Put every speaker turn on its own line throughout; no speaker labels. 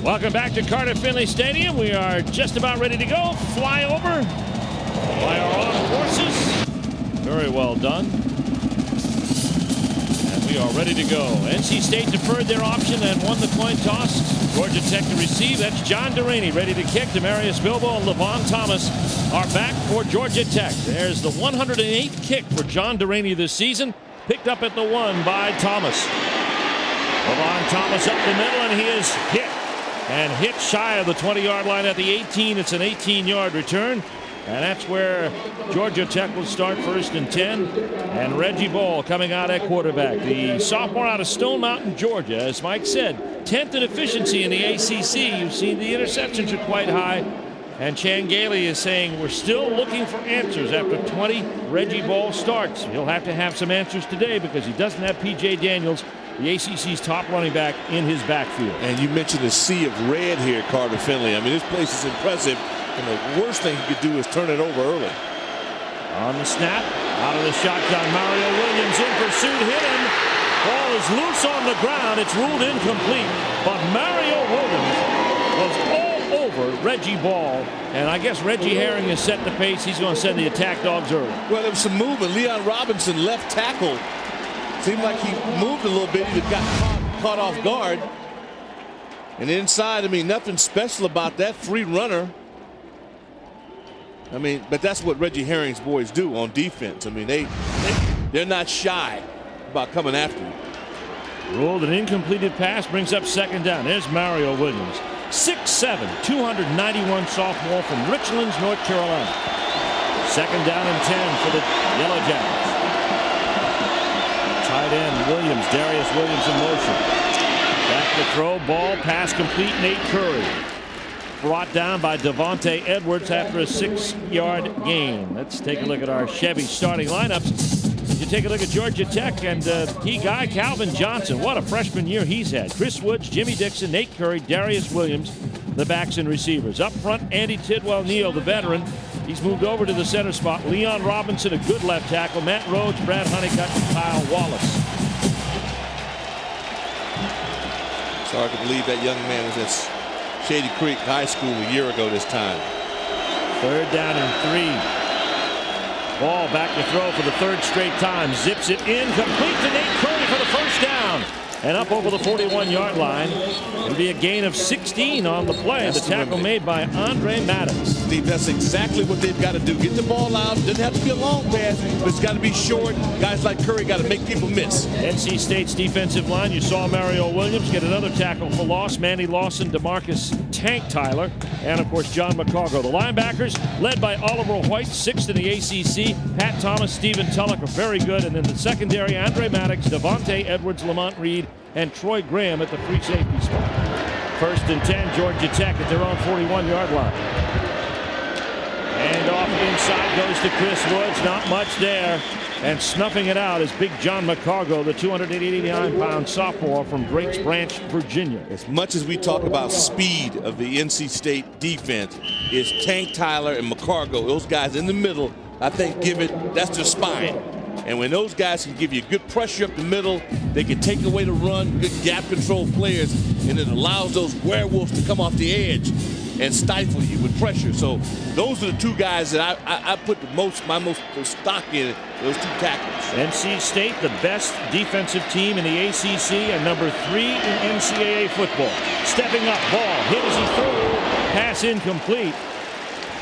Welcome back to Carter Finley Stadium. We are just about ready to go. Fly over by our armed forces. Very well done. And we are ready to go. NC State deferred their option and won the coin toss. Georgia Tech to receive. That's John Delaney ready to kick. Demarius Bilbo and Levon Thomas are back for Georgia Tech. There's the 108th kick for John Delaney this season. Picked up at the 1 by Thomas. Levon Thomas up the middle, and he is hit. And hit shy of the 20-yard line at the 18. It's an 18-yard return. And that's where Georgia Tech will start 1st and 10. And Reggie Ball coming out at quarterback. The sophomore out of Stone Mountain, Georgia. As Mike said, 10th in efficiency in the ACC. You've seen the interceptions are quite high. And Chan Gailey is saying we're still looking for answers after 20 Reggie Ball starts. He'll have to have some answers today because he doesn't have P.J. Daniels, the ACC's top running back, in his backfield.
And you mentioned the sea of red here, Carter Finley. I mean, this place is impressive. And the worst thing you could do is turn it over early.
On the snap, out of the shotgun, Mario Williams in pursuit, hit him. Ball is loose on the ground. It's ruled incomplete. But Mario Williams was all over Reggie Ball. And I guess Reggie Herring has set the pace. He's going to send the attack dogs early.
Well, there was some movement. Leon Robinson, left tackle. Seemed like he moved a little bit. He got caught off guard. And inside, I mean, nothing special about that. Free runner. I mean, but that's what Reggie Herring's boys do on defense. I mean, they're not shy about coming after you.
Ruled an incompleted pass, brings up 2nd down. There's Mario Williams. 6'7", 291 sophomore from Richlands, North Carolina. 2nd down and 10 for the Yellow Jackets. Tight end Williams, Darius Williams in motion. Back to throw, ball, pass complete, Nate Curry. Brought down by Devontae Edwards after a 6-yard gain. Let's take a look at our Chevy starting lineups. You take a look at Georgia Tech and key guy Calvin Johnson. What a freshman year he's had. Chris Woods, Jimmy Dixon, Nate Curry, Darius Williams, the backs and receivers. Up front, Andy Tidwell Neal, the veteran. He's moved over to the center spot. Leon Robinson, a good left tackle. Matt Rhodes, Brad Honeycutt, and Kyle Wallace.
It's hard to believe that young man was at Shady Creek High School a year ago this time.
3rd down and 3. Ball back to throw for the 3rd straight time. Zips it in, complete to Nate Curry for the 1st down. And up over the 41-yard line. It'll be a gain of 16 on the play. The tackle made by Andre Maddox.
Steve, that's exactly what they've got to do. Get the ball out. Doesn't have to be a long pass, but it's got to be short. Guys like Curry got to make people miss.
NC State's defensive line. You saw Mario Williams get another tackle for loss. Manny Lawson, DeMarcus Tank Tyler, and of course John McCargo. The linebackers led by Oliver White, 6th in the ACC. Pat Thomas, Stephen Tulloch are very good. And then the secondary, Andre Maddox, Devontae Edwards, Lamont Reed, and Troy Graham at the free safety spot. 1st and 10, Georgia Tech at their own 41-yard line. And off inside goes to Chris Woods. Not much there. And snuffing it out is big John McCargo, the 289-pound sophomore from Drakes Branch, Virginia.
As much as we talk about speed of the NC State defense, is Tank Tyler and McCargo, those guys in the middle, I think that's their spine. And when those guys can give you good pressure up the middle, they can take away the run, good gap control players, and it allows those werewolves to come off the edge and stifle you with pressure. So those are the 2 guys that I put my most stock in, those 2 tackles.
NC State, the best defensive team in the ACC and number 3 in NCAA football. Stepping up, ball hit as he threw, pass incomplete.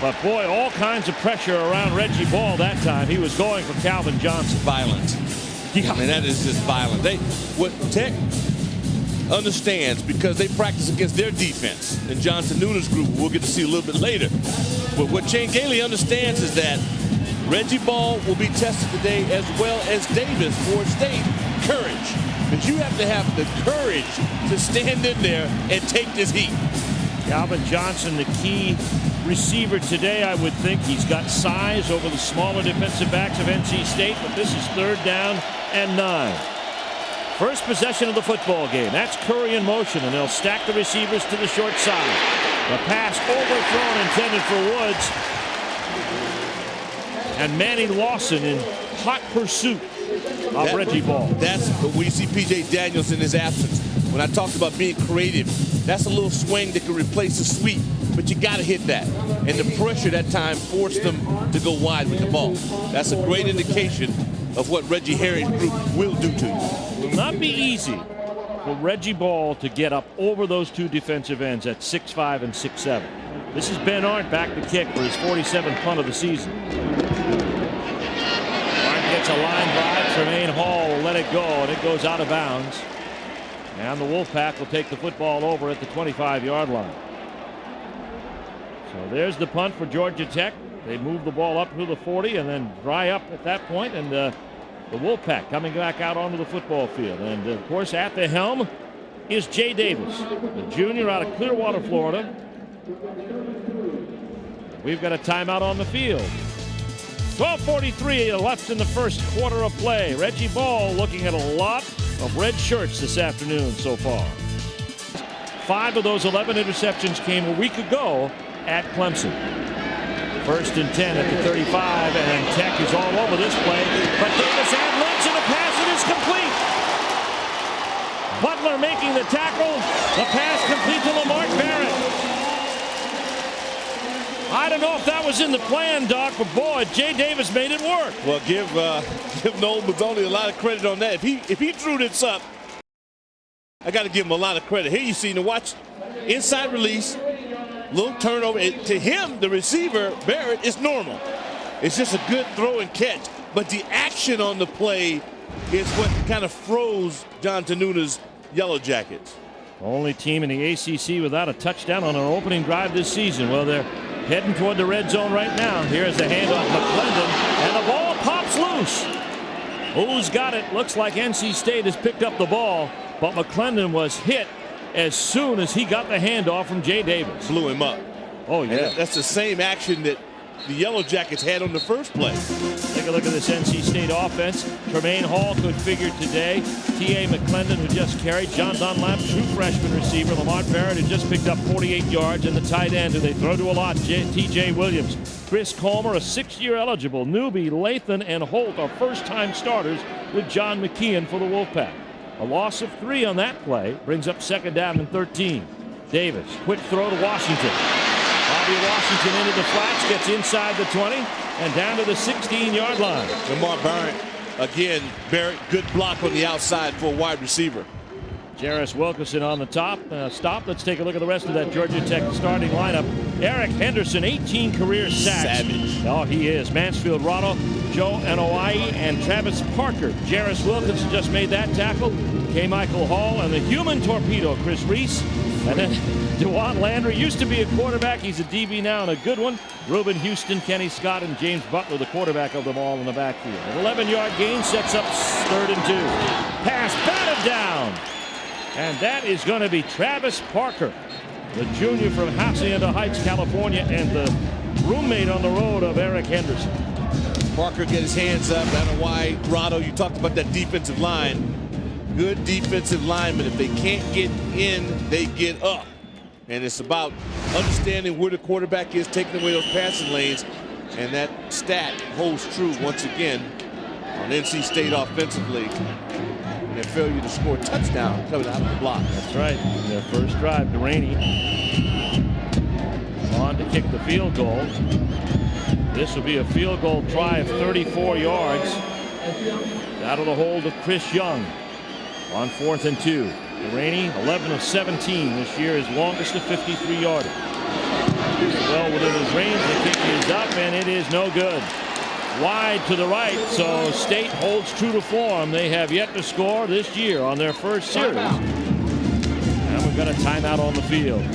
But boy, all kinds of pressure around Reggie Ball that time. He was going for Calvin Johnson.
Violent.
Yeah.
I mean, that is just violent. What Tech understands, because they practice against their defense, and Johnson Nuna's group we'll get to see a little bit later. But what Chan Gailey understands is that Reggie Ball will be tested today, as well as Davis, Ford State. Courage. But you have to have the courage to stand in there and take this heat.
Calvin Johnson, the key receiver today, I would think. He's got size over the smaller defensive backs of NC State, but this is 3rd down and 9. First possession of the football game. That's Curry in motion, and they'll stack the receivers to the short side. The pass overthrown, intended for Woods. And Manny Lawson in hot pursuit of Reggie Ball.
That's what we see P.J. Daniels in his absence. When I talked about being creative, that's a little swing that can replace a sweep, but you got to hit that. And the pressure that time forced them to go wide with the ball. That's a great indication of what Reggie Harry's group will do to you.
It will not be easy for Reggie Ball to get up over those two defensive ends at 6'5" and 6'7". This is Ben Arndt back to kick for his 47th punt of the season. Arndt gets a line drive. Tremaine Hall will let it go, and it goes out of bounds. And the Wolfpack will take the football over at the 25-yard line. So there's the punt for Georgia Tech. They move the ball up to the 40 and then dry up at that point, and the Wolfpack coming back out onto the football field. And of course at the helm is Jay Davis, the junior out of Clearwater, Florida. We've got a timeout on the field. 12:43 left in the first quarter of play. Reggie Ball looking at a lot of red shirts this afternoon so far. 5 of those 11 interceptions came a week ago at Clemson. 1st and 10 at the 35, and Tech is all over this play. But Davis and Lynch, and the pass, it is complete. Butler making the tackle. The pass complete to Lamar Barrett. I don't know if that was in the plan, Doc, but boy, Jay Davis made it work.
Well, give Noel Mazzoni a lot of credit on that. If he drew this up, I got to give him a lot of credit. Here you see, now watch, inside release, little turnover. To him, the receiver, Barrett, is normal. It's just a good throw and catch. But the action on the play is what kind of froze John Tenuna's Yellow Jackets.
Only team in the ACC without a touchdown on their opening drive this season. Well, they're heading toward the red zone right now. Here's the handoff, McClendon, and the ball pops loose. Who's got it? Looks like NC State has picked up the ball, but McClendon was hit as soon as he got the handoff from Jay Davis.
Blew him up.
Oh, yeah.
And that's the same action that the Yellow Jackets had on the first play.
Take a look at this NC State offense. Tremaine Hall could figure today. T.A. McClendon, who just carried. John Dunlap, true freshman receiver. Lamar Barrett, who just picked up 48 yards. And the tight end, who they throw to a lot, T.J. Williams. Chris Colmer, a 6-year eligible. Newby, Lathan, and Holt are first-time starters with John McKeon for the Wolfpack. A loss of 3 on that play brings up 2nd down and 13. Davis, quick throw to Washington. Bobby Washington into the flats, gets inside the 20 and down to the 16-yard line.
Lamar Barrett, again, Barrett, good block on the outside for a wide receiver.
Jarris Wilkerson on the top. Stop. Let's take a look at the rest of that Georgia Tech starting lineup. Eric Henderson, 18 career sacks.
Savage.
Oh, he is. Mansfield Rado, Joe Anoa'i, and Travis Parker. Jarris Wilkerson just made that tackle. K. Michael Hall and the human torpedo, Chris Reese. And then DeJuan Landry used to be a quarterback. He's a DB now, and a good one. Reuben Houston, Kenny Scott, and James Butler, the quarterback of them all in the backfield. An 11-yard gain sets up 3rd and 2. Pass batted down. And that is going to be Travis Parker, the junior from Hacienda Heights, California, and the roommate on the road of Eric Henderson.
Parker get his hands up. I don't know why, Rado, you talked about that defensive line. Good defensive linemen. If they can't get in, they get up. And it's about understanding where the quarterback is, taking away those passing lanes. And that stat holds true once again on NC State offensively. And their failure to score a touchdown coming out of the block.
That's right. Their first drive, Deraney on to kick the field goal. This will be a field goal try of 34 yards. Out of the hold of Chris Young on 4th and 2. Deraney, 11 of 17 this year, his longest of 53-yarder. Well within his range, the kick is up, and it is no good. Wide to the right, so State holds true to form. They have yet to score this year on their first series. And we've got a timeout on the field.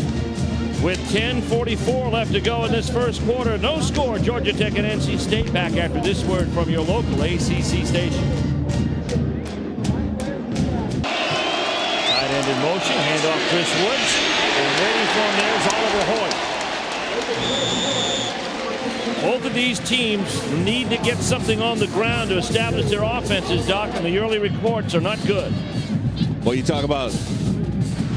With 10:44 left to go in this first quarter, no score. Georgia Tech and NC State back after this word from your local ACC station. Tight end in motion, handoff Chris Woods, and waiting for him there is Oliver Hoyt. Both of these teams need to get something on the ground to establish their offenses, Doc, and the early reports are not good.
Well, you talk about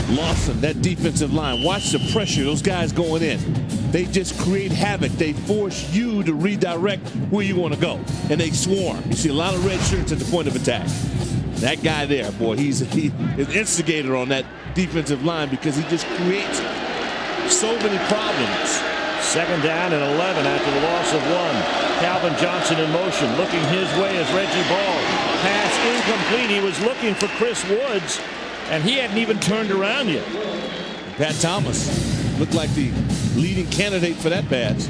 Lawson, that defensive line. Watch the pressure, those guys going in. They just create havoc. They force you to redirect where you want to go. And they swarm. You see a lot of red shirts at the point of attack. That guy there, boy, he's an instigator on that defensive line because he just creates so many problems.
Second down and 11 after the loss of 1. Calvin Johnson in motion, looking his way as Reggie Ball. Pass incomplete. He was looking for Chris Woods, and he hadn't even turned around yet.
Pat Thomas looked like the leading candidate for that badge.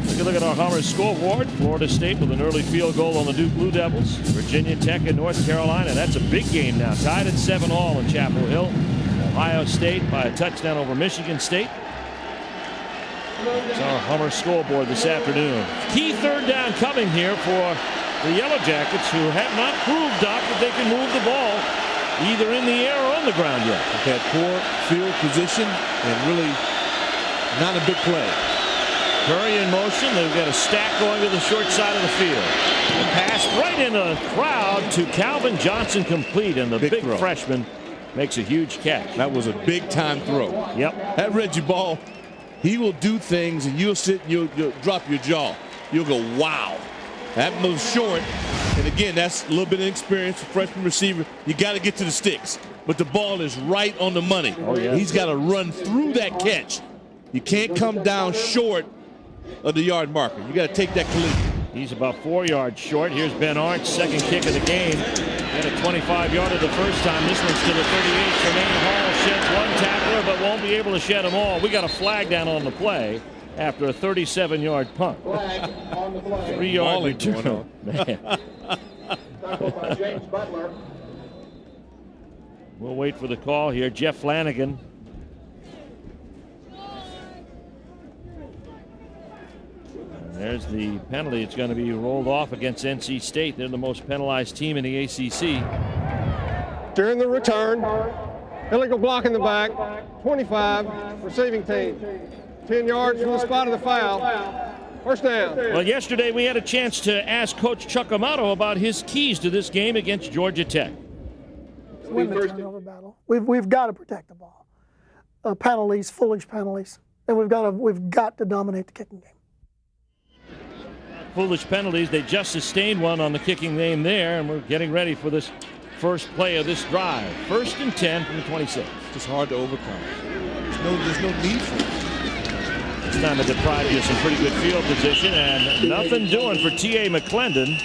Take a look at our Hummer scoreboard. Florida State with an early field goal on the Duke Blue Devils. Virginia Tech and North Carolina. That's a big game now. Tied at 7-all in Chapel Hill. Ohio State by a touchdown over Michigan State. It's our Hummer scoreboard this afternoon. Key third down coming here for the Yellow Jackets, who have not proved, Doc, that they can move the ball either in the air or on the ground yet.
They've had poor field position and really not a big play.
Curry in motion. They've got a stack going to the short side of the field. The pass right in the crowd to Calvin Johnson, complete, and the big freshman makes a huge catch.
That was a big-time throw.
Yep.
That Reggie Ball, he will do things, and you'll sit and you'll drop your jaw. You'll go, wow. That was short. And again, that's a little bit of experience for freshman receiver. You got to get to the sticks. But the ball is right on the money.
Oh, yeah.
He's got to run through that catch. You can't come down short of the yard marker. You got to take that collision.
He's about 4 yards short. Here's Ben Arndt, second kick of the game. Had a 25-yarder the first time. This one's to the 38. Tremaine Hall sheds one tackler, but won't be able to shed them all. We got a flag down on the play after a 37-yard punt. 3-yard return. Man. We'll wait for the call here. Jeff Flanagan. There's the penalty. It's going to be rolled off against NC State. They're the most penalized team in the ACC.
During the return, illegal block in the back, 25, receiving team. 10 yards from the spot of the foul. First down.
Well, yesterday we had a chance to ask Coach Chuck Amato about his keys to this game against Georgia Tech.
Win the turnover battle. We've got to protect the ball. Penalties, foolish penalties, and we've got to dominate the kicking game.
Foolish penalties. They just sustained one on the kicking game there, and we're getting ready for this first play of this drive. 1st and 10 from the 26.
It's hard to overcome. There's no need for it.
This time it deprived you of some pretty good field position, and nothing doing for T.A. McClendon,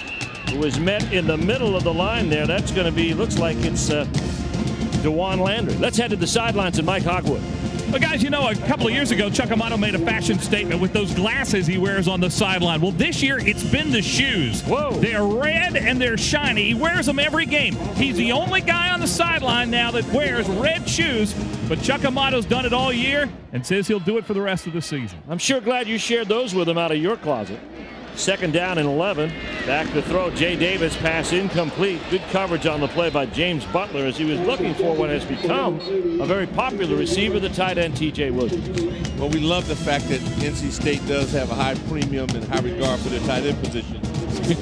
who is met in the middle of the line there. That's going to be, looks like it's DeJuan Landry. Let's head to the sidelines and Mike Hogwood.
Well, guys, you know, a couple of years ago, Chuck Amato made a fashion statement with those glasses he wears on the sideline. Well, this year, it's been the shoes.
Whoa.
They're red and they're shiny. He wears them every game. He's the only guy on the sideline now that wears red shoes, but Chuck Amato's done it all year and says he'll do it for the rest of the season.
I'm sure glad you shared those with him out of your closet. 2nd down and 11. Back to throw. Jay Davis, pass incomplete. Good coverage on the play by James Butler as he was looking for what has become a very popular receiver, the tight end T.J. Williams.
Well, we love the fact that NC State does have a high premium and high regard for their tight end position.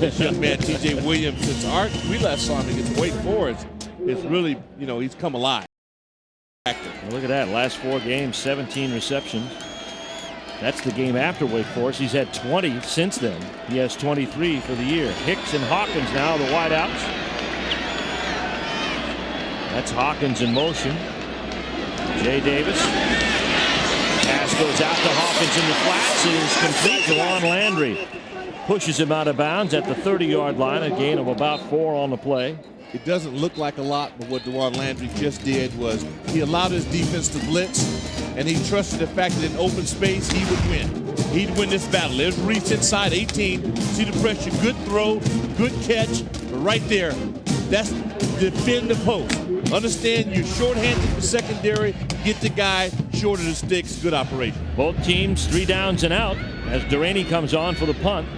This young man T.J. Williams, since we last saw him against Wake Forest, it's really, he's come alive.
Well, look at that. Last 4 games, 17 receptions. That's the game after Wake Forest. He's had 20 since then. He has 23 for the year. Hicks and Hawkins now, the wideouts. That's Hawkins in motion. Jay Davis. Pass goes out to Hawkins in the flats. It is complete to DeJuan Landry. Pushes him out of bounds at the 30-yard line. A gain of about 4 on the play.
It doesn't look like a lot, but what DeJuan Landry just did was he allowed his defense to blitz, and he trusted the fact that in open space he would win. He'd win this battle. There's Reese inside 18. See the pressure. Good throw, good catch. But right there, that's defend the post. Understand you're shorthanded for secondary. Get the guy short of the sticks. Good operation.
Both teams 3 downs and out as Duraney comes on for the punt.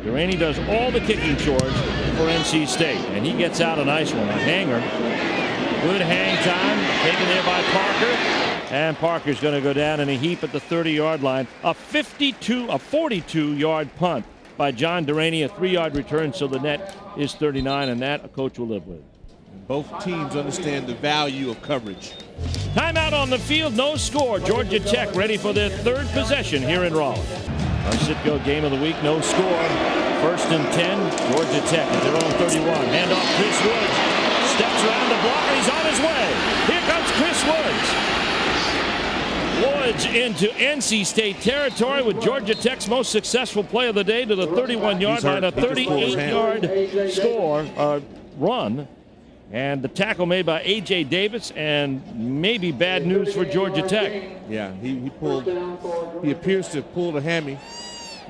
Duraney does all the kicking chores for NC State, and he gets out a nice one, a hanger. Good hang time, taken there by Parker, and Parker's going to go down in a heap at the 30-yard line. A 42-yard punt by John Duraney, a 3-yard return, so the net is 39, and that a coach will live with.
Both teams understand the value of coverage.
Timeout on the field, no score. Georgia Tech ready for their 3rd possession here in Raleigh. Our Citgo game of the week, no score. 1st and 10, Georgia Tech at their own 31. Handoff Chris Woods. steps around the block, and he's on his way. Here comes Chris Woods. Woods into NC State territory with Georgia Tech's most successful play of the day to the 31-yard line, a 38-yard run. And the tackle made by A.J. Davis, and maybe bad news for Georgia Tech.
Yeah, he appears to have pulled a hammy.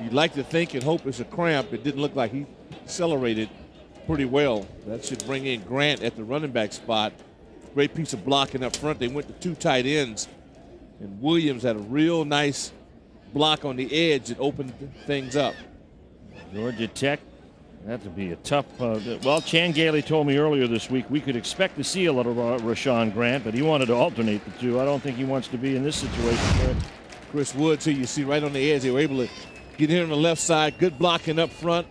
You'd like to think and hope it's a cramp. It didn't look like he accelerated pretty well. That should bring in Grant at the running back spot. Great piece of blocking up front. They went to 2 tight ends, and Williams had a real nice block on the edge that opened things up.
Georgia Tech, that would be a tough. Well, Chan Gailey told me earlier this week we could expect to see a little Rashaun Grant, but he wanted to alternate the two. I don't think he wants to be in this situation.
Chris Woods, who you see right on the edge, they were able to get in on the left side. Good blocking up front.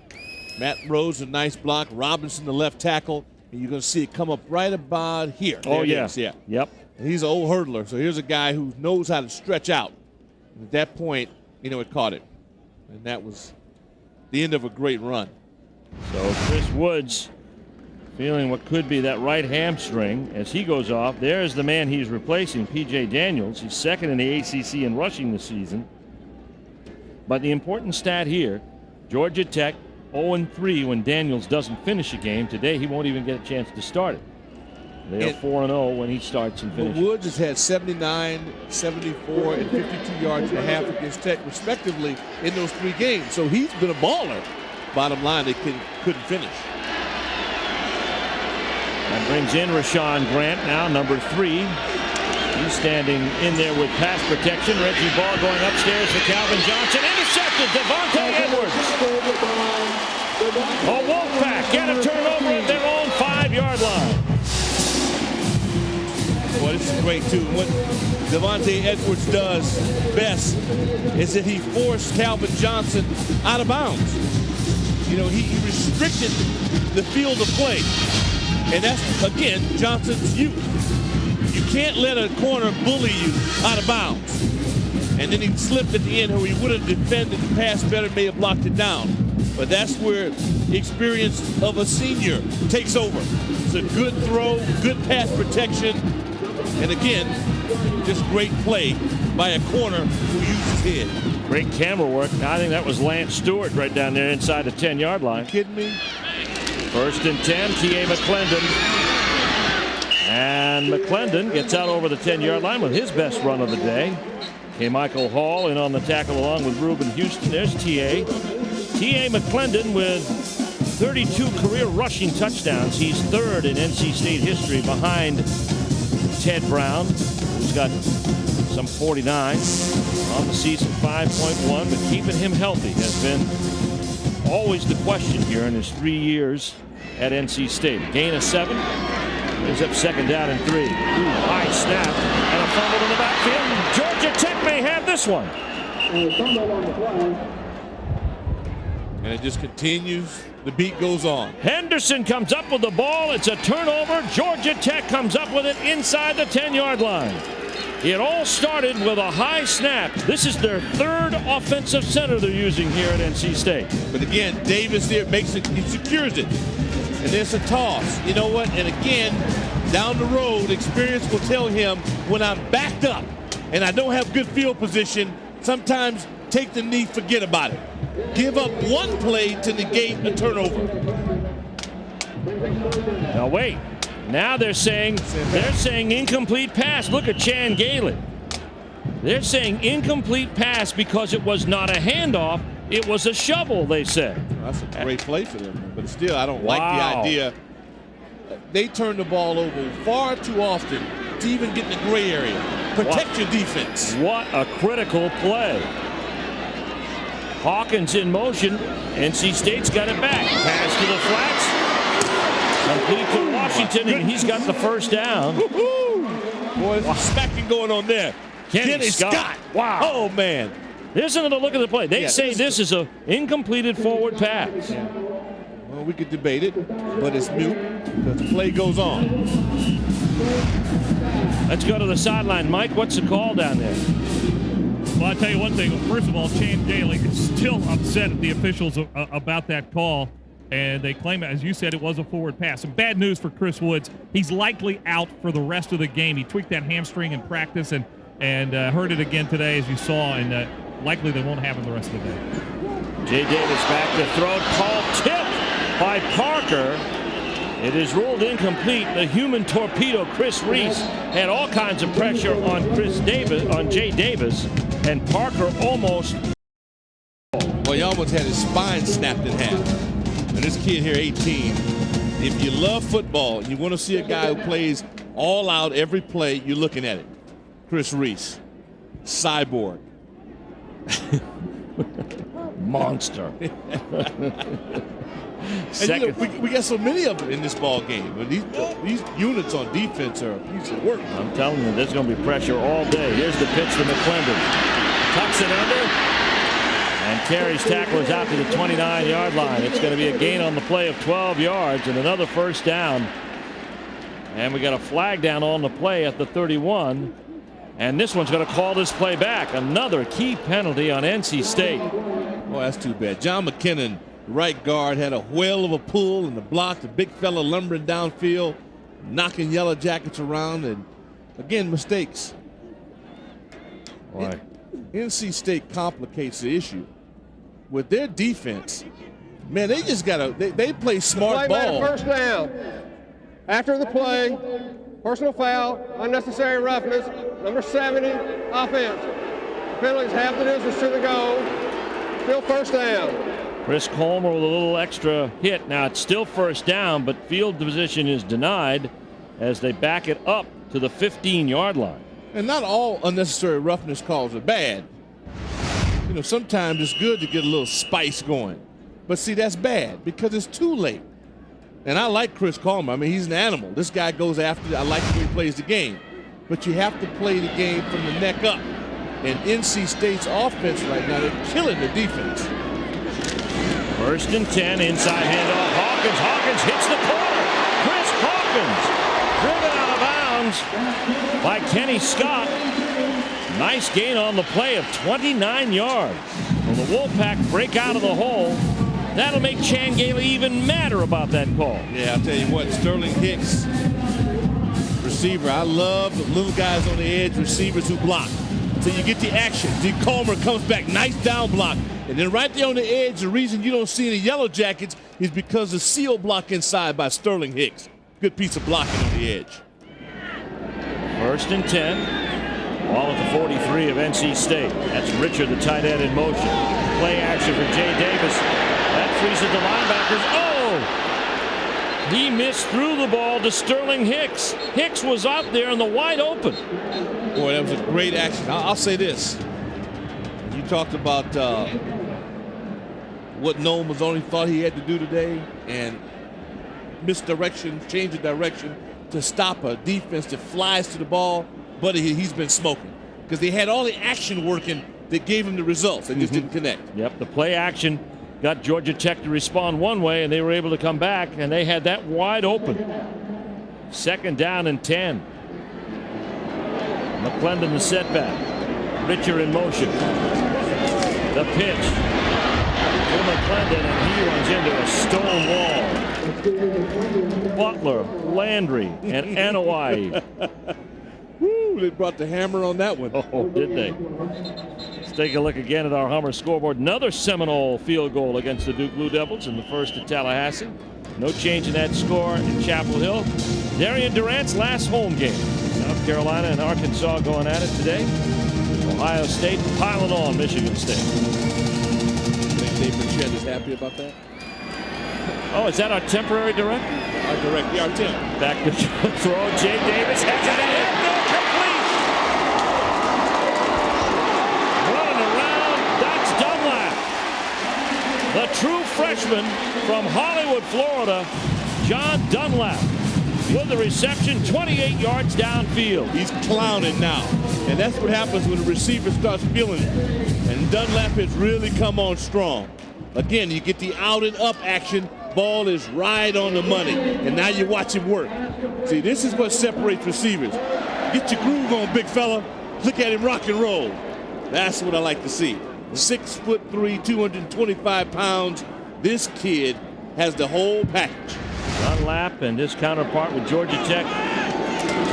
Matt Rose, a nice block. Robinson, the left tackle. And you're going to see it come up right about here.
Oh, yeah.
Yeah.
Yep.
And he's an old hurdler, so here's a guy who knows how to stretch out. And at that point, it caught him. And that was the end of a great run.
So Chris Woods feeling what could be that right hamstring as he goes off. There's the man he's replacing, P.J. Daniels. He's second in the ACC in rushing this season. But the important stat here, Georgia Tech 0-3 when Daniels doesn't finish a game. Today he won't even get a chance to start it. They are 4-0 when he starts and finishes.
Woods has had 79, 74, and 52 yards and a half against Tech, respectively, in those 3 games. So he's been a baller. Bottom line, they couldn't finish.
That brings in Rashaun Grant now, number 3. He's standing in there with pass protection. Reggie ball going upstairs for Calvin Johnson. Intercepted, Devontae Edwards. A Wolfpack get a turnover at their own 5-yard line.
Boy, this is great, too. What Devontae Edwards does best is that he forced Calvin Johnson out of bounds. He restricted the field of play. And that's, again, Johnson's youth. You can't let a corner bully you out of bounds. And then he slipped at the end where he would have defended the pass better, may have blocked it down. But that's where experience of a senior takes over. It's a good throw, good pass protection, and again, just great play by a corner who used his head.
Great camera work. I think that was Lance Stewart right down there inside the 10-yard line.
Are you kidding me?
1st and 10, T.A. McClendon. And McClendon gets out over the 10-yard line with his best run of the day. K. Michael Hall in on the tackle along with Reuben Houston. There's T.A. T.A. McClendon with 32 career rushing touchdowns. He's 3rd in NC State history behind Ted Brown, who's got some 49 on the season, 5.1, but keeping him healthy has been always the question here in his 3 years at NC State. Gain of 7. Ends up 2nd down and 3. High snap and a fumble in the backfield. Georgia Tech may have this one.
And it just continues. The beat goes on.
Henderson comes up with the ball. It's a turnover. Georgia Tech comes up with it inside the 10-yard line. It all started with a high snap. This is their 3rd offensive center they're using here at NC State.
But again, Davis there makes it, he secures it. And there's a toss. You know what? And again, down the road, experience will tell him when I'm backed up and I don't have good field position, sometimes take the knee, forget about it. Give up one play to negate a turnover.
Now wait. Now they're saying incomplete pass. Look at Chan Gailey. They're saying incomplete pass because it was not a handoff. It was a shovel, they said.
Well, that's a great play for them. But still, I don't like the idea. They turn the ball over far too often to even get in the gray area. Protect your defense.
What a critical play. Hawkins in motion. NC State's got it back. Pass to the flats. Complete to Washington, and he's got the 1st down.
Boy, there's smacking going on there.
Kenny Scott.
Wow. Oh, man.
There's another look at the play. They say this is a incompleted forward pass.
Yeah. Well, we could debate it, but it's mute because the play goes on.
Let's go to the sideline. Mike, what's the call down there?
Well, I'll tell you one thing. First of all, Chan Gailey is still upset at the officials about that call. and they claim, as you said, it was a forward pass. Some bad news for Chris Woods. He's likely out for the rest of the game. He tweaked that hamstring in practice and hurt it again today, as you saw, and likely they won't have him the rest of the day.
Jay Davis back to throw. Call tipped by Parker. It is ruled incomplete. The human torpedo, Chris Reese, had all kinds of pressure on Jay Davis, and Parker almost.
Well, he almost had his spine snapped in half. And this kid here, 18, if you love football and you want to see a guy who plays all out every play, you're looking at it. Chris Reese, cyborg.
Monster.
And, you know, we got so many of them in this ball game. But these units on defense are a piece of work.
I'm telling you, there's going to be pressure all day. Here's the pitch to McClendon. Tucks it under and carries tacklers out to the 29-yard line. It's going to be a gain on the play of 12 yards and another first down. And we got a flag down on the play at the 31. And this one's going to call this play back. Another key penalty on NC State.
Oh, that's too bad. John McClendon, right guard, had a whale of a pull and the block. The big fella lumbering downfield, knocking Yellow Jackets around, and again, mistakes.
Boy.
NC State complicates the issue with their defense. Man, they just got to. They play smart
Play
ball.
made a first down. After the play, personal foul, unnecessary roughness, number 70, offense. Penalties half the distance to the goal. Still first down.
Chris Colmer with a little extra hit. Now it's still first down, but field position is denied as they back it up to the 15-yard line.
And not all unnecessary roughness calls are bad. You know, sometimes it's good to get a little spice going. But see, that's bad because it's too late. And I like Chris Colmer. I mean, he's an animal. This guy goes after. I like the way he plays the game. But you have to play the game from the neck up. And NC State's offense right now, they're killing the defense.
First and 10, inside handoff. Hawkins hits the corner. Chris Hawkins driven out of bounds by Kenny Scott. Nice gain on the play of 29 yards. Well, the Wolfpack break out of the hole. That'll make Chan Gailey even madder about that call.
Yeah, I'll tell you what, Sterling Hicks, receiver. I love the little guys on the edge, receivers who block. So you get the action. D. Colmer comes back, nice down block. And then right there on the edge, the reason you don't see any Yellow Jackets is because the seal block inside by Sterling Hicks. Good piece of blocking on the edge.
First and 10. Ball at the 43 of NC State. That's Richard, the tight end, in motion. Play action for Jay Davis. That freezes the linebackers. Oh! He missed through the ball to Sterling Hicks. Hicks was out there in the wide open.
Boy, that was a great action. I'll say this. You talked about what Noam Mazzoni thought he had to do today and misdirection, change the direction to stop a defense that flies to the ball. But he's been smoking because they had all the action working that gave him the results. They just didn't connect.
Yep, the play action got Georgia Tech to respond one way, and they were able to come back, and they had that wide open. Second down and 10. McClendon the setback. Richard in motion. The pitch to McClendon, and he runs into a stone wall. Butler, Landry, and Anawai.
Woo, they brought the hammer on that one.
Oh, did they? Let's take a look again at our Hummer scoreboard. Another Seminole field goal against the Duke Blue Devils in the first at Tallahassee. No change in that score in Chapel Hill. Darian Durant's last home game. South Carolina and Arkansas going at it today. Ohio State piling on Michigan State.
Think Dave Burchett is happy about that?
Oh, is that our temporary director?
Our director, our Tim.
Back to throw. Jay Davis has it ahead. No, complete. Running around. That's Dunlap. The true freshman from Hollywood, Florida, John Dunlap. With the reception, 28 yards downfield.
He's clowning now. And that's what happens when the receiver starts feeling it. And Dunlap has really come on strong. Again, you get the out and up action. Ball is right on the money. And now you watch him work. See, this is what separates receivers. Get your groove on, big fella. Look at him rock and roll. That's what I like to see. 6'3", 225 pounds. This kid has the whole package.
Dunlap and his counterpart with Georgia Tech.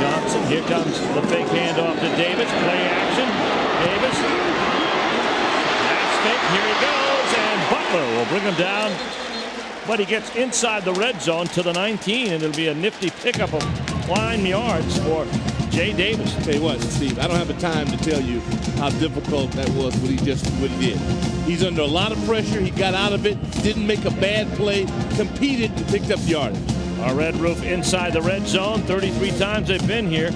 Johnson. Here comes the fake handoff to Davis. Play action. Davis. That's fake. Here he goes. And Butler will bring him down. But he gets inside the red zone to the 19, and it'll be a nifty pickup of 9 yards for Jay Davis.
Tell you what, Steve, I don't have the time to tell you how difficult that was what he did. He's under a lot of pressure. He got out of it, didn't make a bad play, competed and picked up yardage.
Our Red Roof inside the red zone. 33 times they've been here.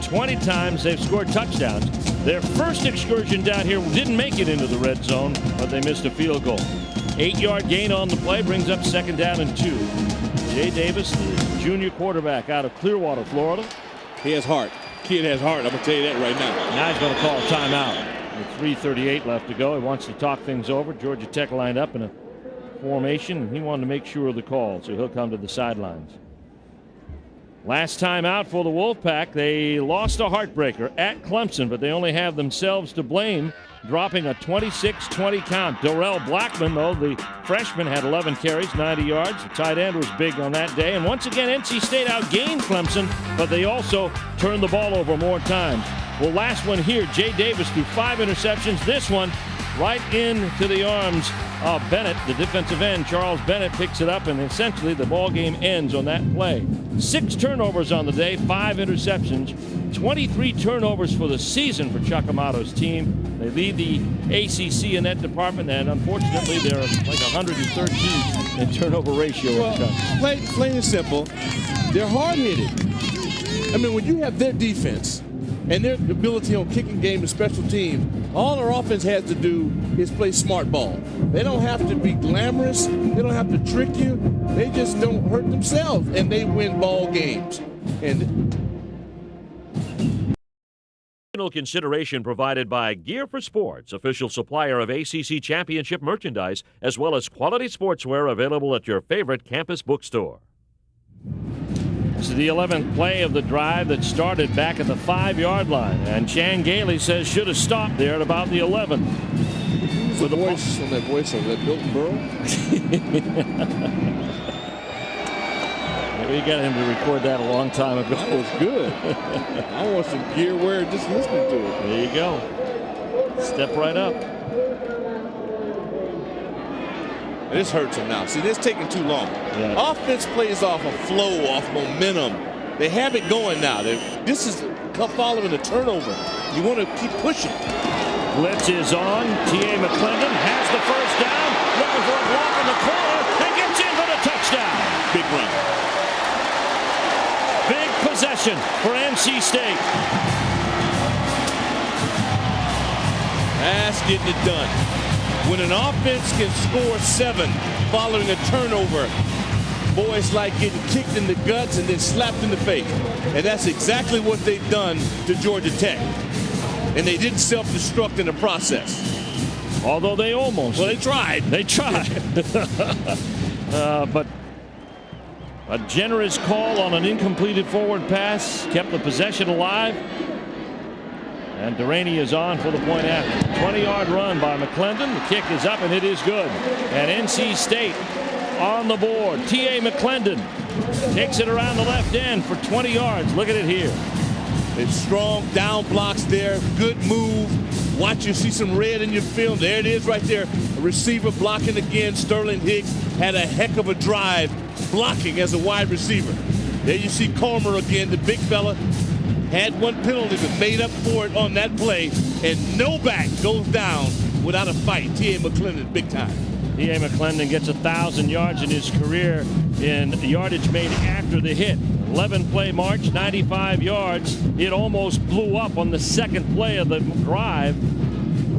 20 times they've scored touchdowns. Their first excursion down here didn't make it into the red zone, but they missed a field goal. 8-yard gain on the play brings up 2nd down and 2. Jay Davis, the junior quarterback out of Clearwater, Florida.
He has heart. Kid has heart. I'm going to tell you that right now.
Now he's going to call a timeout. With 3:38 left to go. He wants to talk things over. Georgia Tech lined up in a formation. He wanted to make sure of the call, so he'll come to the sidelines. Last time out for the Wolfpack, they lost a heartbreaker at Clemson, but they only have themselves to blame, dropping a 26-20 count. Darrell Blackman, though, the freshman, had 11 carries, 90 yards. The tight end was big on that day. And once again, NC State outgained Clemson, but they also turned the ball over more times. Well, last one here, Jay Davis threw 5 interceptions. This one right into the arms of Bennett, the defensive end. Charles Bennett picks it up, and essentially the ball game ends on that play. 6 turnovers on the day, 5 interceptions, 23 turnovers for the season for Chuck Amato's team. They lead the ACC in that department, and unfortunately they're like 113 in turnover ratio.
Well, plain and simple, they're hard-hitted. I mean, when you have their defense and their ability on kicking game and special teams, all our offense has to do is play smart ball. They don't have to be glamorous. They don't have to trick you. They just don't hurt themselves, and they win ball games. And
consideration provided by Gear for Sports, official supplier of ACC Championship merchandise, as well as quality sportswear available at your favorite campus bookstore. This is the 11th play of the drive that started back at the 5-yard line, and Chan Gailey says should have stopped there at about the 11.
With the voice on that voice of that Milton Burrow.
We got him to record that a long time ago.
That was good. I want some gear wear just listening to it.
There you go. Step right up.
This hurts them now. See, this is taking too long.
Yeah.
Offense plays off of flow, off momentum. They have it going now. This is following a turnover. You want to keep pushing.
Blitz is on. T.A. McClendon has the first down. Looking for a block in the corner and gets in for the touchdown.
Big run.
Big possession for NC State.
That's getting it done. When an offense can score 7 following a turnover, boys like getting kicked in the guts and then slapped in the face. And that's exactly what they've done to Georgia Tech. And they didn't self-destruct in the process.
Although they almost.
Well, they tried.
They tried. But a generous call on an incompleted forward pass kept the possession alive. And Delaney is on for the point after. 20-yard run by McClendon. The kick is up, and it is good. And NC State on the board. T.A. McClendon takes it around the left end for 20 yards. Look at it here.
It's strong down blocks there. Good move. Watch, you see some red in your film. There it is right there. A receiver blocking again. Sterling Hicks had a heck of a drive blocking as a wide receiver. There you see Comer again, the big fella. Had one penalty but made up for it on that play, and no back goes down without a fight. T.A. McClendon, big time.
T.A. McClendon gets 1,000 yards in his career in yardage made after the hit. 11-play march, 95 yards. It almost blew up on the second play of the drive,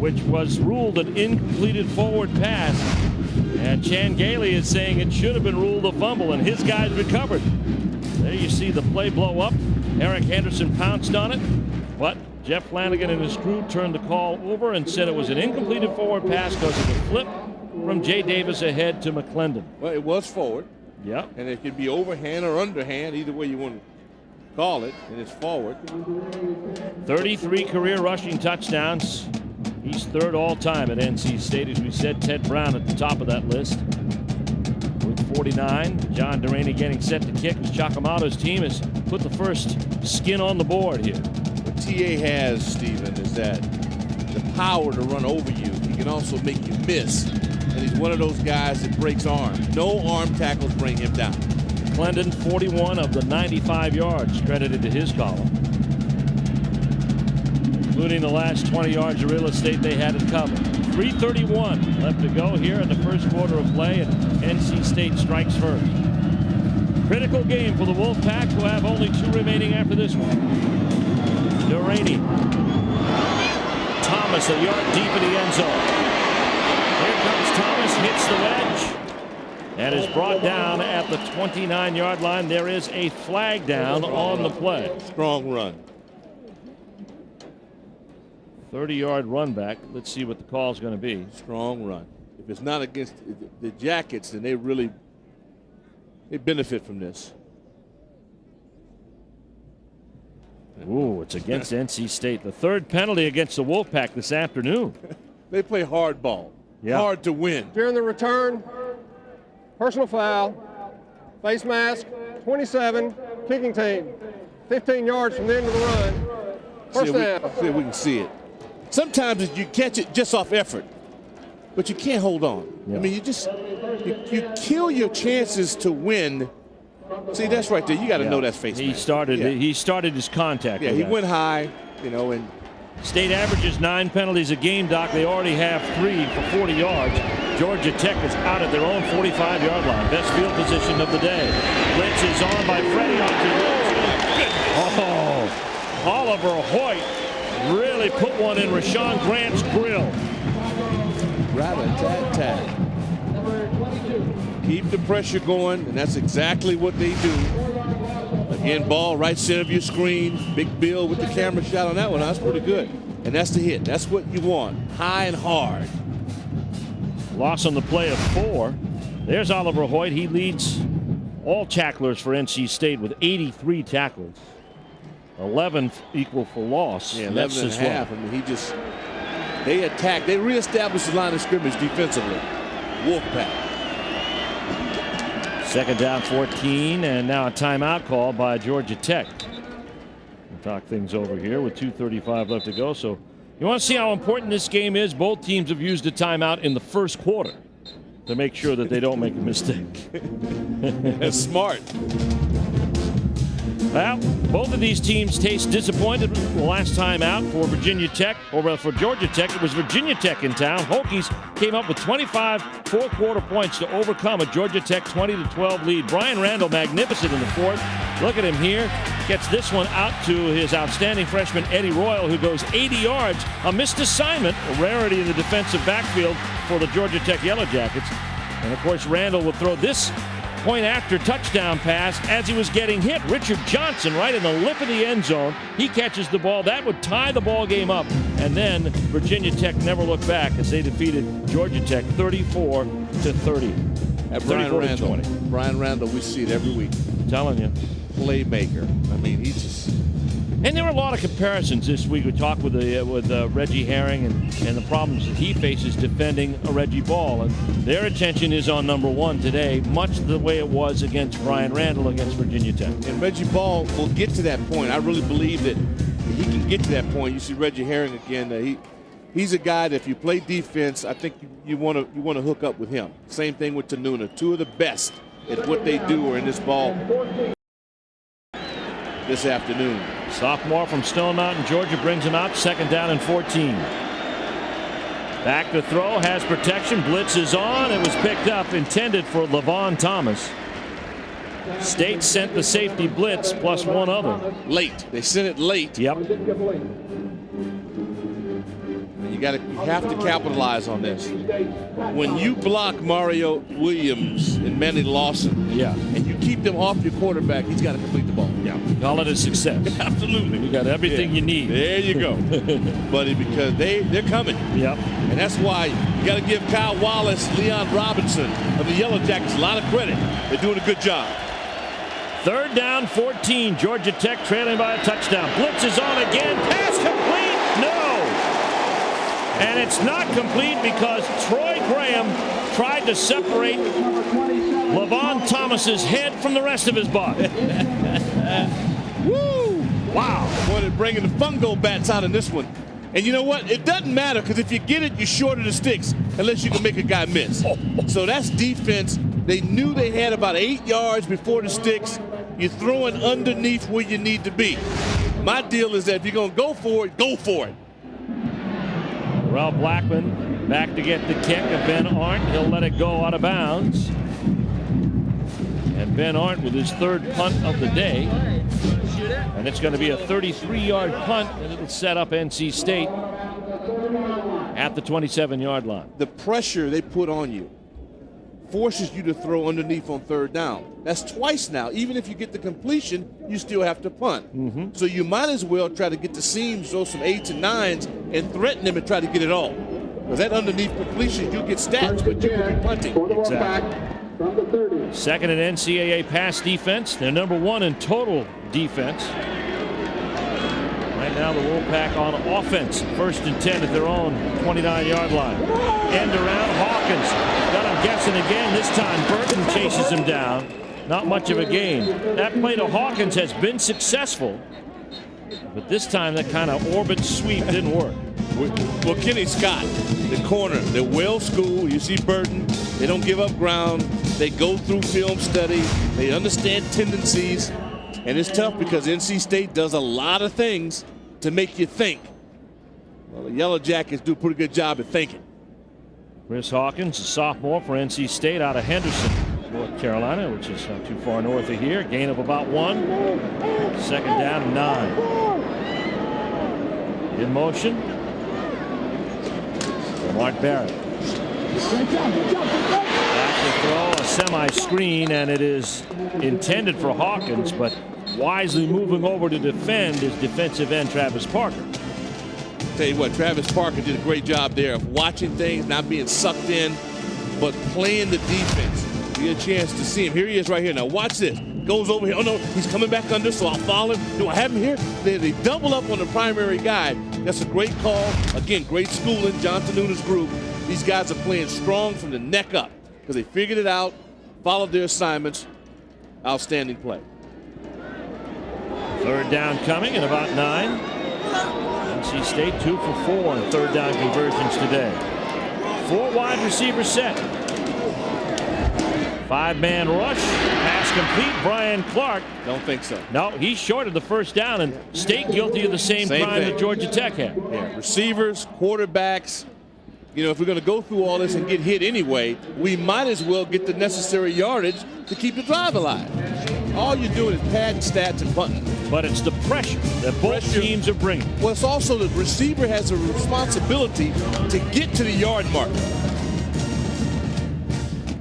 which was ruled an incompleted forward pass. And Chan Gailey is saying it should have been ruled a fumble, and his guys recovered. There you see the play blow up. Eric Henderson pounced on it, but Jeff Flanagan and his crew turned the call over and said it was an incompleted forward pass because of the flip from Jay Davis ahead to McClendon.
Well, it was forward.
Yep.
And it could be overhand or underhand, either way you want to call it, and it's forward.
33 career rushing touchdowns. He's third all-time at NC State. As we said, Ted Brown at the top of that list. 49. John Delaney getting set to kick as Chakamoto's team has put the first skin on the board here.
What TA has, Stephen, is that the power to run over you. He can also make you miss. And he's one of those guys that breaks arms. No arm tackles bring him down.
McClendon, 41 of the 95 yards credited to his column, including the last 20 yards of real estate they had it covered. 3:31 left to go here in the first quarter of play, and NC State strikes first. Critical game for the Wolfpack, who have only 2 remaining after this one. Delaney. Thomas a yard deep in the end zone. Here comes Thomas, hits the wedge, and is brought down at the 29-yard line. There is a flag down on the play.
Strong run.
30-yard run back. Let's see what the call is going to be.
Strong run. If it's not against the Jackets, then they benefit from this.
Ooh, it's against NC State. The third penalty against the Wolfpack this afternoon.
They play hard ball.
Yeah.
Hard to win.
During the return, personal foul, face mask, 27, kicking team, 15 yards from the end of the run. First down.
See if we can see it. Sometimes you catch it just off effort, but you can't hold on.
Yeah.
I mean, you kill your chances to win. See, that's right there. You got to know that's face mask.
He started his contact.
Yeah, he went high, and
State averages 9 penalties a game, Doc. They already have 3 for 40 yards. Georgia Tech is out at their own 45-yard line. Best field position of the day. Blitz is on by Freddie off to Oh, Oliver Hoyt really put one in Rashaun Grant's grill.
Rat-a-tat-tat. Keep the pressure going, and that's exactly what they do. Again, ball right center of your screen. Big Bill with the camera shot on that one. That's pretty good. And that's the hit. That's what you want. High and hard.
Loss on the play of 4. There's Oliver Hoyt. He leads all tacklers for NC State with 83 tackles. 11th equal for loss.
Yeah, 11 and a half. I mean, they attack. They reestablished the line of scrimmage defensively. Wolfpack.
Second down, 14, and now a timeout call by Georgia Tech. We'll talk things over here with 2:35 left to go. So you want to see how important this game is? Both teams have used a timeout in the first quarter to make sure that they don't make a mistake.
That's smart.
Well, both of these teams taste disappointed the last time out for Virginia Tech, or for Georgia Tech. It was Virginia Tech in town. Hokies came up with 25 fourth-quarter points to overcome a Georgia Tech 20-12 lead. Brian Randall magnificent in the fourth. Look at him here. Gets this one out to his outstanding freshman Eddie Royal, who goes 80 yards. A missed assignment, a rarity in the defensive backfield for the Georgia Tech Yellow Jackets. And, of course, Randall will throw this point after touchdown pass as he was getting hit. Richard Johnson right in the lip of the end zone. He catches the ball. That would tie the ball game up. And then Virginia Tech never looked back as they defeated Georgia Tech 34-30.
Brian Randall, we see it every week.
I'm telling you.
Playmaker. I mean, he just...
And there were a lot of comparisons this week. We talked with Reggie Herring and the problems that he faces defending a Reggie Ball. And their attention is on number 1 today, much the way it was against Brian Randall against Virginia Tech.
And Reggie Ball will get to that point. I really believe that he can get to that point. You see Reggie Herring again. He's a guy that if you play defense, I think you want to hook up with him. Same thing with Tanuna. 2 of the best at what they do are in this ball this afternoon.
Sophomore from Stone Mountain, Georgia, brings him out. Second down and 14. Back to throw, has protection. Blitz is on. It was picked up, intended for Levon Thomas. State sent the safety blitz plus one other.
Late. They sent it late.
Yep.
You have to capitalize on this. When you block Mario Williams and Manny Lawson, and you keep them off your quarterback, he's got to complete the ball.
Yeah, call it a success.
Absolutely.
You got everything you need.
There you go, buddy, because they're coming.
Yep.
And that's why you got to give Kyle Wallace, Leon Robinson of the Yellow Jackets a lot of credit. They're doing a good job.
Third down, 14. Georgia Tech trailing by a touchdown. Blitz is on again. Pass complete. No. And it's not complete because Troy Graham tried to separate LeVon Thomas's head from the rest of his body.
Woo!
Wow.
Boy, they're bringing the fungo bats out in this one. And you know what? It doesn't matter, because if you get it, you're short of the sticks unless you can make a guy miss. So that's defense. They knew they had about 8 yards before the sticks. You're throwing underneath where you need to be. My deal is that if you're going to go for it, go for it.
Ralph Blackman back to get the kick of Ben Arndt. He'll let it go out of bounds. And Ben Arndt with his third punt of the day. And it's going to be a 33-yard punt, and it'll set up NC State at the 27-yard line.
The pressure they put on you forces you to throw underneath on third down. That's twice now. Even if you get the completion, you still have to punt. So you might as well try to get the seams, throw some 8s and 9s, and threaten them and try to get it all. Because that underneath completion, you get stats, but you will be punting.
Exactly. Second in NCAA pass defense. They're number 1 in total defense. Right now the Wolfpack on offense. 1st and 10 at their own 29-yard line. End around. Hawkins got him guessing again. This time Burton chases him down. Not much of a gain. That play to Hawkins has been successful, but this time that kind of orbit sweep didn't work.
Well, Kenny Scott, the corner, they're well schooled. You see Burton, they don't give up ground. They go through film study. They understand tendencies. And it's tough because NC State does a lot of things to make you think. Well, the Yellow Jackets do a pretty good job at thinking.
Chris Hawkins, a sophomore for NC State out of Henderson, North Carolina, which is not too far north of here. Gain of about 1. 2nd down and 9. In motion. Mark Barrett. Back to throw, a semi-screen, and it is intended for Hawkins, but wisely moving over to defend is defensive end Travis Parker.
Tell you what, Travis Parker did a great job there of watching things, not being sucked in, but playing the defense. You get a chance to see him. Here he is right here. Now watch this. Goes over here. Oh no, he's coming back under, so I'll follow him. Do I have him here? They double up on the primary guy. That's a great call. Again, great schooling, John Tanuna's group. These guys are playing strong from the neck up because they figured it out, followed their assignments. Outstanding play.
3rd down coming in about 9. NC State 2 for 4 on 3rd down conversions today. 4 wide receiver set. 5-man rush. Pass complete. Brian Clark.
Don't think so.
No, he's short of the 1st down, and State guilty of the same crime that Georgia Tech had.
Yeah, receivers, quarterbacks. You know, if we're going to go through all this and get hit anyway, we might as well get the necessary yardage to keep the drive alive. All you're doing is padding stats and punting.
But it's the pressure that both teams are bringing.
Well, it's also the receiver has a responsibility to get to the yard mark.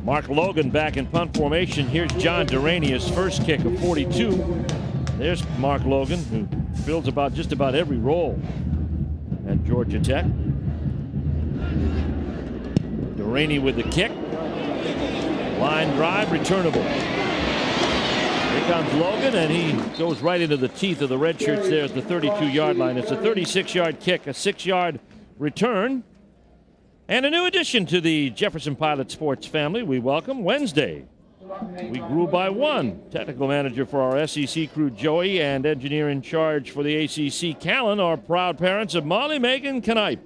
Mark Logan back in punt formation. Here's John Delaney, his first kick of 42. There's Mark Logan, who fills just about every role at Georgia Tech. Delaney with the kick. Line drive, returnable. Here comes Logan, and he goes right into the teeth of the red shirts there at the 32-yard line. It's a 36-yard kick, a 6-yard return. And a new addition to the Jefferson Pilot Sports family. We welcome Wednesday. We grew by 1. Technical manager for our SEC crew, Joey, and engineer in charge for the ACC, Callan, are proud parents of Molly, Megan, Knipe.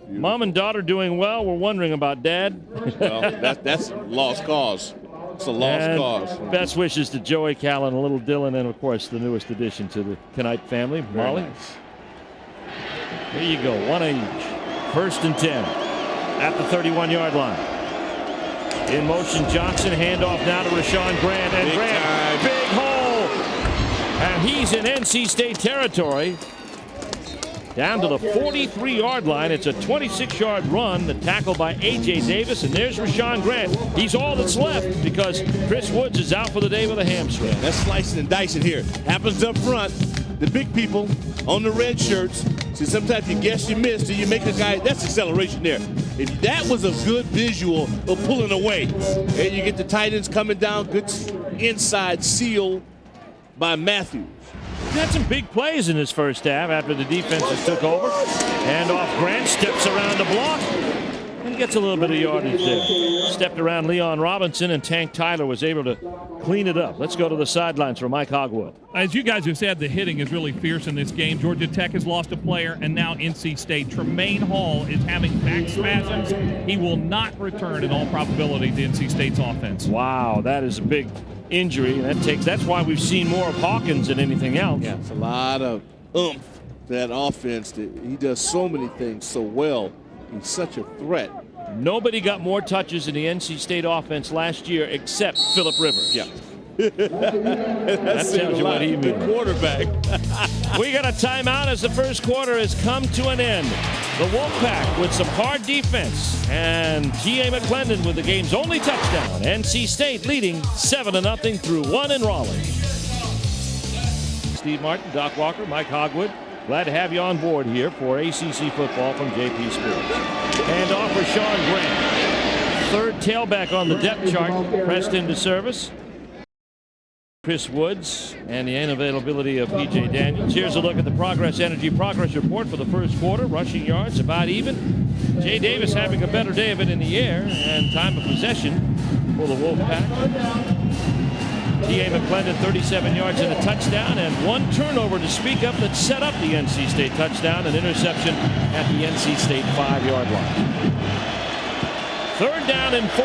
Mom and daughter doing well. We're wondering about Dad.
Well, that's a lost cause. It's a lost cause.
Best wishes to Joey, Callan, a little Dylan, and, of course, the newest addition to the Knipe family, Molly.
Nice.
Here you go, 1 each. 1st and 10 at the 31-yard line. In motion, Johnson. Handoff now to Rashaun Grant. And Grant, big hole. And he's in NC State territory. Down to the 43-yard line. It's a 26-yard run. The tackle by A.J. Davis. And there's Rashaun Grant. He's all that's left because Chris Woods is out for the day with a hamstring.
That's slicing and dicing here. Happens up front. The big people on the red shirts. See, sometimes you guess you missed, or you make a guy. That's acceleration there. If that was a good visual of pulling away, and you get the tight ends coming down, good inside seal by Matthews.
He had some big plays in his first half after the defenses took over. Hand off Grant, steps around the block. And gets a little bit of yardage there. Stepped around Leon Robinson, and Tank Tyler was able to clean it up. Let's go to the sidelines for Mike Hogwood.
As you guys have said, the hitting is really fierce in this game. Georgia Tech has lost a player, and now NC State. Tremaine Hall is having back spasms. He will not return in all probability to NC State's offense.
Wow, that is a big injury. That's why we've seen more of Hawkins than anything else.
Yeah, it's a lot of oomph to that offense. He does so many things so well. He's such a threat.
Nobody got more touches in the NC State offense last year except Phillip Rivers.
Yeah.
That tells you what he means.
The quarterback.
We got a timeout as the first quarter has come to an end. The Wolfpack with some hard defense, and T.A. McClendon with the game's only touchdown. NC State leading 7-0 through 1 in Raleigh. Steve Martin, Doc Walker, Mike Hogwood. Glad to have you on board here for ACC football from JP Sports. And off Rashaun Grant. Third tailback on the depth chart, pressed into service. Chris Woods and the unavailability of P.J. Daniels. Here's a look at the Progress Energy Progress Report for the first quarter. Rushing yards about even. Jay Davis having a better day of it in the air, and time of possession for the Wolfpack. T.A. McClendon 37 yards and a touchdown, and one turnover to speak of that set up the NC State touchdown, an interception at the NC State 5-yard line. Third down and 4.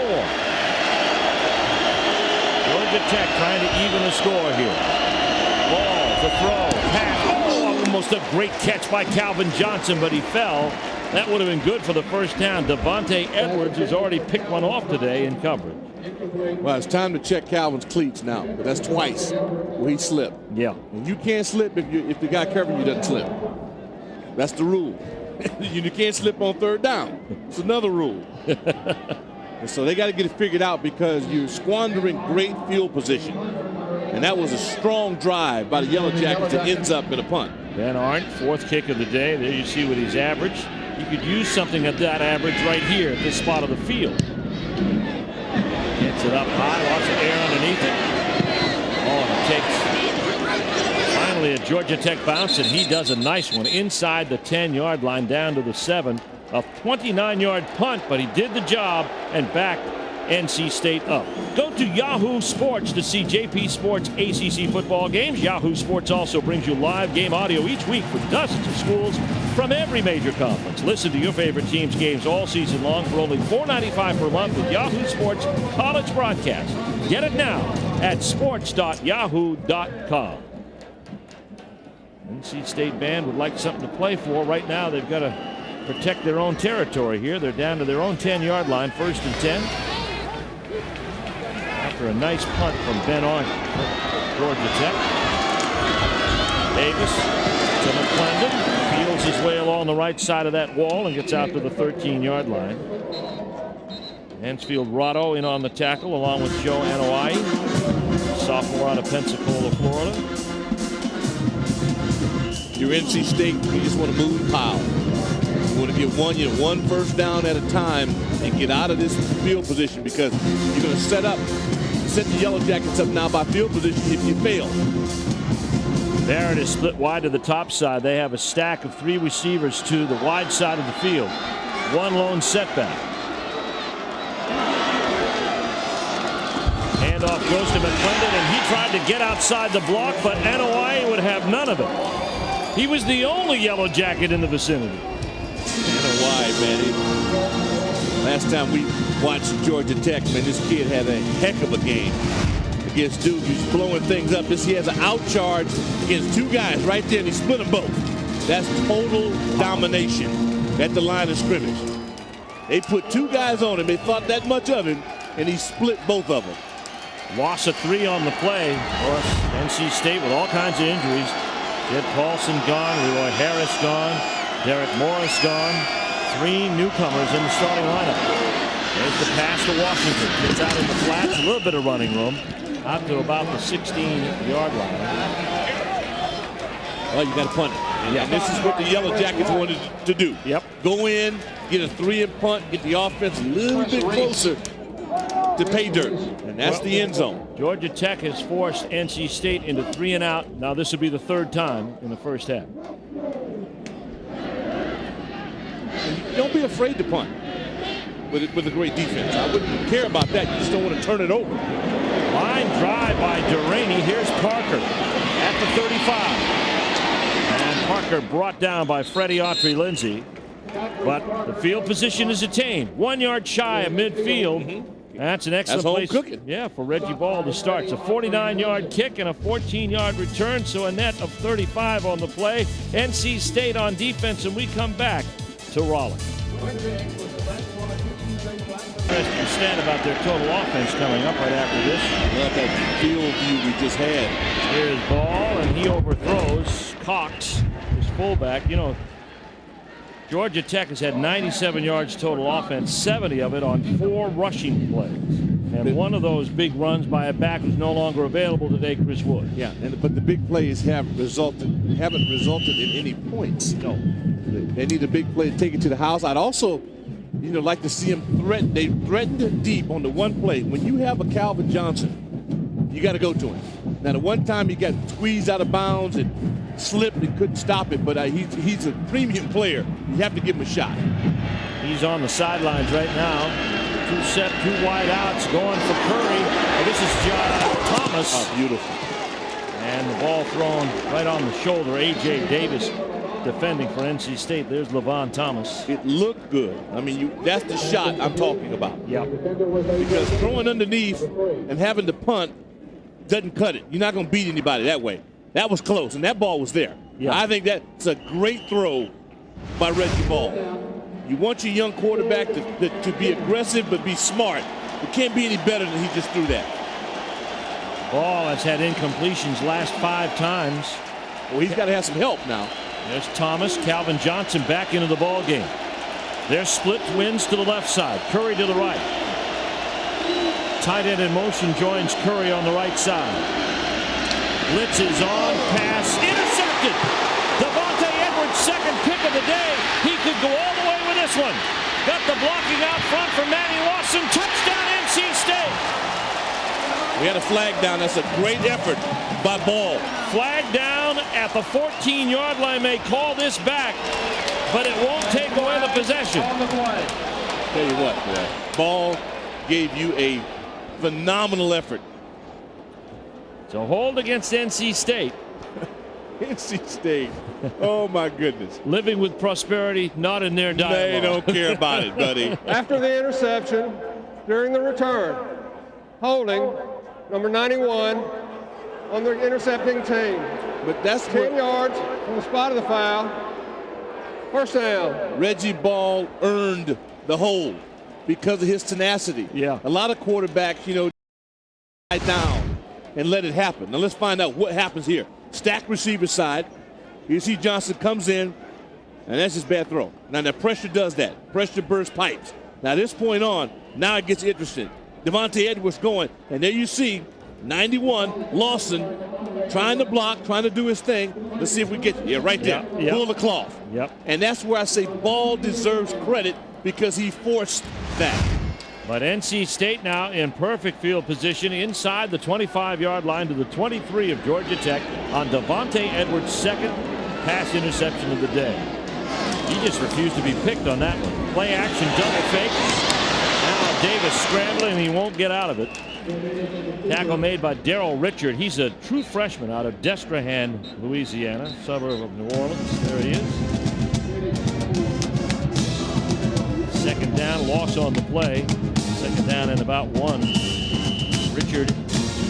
Georgia Tech trying to even the score here. Ball, the throw, pass. Oh, almost a great catch by Calvin Johnson, but he fell. That would have been good for the first down. Devontae Edwards has already picked one off today in coverage.
Well, it's time to check Calvin's cleats now. But that's twice where he slipped.
Yeah.
And you can't slip if the guy covering you doesn't slip. That's the rule. You can't slip on third down. It's another rule. And so they got to get it figured out because you're squandering great field position. And that was a strong drive by the Yellow Jackets that ends up in a punt.
Van Arndt, fourth kick of the day. There you see what he's averaged. You could use something at that average right here at this spot of the field. Gets it up high, lots of air underneath it. Oh, and it takes finally a Georgia Tech bounce, and he does a nice one inside the 10-yard line down to the 7. A 29-yard punt, but he did the job and backed NC State up. Go to Yahoo Sports to see JP Sports ACC football games. Yahoo Sports also brings you live game audio each week for dozens of schools from every major conference. Listen to your favorite team's games all season long for only $4.95 per month with Yahoo Sports College Broadcast. Get it now at sports.yahoo.com. NC State band would like something to play for. Right now they've got to protect their own territory here. They're down to their own 10-yard line, 1st and 10. After a nice punt from Ben Arndt, Georgia Tech. Davis to McClendon, feels his way along the right side of that wall and gets out to the 13-yard line. Mansfield Rotto in on the tackle along with Joe Anoa'i, sophomore out of Pensacola, Florida.
You're NC State, you just want to move the pile. You want to get one first down at a time and get out of this field position because you're going to set the Yellow Jackets up now by field position if you fail.
Barrett is split wide to the top side. They have a stack of 3 receivers to the wide side of the field. One lone setback. Handoff goes to McClendon, and he tried to get outside the block, but Anoa'i would have none of it. He was the only Yellow Jacket in the vicinity.
Anoa'i, man. Last time we watched Georgia Tech, man, this kid had a heck of a game against Duke. He's blowing things up. He has an out charge against 2 guys right there, and he split them both. That's total domination at the line of scrimmage. They put 2 guys on him. They thought that much of him, and he split both of them.
Loss of 3 on the play. Of course, NC State with all kinds of injuries. Jed Paulson gone, Leroy Harris gone, Derek Morris gone. 3 newcomers in the starting lineup. There's the pass to Washington. Gets out in the flats, a little bit of running room. Out to about the 16-yard line.
Well, you got to punt it. Yeah. And this is what the Yellow Jackets wanted to do.
Yep.
Go in, get a 3-and punt, get the offense a little bit closer to pay dirt. And that's the end zone.
Georgia Tech has forced NC State into 3 and out. Now this will be the 3rd time in the first half.
Don't be afraid to punt. with a great defense. I wouldn't care about that. You just don't want to turn it over.
Line drive by Delaney. Here's Parker at the 35. And Parker brought down by Freddie Autry-Lindsay. But the field position is attained. 1 yard shy of midfield. That's an excellent
home
place
cooking.
Yeah, for Reggie Ball to start. It's a 49-yard kick and a 14-yard return, so a net of 35 on the play. NC State on defense, and we come back to Raleigh. Understand about their total offense coming up right after this.
Love that field view we just had.
Here's Ball, and he overthrows Cox, his fullback. You know, Georgia Tech has had 97 yards total offense, 70 of it on 4 rushing plays. And one of those big runs by a back who's no longer available today, Chris Wood.
Yeah, but the big plays haven't resulted in any points.
No.
They need a big play to take it to the house. I'd also, like to see them threaten. They threatened deep on the one play. When you have a Calvin Johnson, you got to go to him. Now, the one time he got squeezed out of bounds and slipped and couldn't stop it, but he's a premium player. You have to give him a shot.
He's on the sidelines right now. 2 set, 2 wide outs, going for Curry. This is Thomas.
Oh, beautiful.
And the ball thrown right on the shoulder. A.J. Davis defending for NC State. There's LaVon Thomas.
It looked good. I mean, that's the shot I'm talking about.
Yeah.
Because throwing underneath and having to punt doesn't cut it. You're not going to beat anybody that way. That was close, and that ball was there.
Yeah.
I think that's a great throw by Reggie Ball. You want your young quarterback to be aggressive but be smart. It can't be any better than he just threw that.
Ball has had incompletions last 5 times.
Well, he's got to have some help now.
There's Thomas. Calvin Johnson back into the ball game. There's split wins to the left side. Curry to the right. Tight end in motion joins Curry on the right side. Blitz is on. Pass intercepted. Devontae Edwards, second pick of the day. He could go all the way with this one. Got the blocking out front for Manny Lawson. Touchdown NC State.
We had a flag down. That's a great effort by Ball.
Flag down at the 14-yard line. May call this back, but it won't take away the possession.
Tell you what, boy. Ball gave you a phenomenal effort.
So hold against NC State.
NC State. Oh, my goodness.
Living with prosperity, not in their dialogue.
They don't care about it, buddy.
After the interception, during the return, holding number 91 on the intercepting team.
But that's
10 yards from the spot of the foul. First down.
Reggie Ball earned the hold because of his tenacity.
Yeah.
A lot of quarterbacks, down and let it happen. Now let's find out what happens here. Stack receiver side. You see Johnson comes in, and that's his bad throw. Now the pressure does that. Pressure bursts pipes. Now this point on, now it gets interesting. Devontae Edwards going, and there you see 91 Lawson trying to block, trying to do his thing. Let's see if we get right there.
Yep.
Pull the cloth.
Yep.
And that's where I say Ball deserves credit because he forced that.
But NC State now in perfect field position inside the 25-yard line to the 23 of Georgia Tech on Devontae Edwards' second pass interception of the day. He just refused to be picked on that one. Play action, double fake. Now Davis scrambling, and he won't get out of it. Tackle made by Darrell Richard. He's a true freshman out of Destrehan, Louisiana, suburb of New Orleans. There he is. Second down, loss on the play. Second down and about 1. Richard, 2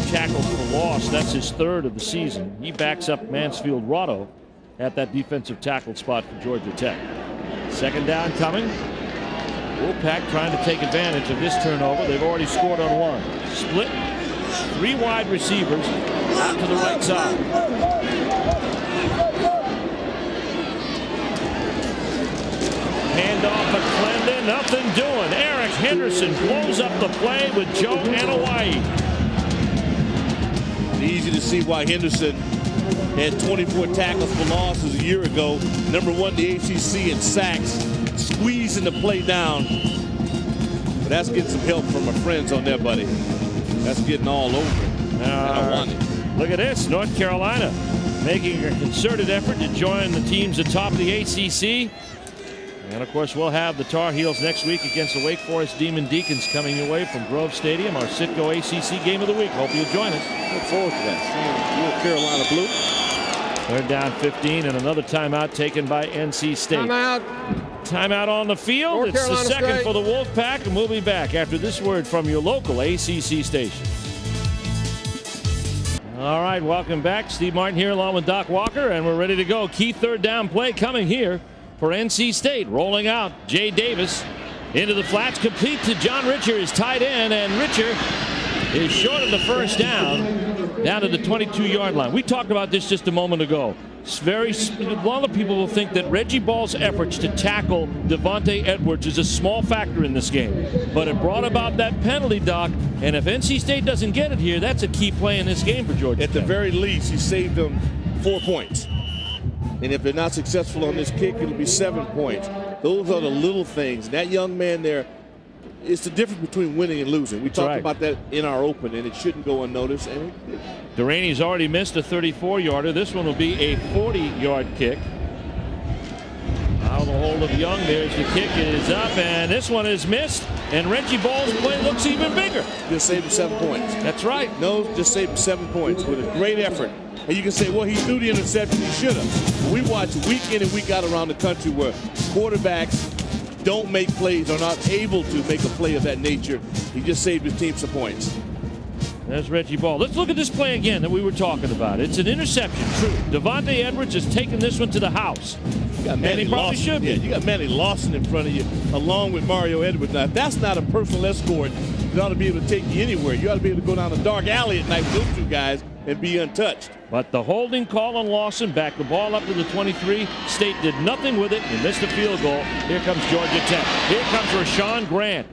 tackles for loss. That's his 3rd of the season. He backs up Mansfield Rotto at that defensive tackle spot for Georgia Tech. Second down coming. Wolfpack trying to take advantage of this turnover. They've already scored on 1. Split. 3 wide receivers out to the right side. Handoff McClendon, nothing doing. Eric Henderson blows up the play with Joe Anawai.
It's easy to see why Henderson had 24 tackles for losses a year ago. Number 1 the ACC in sacks, squeezing the play down. But that's getting some help from our friends on there, buddy. That's getting all over it. I want it.
Look at this, North Carolina making a concerted effort to join the teams atop the ACC. And, of course, we'll have the Tar Heels next week against the Wake Forest Demon Deacons coming your way from Grove Stadium, our Citgo ACC Game of the Week. Hope you'll join us.
Look forward to that. Seeing Carolina Blue.
Third down 15 and another timeout taken by NC State. Timeout on the field.
North
It's
Carolina
the second
State.
for the Wolfpack, and we'll be back after this word from your local ACC station. All right, welcome back. Steve Martin here along with Doc Walker, and we're ready to go. Key third down play coming here for NC State. Rolling out, Jay Davis into the flats, complete to John Richer, his tight end, and Richer is short of the first down to the 22-yard line. We talked about this just a moment ago. A lot of people will think that Reggie Ball's efforts to tackle Devontae Edwards is a small factor in this game. But it brought about that penalty, Doc, and if NC State doesn't get it here, that's a key play in this game for Georgia
At
Tech.
the very least, he saved them 4 points. And if they're not successful on this kick, it'll be 7 points. Those are the little things. That young man there, it's the difference between winning and losing. We talked about that in our open, and it shouldn't go unnoticed. And
Delaney's already missed a 34-yarder. This one will be a 40-yard kick. Out of the hold of Young. There's the kick. It is up, and this one is missed. And Reggie Ball's play looks even bigger.
Just saved him 7 points.
That's right.
No, just saved him 7 points with a great effort. And you can say, well, he threw the interception. He should have. We watch week in and week out around the country where quarterbacks don't make plays, are not able to make a play of that nature. He just saved his team some points.
There's Reggie Ball. Let's look at this play again that we were talking about. It's an interception, true. Devontae Edwards has taken this one to the house.
You got
And he probably should be.
Yeah, you got Manny Lawson in front of you, along with Mario Edwards. Now, if that's not a personal escort, you ought to be able to take you anywhere. You ought to be able to go down a dark alley at night with those two guys and be untouched.
But the holding call on Lawson, back the ball up to the 23. State did nothing with it. He missed a field goal. Here comes Georgia Tech. Here comes Rashaun Grant.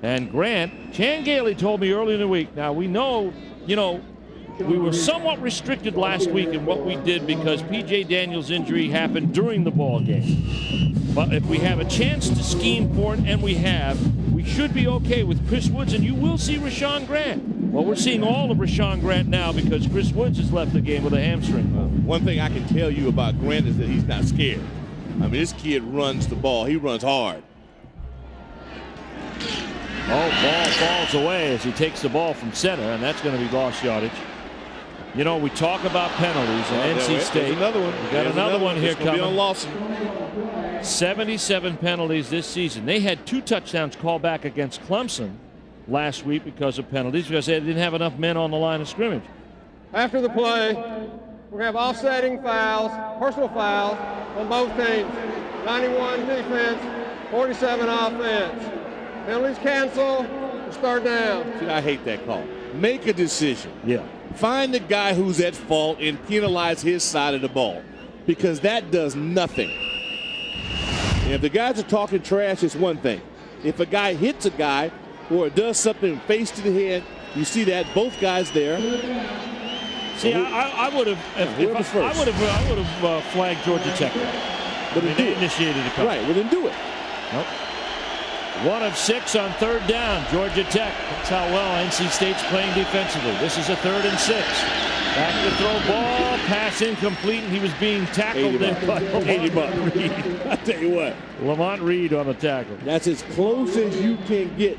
And Grant, Chan Gailey told me earlier in the week, now we know, we were somewhat restricted last week in what we did because P.J. Daniels' injury happened during the ball game. But if we have a chance to scheme for it, and we have, we should be okay with Chris Woods, and you will see Rashaun Grant. Well, we're seeing all of Rashaun Grant now because Chris Woods has left the game with a hamstring.
One thing I can tell you about Grant is that he's not scared. I mean, this kid runs the ball. He runs hard.
Oh, ball falls away as he takes the ball from center, and that's going to be lost yardage. We talk about penalties in NC State.
There's another one.
We got another one here coming.
Be on Lawson.
77 penalties this season. They had 2 touchdowns called back against Clemson last week because of penalties, because they didn't have enough men on the line of scrimmage.
After the play, we're going to have offsetting fouls, personal fouls on both teams. 91 defense, 47 offense. Penalties cancel. It's third down.
See, I hate that call. Make a decision.
Yeah.
Find the guy who's at fault and penalize his side of the ball, because that does nothing. And if the guys are talking trash, it's one thing. If a guy hits a guy or does something face to the head, you see that both guys there.
See, I would have. I would have flagged Georgia Tech.
But
they initiated a call.
Right. Well, then do it.
Nope. 1 of 6 on third down. Georgia Tech. That's how well NC State's playing defensively. This is a 3rd and 6. Back to throw ball. Pass incomplete, and he was being tackled there by Lamont Reed.
I tell you what.
Lamont Reed on the tackle.
That's as close as you can get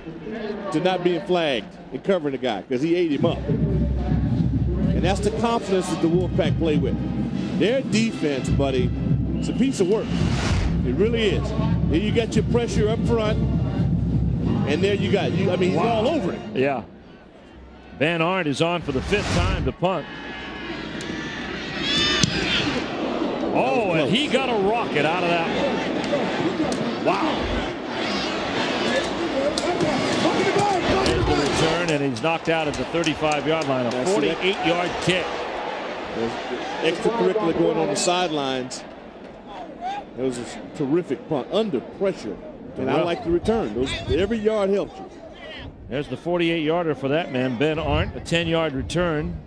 to not being flagged and covering the guy, because he ate him up. And that's the confidence that the Wolfpack play with. Their defense, buddy, it's a piece of work. It really is. Here you got your pressure up front, and there you got you. I mean, he's all over it.
Yeah. Van Arndt is on for the 5th time to punt. Oh, and he got a rocket out of that one. Wow. There's the return, and he's knocked out at the 35-yard line. A 48-yard kick.
There's extracurricular going on the sidelines. It was a terrific punt under pressure, and I like the return. Every yard helps you.
There's the 48-yarder for that man, Ben Arndt. A 10-yard return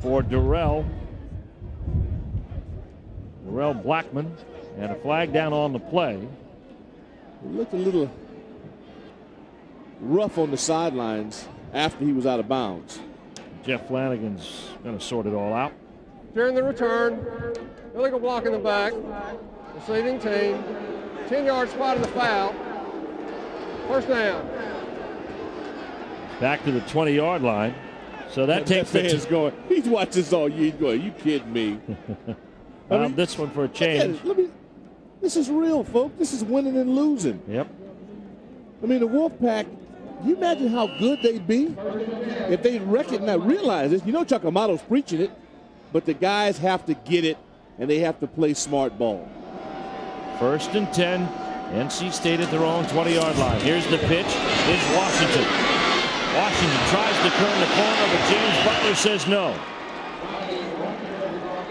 for Darrell Blackman, and a flag down on the play.
It looked a little rough on the sidelines after he was out of bounds.
Jeff Flanagan's going to sort it all out.
During the return, illegal block in the back. Receiving team, 10-yard spot of the foul. First down.
Back to the 20-yard line. So that takes the
fan's going. He's watched this all year. He's going, you kidding me?
this one for a change.
This is real, folks. This is winning and losing.
Yep.
I mean, the Wolfpack, can you imagine how good they'd be if they realize this? You know Chuck Amato's preaching it, but the guys have to get it, and they have to play smart ball.
1st and 10. NC State at their own 20-yard line. Here's the pitch. It's Washington. Washington tries to turn the corner, but James Butler says no.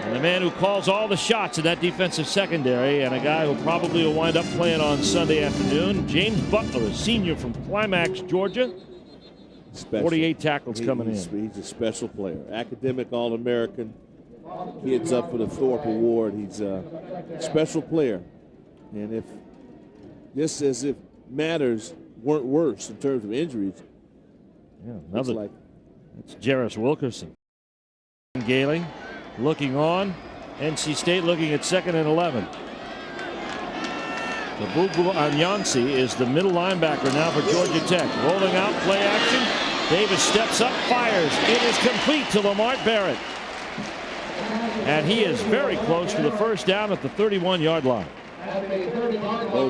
And the man who calls all the shots in that defensive secondary, and a guy who probably will wind up playing on Sunday afternoon, James Butler, a senior from Climax, Georgia.
Special.
48 tackles coming in.
He's a special player. Academic All-American. Kids up for the Thorpe Award. He's a special player. And if this, as if matters, weren't worse in terms of injuries,
yeah, that's Jarris Wilkerson. Gailey looking on. NC State looking at 2nd and 11. Tabubu Anyansi is the middle linebacker now for Georgia Tech. Rolling out, play action. Davis steps up, fires. It is complete to Lamart Barrett. And he is very close to the first down at the 31-yard line.
Oh,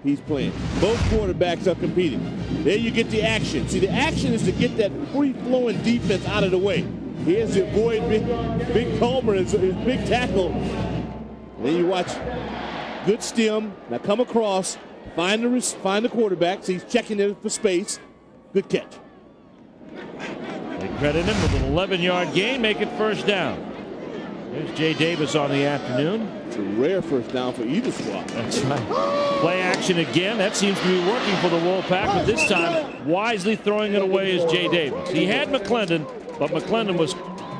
he's playing. Both quarterbacks are competing. There you get the action. See, the action is to get that free-flowing defense out of the way. He has to avoid big Coleman, his big tackle. And then you watch good stem. Now come across, find the quarterback. So he's checking there for space. Good catch.
They credit him with an 11-yard gain, make it first down. There's Jay Davis on the afternoon.
It's a rare first down for either squad.
That's right. Play action again. That seems to be working for the Wolfpack, but this time wisely throwing it away is Jay Davis. He had McClendon, but McClendon was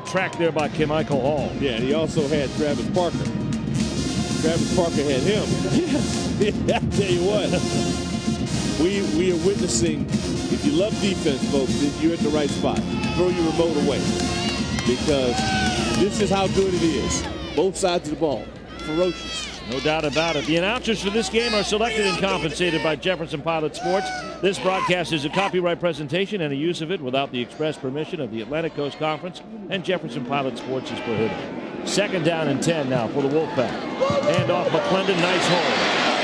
tracked there by Michael Hall.
Yeah, and he also had Travis Parker. Travis Parker had him. Yeah. I tell you what, we are witnessing, if you love defense, folks, you're at the right spot. Throw your remote away, because this is how good it is. Both sides of the ball. Ferocious.
No doubt about it. The announcers for this game are selected and compensated by Jefferson Pilot Sports. This broadcast is a copyright presentation, and a use of it without the express permission of the Atlantic Coast Conference and Jefferson Pilot Sports is prohibited. 2nd down and 10 now for the Wolfpack. Hand off McClendon, nice hold.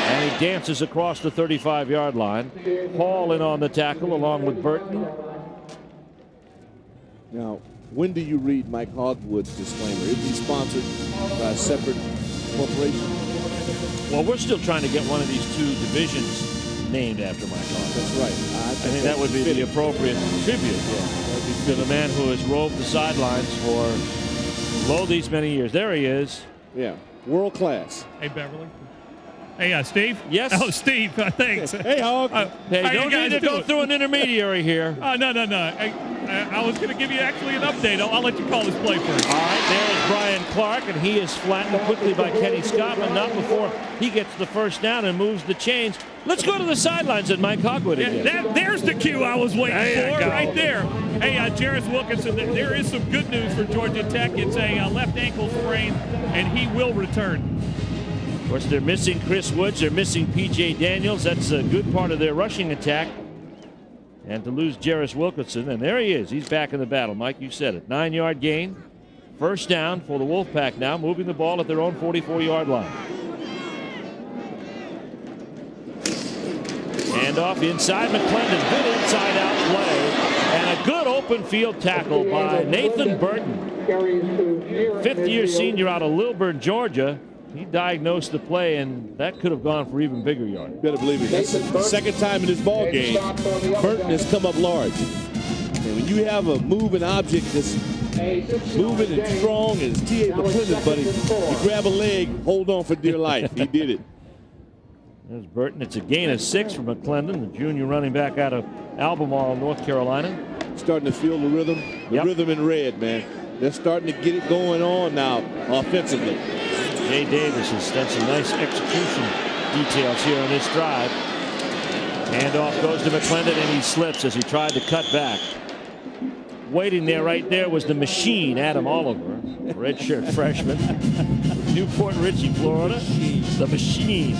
And he dances across the 35-yard line. Hall in on the tackle along with Burton.
Now, when do you read Mike Hogwood's disclaimer? Is he sponsored by a separate corporation?
Well, we're still trying to get one of these two divisions named after Mike Hogwood.
That's right.
I think that would be the appropriate tribute to the man who has roved the sidelines for these many years. There he is.
Yeah, world class.
Hey, Beverly. Hey, Steve?
Yes?
Oh, Steve, thanks.
Hey, Hog.
Hey, don't need to go through an intermediary here.
No. I was going to give you actually an update. I'll let you call this play first.
All right, there's Brian Clark, and he is flattened quickly by Kenny Scott, but not before he gets the first down and moves the chains. Let's go to the sidelines at Mike Hogwood again.
There's the cue I was waiting for, right there. Hey, Jarris Wilkinson, there is some good news for Georgia Tech. It's a left ankle sprain, and he will return.
Of course, they're missing Chris Woods. They're missing P.J. Daniels. That's a good part of their rushing attack. And to lose Jarris Wilkinson, and there he is. He's back in the battle. Mike, you said it. 9-yard gain. First down for the Wolfpack now, moving the ball at their own 44-yard line. Handoff inside McClendon. Good inside-out play. And a good open field tackle by Nathan Burton. Fifth-year senior out of Lilburn, Georgia. He diagnosed the play, and that could have gone for even bigger yards.
You better believe it. That's the second time in this ball game Burton has come up large. And when you have a moving object that's moving and strong, and it's T.A. McClendon, buddy, you grab a leg, hold on for dear life. He did it.
There's Burton. It's a gain of 6 for McClendon, the junior running back out of Albemarle, North Carolina.
Starting to feel the rhythm. The rhythm in red, man. They're starting to get it going on now offensively.
Jay Davis has done some nice execution details here on this drive. Handoff goes to McClendon, and he slips as he tried to cut back. Waiting there, right there, was the machine, Adam Oliver, redshirt freshman. Newport Richie, Florida. The Machine.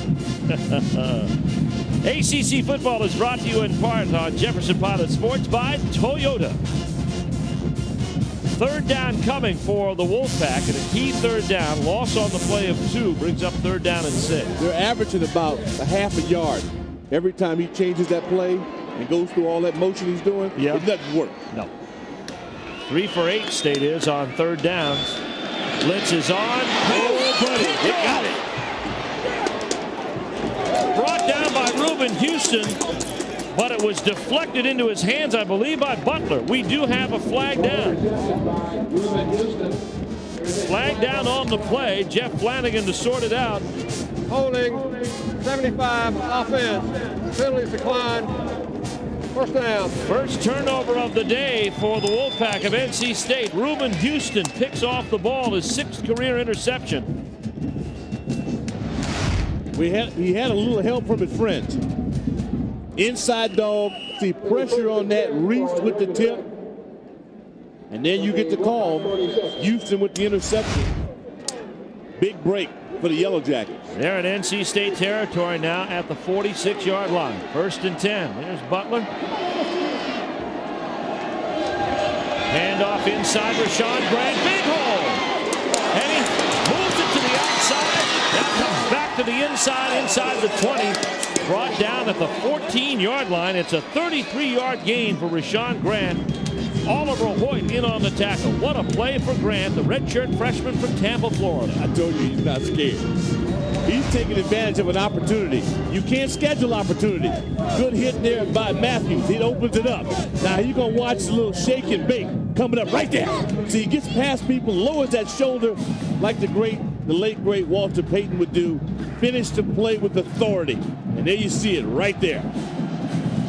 ACC Football is brought to you in part on Jefferson Pilot Sports by Toyota. Third down coming for the Wolfpack, and a key third down. Loss on the play of 2 brings up third down and 6.
They're averaging about a half a yard every time he changes that play and goes through all that motion he's doing.
Yeah.
It doesn't work.
No. 3 for 8 State is on third downs. Blitz is on. Oh, buddy, they got it. Brought down by Reuben Houston, but it was deflected into his hands, I believe, by Butler. We do have a flag down. Flag down on the play. Jeff Flanagan to sort it out.
Holding, 75 offense. Penalties decline. First down.
First turnover of the day for the Wolfpack of NC State. Reuben Houston picks off the ball, his 6th career interception.
He had a little help from his friends. Inside dog, see pressure on that, Reese with the tip. And then you get the call. Houston with the interception. Big break for the Yellow Jackets.
They're in NC State territory now at the 46-yard line. 1st and 10. There's Butler. Handoff inside, Rashaun Grant. Big hole. And he moves it to the outside. Now comes back to the inside the 20. Brought down at the 14-yard line. It's a 33-yard gain for Rashaun Grant. Oliver Hoyt in on the tackle. What a play for Grant, the redshirt freshman from Tampa, Florida.
I told you he's not scared. He's taking advantage of an opportunity. You can't schedule opportunity. Good hit there by Matthews. He opens it up. Now you're going to watch a little shake and bake coming up right there. See, he gets past people, lowers that shoulder like the late, great Walter Payton would do. Finish the play with authority. And there you see it right there.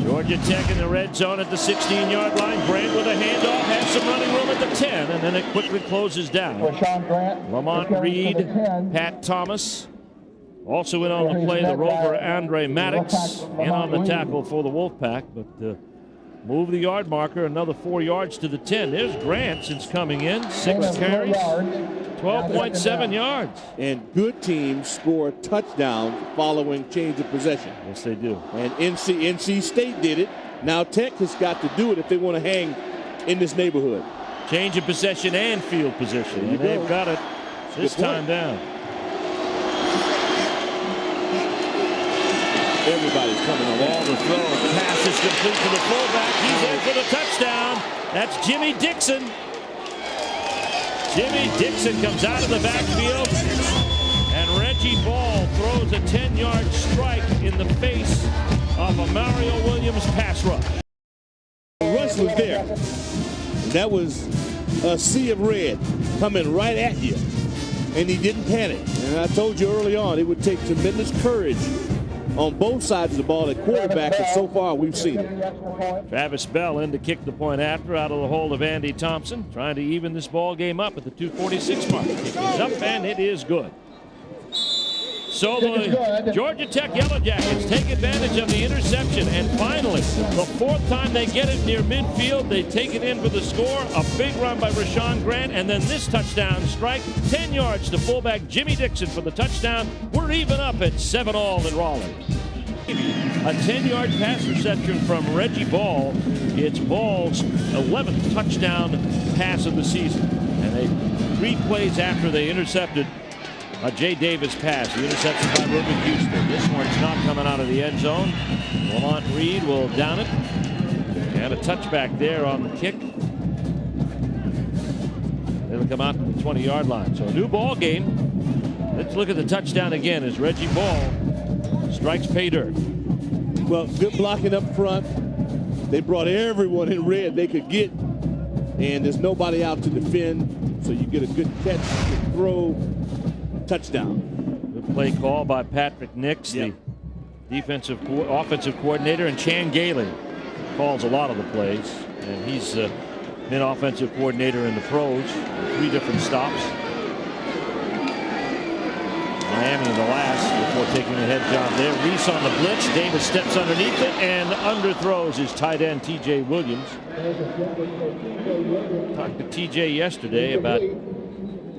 Georgia Tech in the red zone at the 16-yard line. Grant with a handoff, has some running room at the 10, and then it quickly closes down. Lamont Reed, Pat Thomas. Also in on the play, the rover Andre Maddox in on the tackle for the Wolfpack, but move the yard marker another 4 yards to the 10. There's Grant since coming in. 6 carries, 12.7 yards.
And good teams score touchdowns following change of possession.
Yes, they do.
And NC State did it. Now Tech has got to do it if they want to hang in this neighborhood.
Change of possession and field position, and they've got it this time down.
Everybody's coming on
Ball to throw. Pass is complete to the fullback. He's in for the touchdown. That's Jimmy Dixon. Jimmy Dixon comes out of the backfield. And Reggie Ball throws a 10-yard strike in the face of a Mario Williams pass rush.
The rush was there. That was a sea of red coming right at you. And he didn't panic. And I told you early on, it would take tremendous courage on both sides of the ball at quarterback, but so far we've seen it.
Travis Bell in to kick the point after, out of the hold of Andy Thompson, trying to even this ball game up at the 2:46 mark. Kick is up, and it is good. So the Georgia Tech Yellow Jackets take advantage of the interception, and finally, the 4th time they get it near midfield, they take it in for the score. A big run by Rashaun Grant, and then this touchdown strike, 10 yards to fullback Jimmy Dixon for the touchdown. We're even up at 7-all in Raleigh. A 10-yard pass reception from Reggie Ball. It's Ball's 11th touchdown pass of the season, and 3 plays after they intercepted a Jay Davis pass. The interception by Reuben Houston. This one's not coming out of the end zone. Lamont Reed will down it. And a touchback there on the kick. It'll come out to the 20-yard line. So a new ball game. Let's look at the touchdown again as Reggie Ball strikes pay dirt.
Well, good blocking up front. They brought everyone in red they could get. And there's nobody out to defend. So you get a good catch, good throw. Touchdown.
Good play call by Patrick Nix, the offensive coordinator, and Chan Gailey calls a lot of the plays, and he's been offensive coordinator in the pros, 3 different stops. Miami the last before taking the head job there. Reese on the blitz. Davis steps underneath it and underthrows his tight end T.J. Williams. Talked to T.J. yesterday about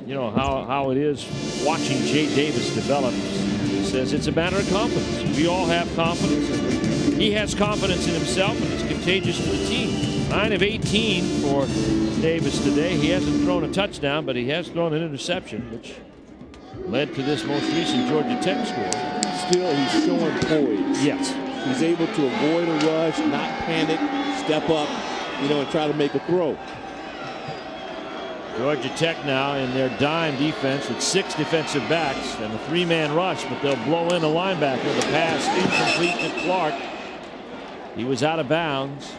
you know, how it is watching Jay Davis develop. He says it's a matter of confidence. We all have confidence. He has confidence in himself, and it's contagious to the team. 9 of 18 for Davis today. He hasn't thrown a touchdown, but he has thrown an interception, which led to this most recent Georgia Tech score.
Still, he's showing poise.
Yes.
He's able to avoid a rush, not panic, step up, you know, and try to make a throw.
Georgia Tech now in their dime defense with 6 defensive backs and a 3-man rush, but they'll blow in a linebacker. The pass incomplete to Clark. He was out of bounds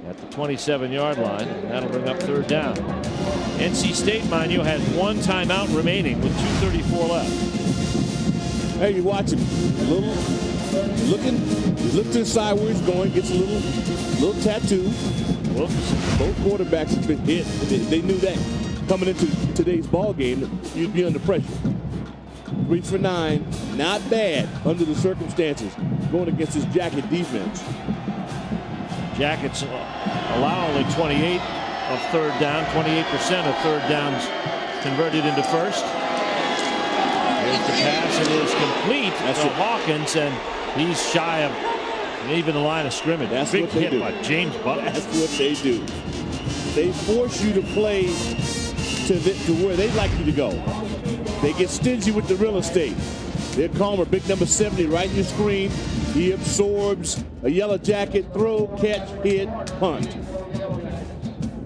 at the 27-yard line, and that'll bring up 3rd down. NC State, mind you, has 1 timeout remaining with 2:34 left.
Hey, you watch him, looking, he looks inside where he's going, gets a little tattoo. Both quarterbacks have been hit. They knew that coming into today's ball game, you'd be under pressure. 3 for 9, not bad under the circumstances, going against this Jacket defense.
Jackets allow only 28 of 3rd down, 28% of 3rd downs converted into first. Here's the pass, it is complete to Hawkins, and he's shy of even the line of scrimmage.
That's
Big
what they
hit
do.
by James Butler.
That's what they do. They force you to play to where they like you to go. They get stingy with the real estate. They're calmer. Big number 70 right in your screen. He absorbs a Yellow Jacket, throw, catch, hit, punt.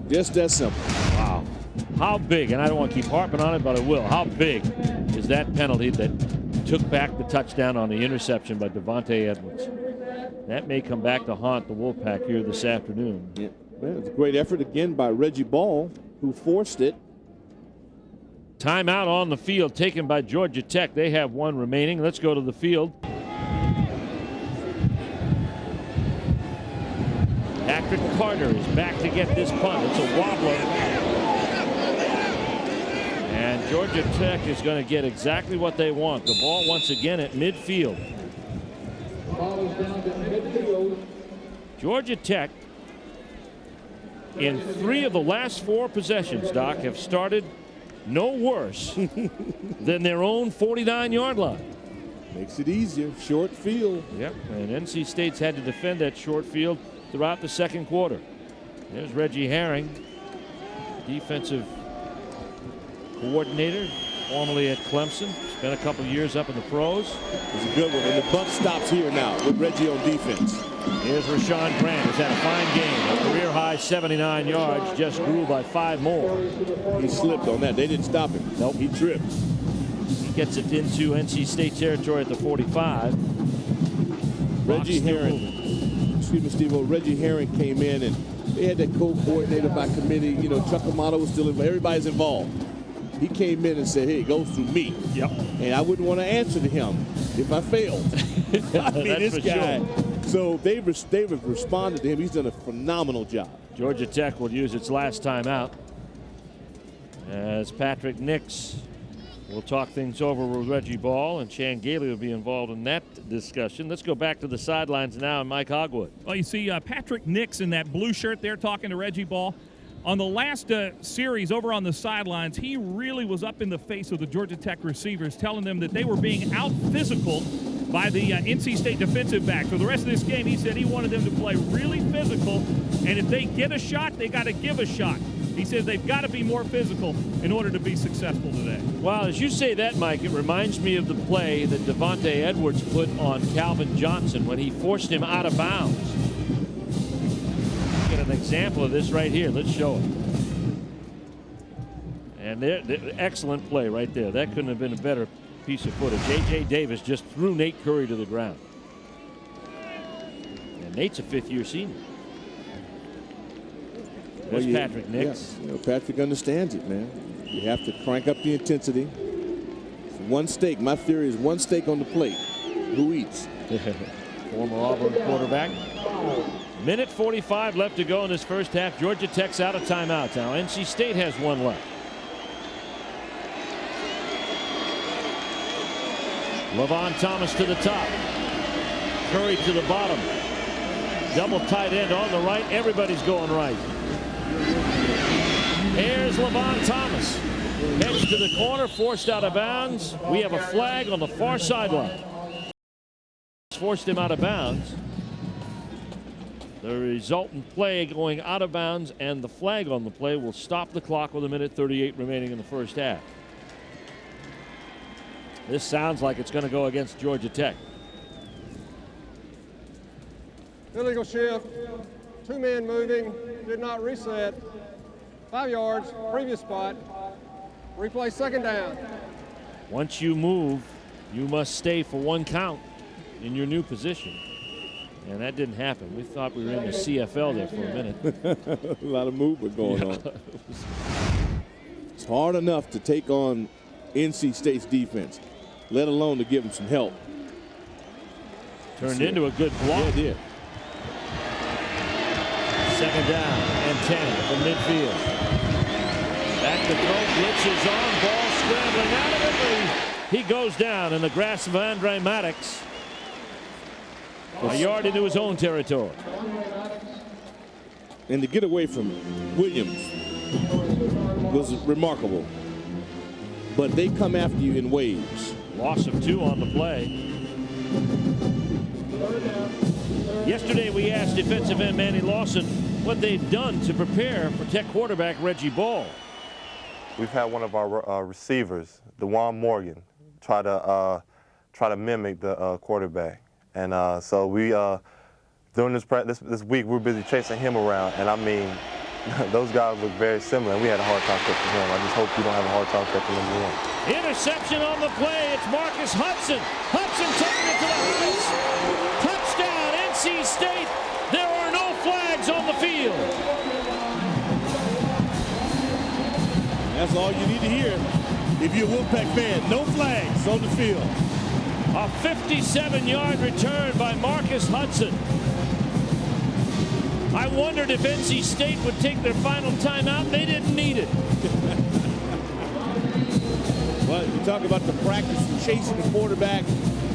Just that simple.
Wow. How big, and I don't want to keep harping on it, but I will. How big is that penalty that took back the touchdown on the interception by Devontae Edwards? That may come back to haunt the Wolfpack here this afternoon.
Yeah, man, it's a great effort again by Reggie Ball, who forced it.
Timeout on the field taken by Georgia Tech. They have 1 remaining. Let's go to the field. Patrick Carter is back to get this punt. It's a wobbler. And Georgia Tech is going to get exactly what they want. The ball once again at midfield. Georgia Tech, in 3 of the last 4 possessions, Doc, have started no worse than their own 49-yard line.
Makes it easier. Short field.
Yep, and NC State's had to defend that short field throughout the 2nd quarter. There's Reggie Herring, defensive coordinator, formerly at Clemson. Spent a couple years up in the pros.
It's a good one, and the buck stops here now with Reggie on defense.
Here's Rashaun Grant, who's had a fine game. A career-high 79 yards, just grew by 5 more.
He slipped on that. They didn't stop him.
Nope.
He tripped.
He gets it into NC State territory at the 45.
Reggie Herring. Excuse me, Steve-O. Reggie Herring came in, and they had that co-coordinator by committee. You know, Chuck Amato was still involved. Everybody's involved. He came in and said, hey, it goes through me.
Yep.
And I wouldn't want to answer to him if I failed. I mean, this guy. Sure. So they've responded to him. He's done a phenomenal job.
Georgia Tech will use its last timeout as Patrick Nix will talk things over with Reggie Ball, and Chan Gailey will be involved in that discussion. Let's go back to the sidelines now and Mike Hogwood.
Well, you see Patrick Nix in that blue shirt there talking to Reggie Ball. On the last series over on the sidelines, he really was up in the face of the Georgia Tech receivers, telling them that they were being out-physical by the NC State defensive back. For the rest of this game, he said he wanted them to play really physical, and if they get a shot, they got to give a shot. He says they've got to be more physical in order to be successful today.
Well, as you say that, Mike, it reminds me of the play that Devontae Edwards put on Calvin Johnson when he forced him out of bounds. Get an example of this right here. Let's show it. And there, excellent play right there. That couldn't have been a better piece of footage. A.J. Davis just threw Nate Curry to the ground. And Nate's a 5th-year senior. There's Patrick Nix.
Yeah. You know, Patrick understands it, man. You have to crank up the intensity. It's 1 steak. My theory is 1 steak on the plate. Who eats?
Former Auburn quarterback. Minute 45 left to go in this first half. Georgia Tech's out of timeouts now. NC State has 1 left. Levon Thomas to the top. Curry to the bottom. Double tight end on the right. Everybody's going right. Here's Levon Thomas. Heads to the corner, forced out of bounds. We have a flag on the far sideline. Forced him out of bounds. The resultant play going out of bounds and the flag on the play will stop the clock with 1:38 remaining in the first half. This sounds like it's going to go against Georgia Tech.
Illegal shift, 2 men moving, did not reset. 5 yards, previous spot. Replay 2nd down.
Once you move, you must stay for 1 count in your new position. And that didn't happen. We thought we were in the CFL there for a minute.
A lot of movement going on. It's hard enough to take on NC State's defense, let alone to give them some help.
Turned into a good block.
Yeah, it did.
2nd down and 10 from midfield. Back to throw, blitz is on, ball scrambling out of it. He goes down in the grasp of Andre Maddox. A yard into his own territory.
And to get away from Williams was remarkable. But they come after you in waves.
Loss of 2 on the play. Yesterday we asked defensive end Manny Lawson what they've done to prepare for Tech quarterback Reggie Ball.
We've had one of our receivers, DeJuan Morgan, try to mimic the quarterback. And so we, during this week, we're busy chasing him around. And I mean, those guys look very similar. And we had a hard time catching him. I just hope we don't have a hard time catching number 1.
Interception on the play. It's Marcus Hudson. Hudson taking it to the house. Touchdown, NC State. There are no flags on the field.
That's all you need to hear if you're a Wolfpack fan. No flags on the field.
A 57-yard return by Marcus Hudson. I wondered if NC State would take their final timeout. They didn't need it.
Well, you talk about the practice and chasing the quarterback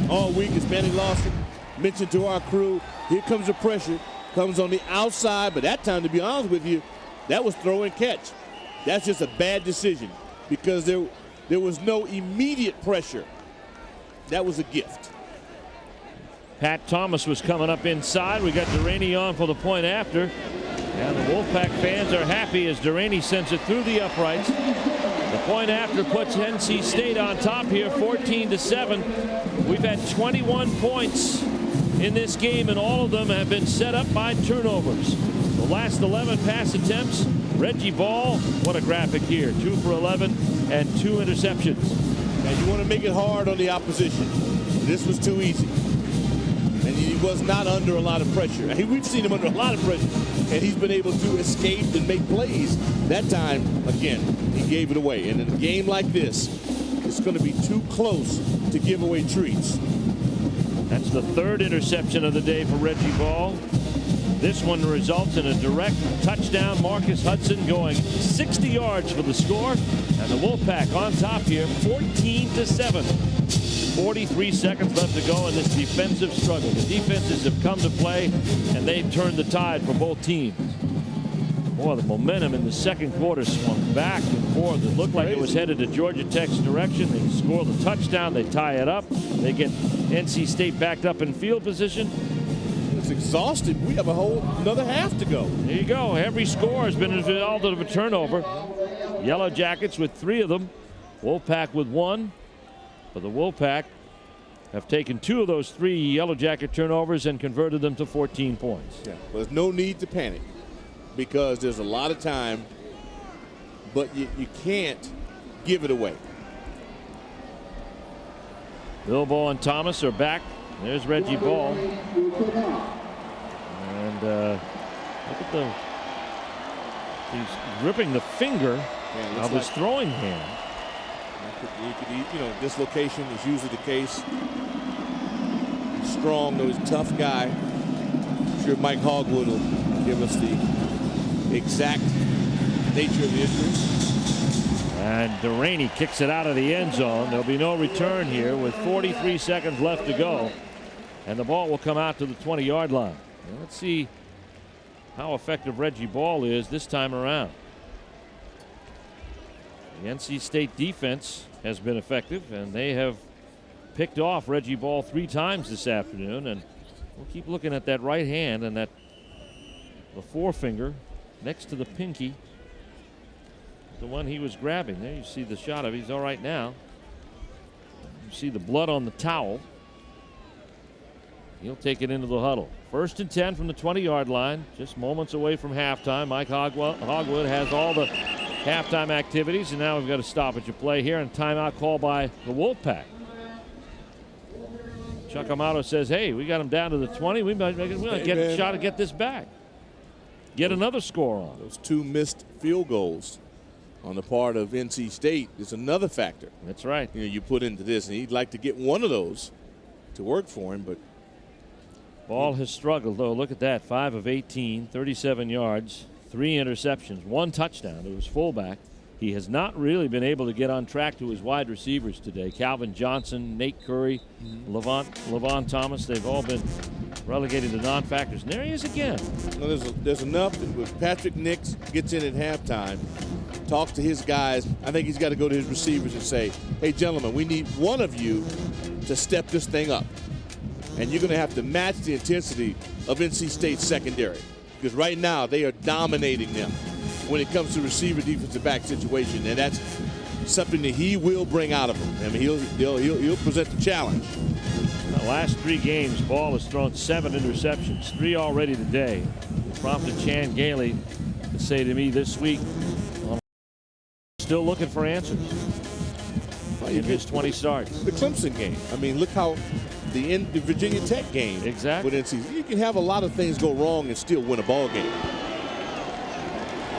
all week, as Manny Lawson mentioned to our crew. Here comes the pressure. Comes on the outside, but that time, to be honest with you, that was throw and catch. That's just a bad decision because there was no immediate pressure. That was a gift.
Pat Thomas was coming up inside. We got Delaney on for the point after. And the Wolfpack fans are happy as Delaney sends it through the uprights. The point after puts NC State on top here, 14-7. We've had 21 points in this game, and all of them have been set up by turnovers. The last 11 pass attempts, Reggie Ball, what a graphic here, 2 for 11 and 2 interceptions.
And you want to make it hard on the opposition. This was too easy. And he was not under a lot of pressure. I mean, we've seen him under a lot of pressure, and he's been able to escape and make plays. That time, again, he gave it away. And in a game like this, it's going to be too close to give away treats.
That's the 3rd interception of the day for Reggie Ball. This one results in a direct touchdown. Marcus Hudson going 60 yards for the score. And the Wolfpack on top here, 14-7. 43 seconds left to go in this defensive struggle. The defenses have come to play, and they've turned the tide for both teams. Boy, the momentum in the second quarter swung back and forth. It looked like it was headed to Georgia Tech's direction. They score the touchdown. They tie it up. They get NC State backed up in field position.
It's exhausted. We have another half to go.
There you go. Every score has been a result of a turnover. Yellow Jackets with 3 of them. Wolfpack with 1. But the Wolfpack have taken 2 of those 3 Yellow Jacket turnovers and converted them to 14 points.
Yeah, well, there's no need to panic because there's a lot of time, but you can't give it away.
Bilbo and Thomas are back. There's Reggie Ball. And look at he's gripping the finger of his throwing hand.
Dislocation is usually the case. He's strong, though he's a tough guy. I'm sure Mike Hogwood will give us the exact nature of the injury.
And Delaney kicks it out of the end zone. There'll be no return here with 43 seconds left to go. And the ball will come out to the 20-yard line. Now let's see how effective Reggie Ball is this time around. The NC State defense has been effective, and they have picked off Reggie Ball 3 times this afternoon. And we'll keep looking at that right hand and the forefinger next to the pinky, the one he was grabbing. There you see the shot of it. He's all right now. You see the blood on the towel. He'll take it into the huddle. 1st and 10 from the 20-yard line, just moments away from halftime. Mike Hogwood has all the halftime activities, and now we've got a stoppage of play here and timeout call by the Wolfpack. Chuck Amato says, hey, we got him down to the 20. We might get a shot to get this back. Get another score on.
Those 2 missed field goals on the part of NC State is another factor.
That's right.
You put into this, and he'd like to get one of those to work for him, but
Ball has struggled, though. Look at that. 5 of 18, 37 yards, 3 interceptions, 1 touchdown to his fullback. He has not really been able to get on track to his wide receivers today. Calvin Johnson, Nate Curry, Levon Thomas, they've all been relegated to non-factors. And there he is again.
Well, there's enough that when Patrick Nix gets in at halftime, talks to his guys, I think he's got to go to his receivers and say, hey, gentlemen, we need one of you to step this thing up. And you're going to have to match the intensity of NC State's secondary, because right now they are dominating them when it comes to receiver defensive back situation, and that's something that he will bring out of them. I mean, he'll present the challenge.
The last 3 games, Ball has thrown 7 interceptions, 3 already today. Prompted Chan Gailey to say to me this week, still looking for answers. In his 20 starts.
The Clemson game. I mean, look how the Virginia Tech game.
Exactly.
With NC, you can have a lot of things go wrong and still win a ball game.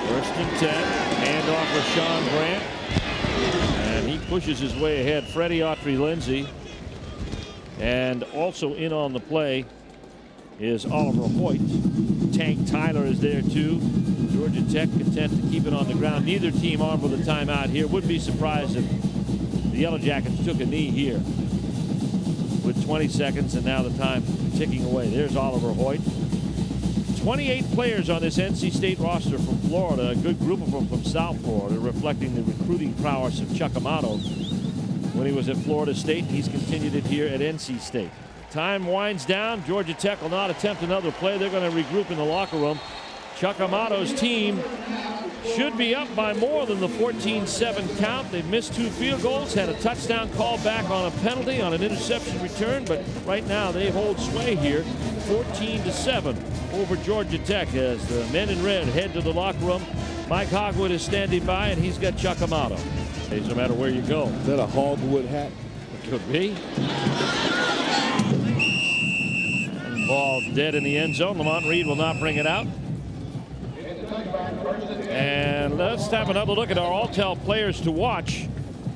1st and 10. Handoff Rashaun Grant. And he pushes his way ahead. Freddie Autry-Lindsay. And also in on the play is Oliver Hoyt. Tank Tyler is there too. Georgia Tech content to keep it on the ground. Neither team armed with a timeout here. Would be surprised if the Yellow Jackets took a knee here with 20 seconds and now the time ticking away. There's Oliver Hoyt. 28 players on this NC State roster from Florida, a good group of them from South Florida, reflecting the recruiting prowess of Chuck Amato when he was at Florida State. He's continued it here at NC State. Time winds down. Georgia Tech will not attempt another play. They're going to regroup in the locker room. Chuck Amato's team should be up by more than the 14-7 count. They've missed 2 field goals, had a touchdown call back on a penalty on an interception return, but right now they hold sway here 14-7 over Georgia Tech as the men in red head to the locker room. Mike Hogwood is standing by, and he's got Chuck Amato. No matter where you go.
Is that a Hogwood hat?
It could be. Ball dead in the end zone. Lamont Reed will not bring it out. And let's have another look at our all-tell players to watch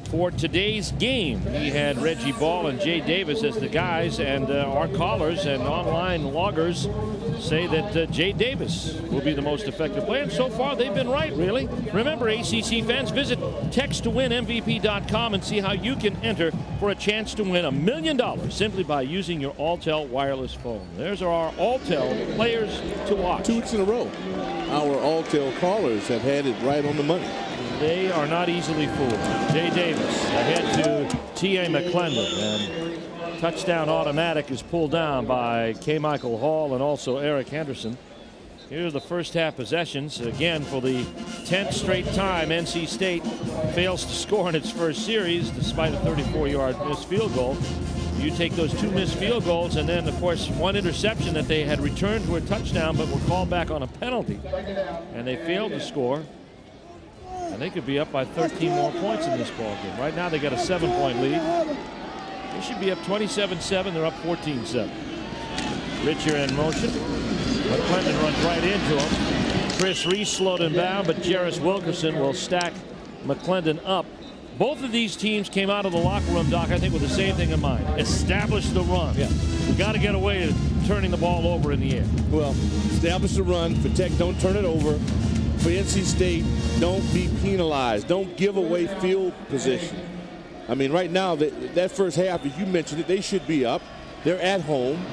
for today's game. We had Reggie Ball and Jay Davis as the guys, and our callers and online loggers say that Jay Davis will be the most effective player, and so far they've been right, really. Remember, ACC fans, visit texttoWinMVP.com and see how you can enter for a chance to win $1 million simply by using your Alltel wireless phone. There's our Alltel players to watch.
2 weeks in a row, our Alltel callers have had it right on the money.
They are not easily fooled. Jay Davis ahead to T.A. McClendon, and touchdown automatic is pulled down by K. Michael Hall and also Eric Henderson. Here are the first half possessions. Again, for the 10th straight time, NC State fails to score in its first series despite a 34-yard missed field goal. You take those 2 missed field goals and then, of course, 1 interception that they had returned to a touchdown but were called back on a penalty, and they failed to score. And they could be up by 13 more points in this ballgame. Right now they got a 7-point lead. They should be up 27-7. They're up 14-7. Richer in motion. McClendon runs right into him. Chris Reese slowed him down, but Jarris Wilkerson will stack McClendon up. Both of these teams came out of the locker room, Doc, I think, with the same thing in mind. Establish the run.
Yeah.
We got to get away to turning the ball over in the air.
Well, establish the run. For Tech, don't turn it over. For NC State, don't be penalized. Don't give away field position. I mean, right now, that first half, as you mentioned it, they should be up. They're at home.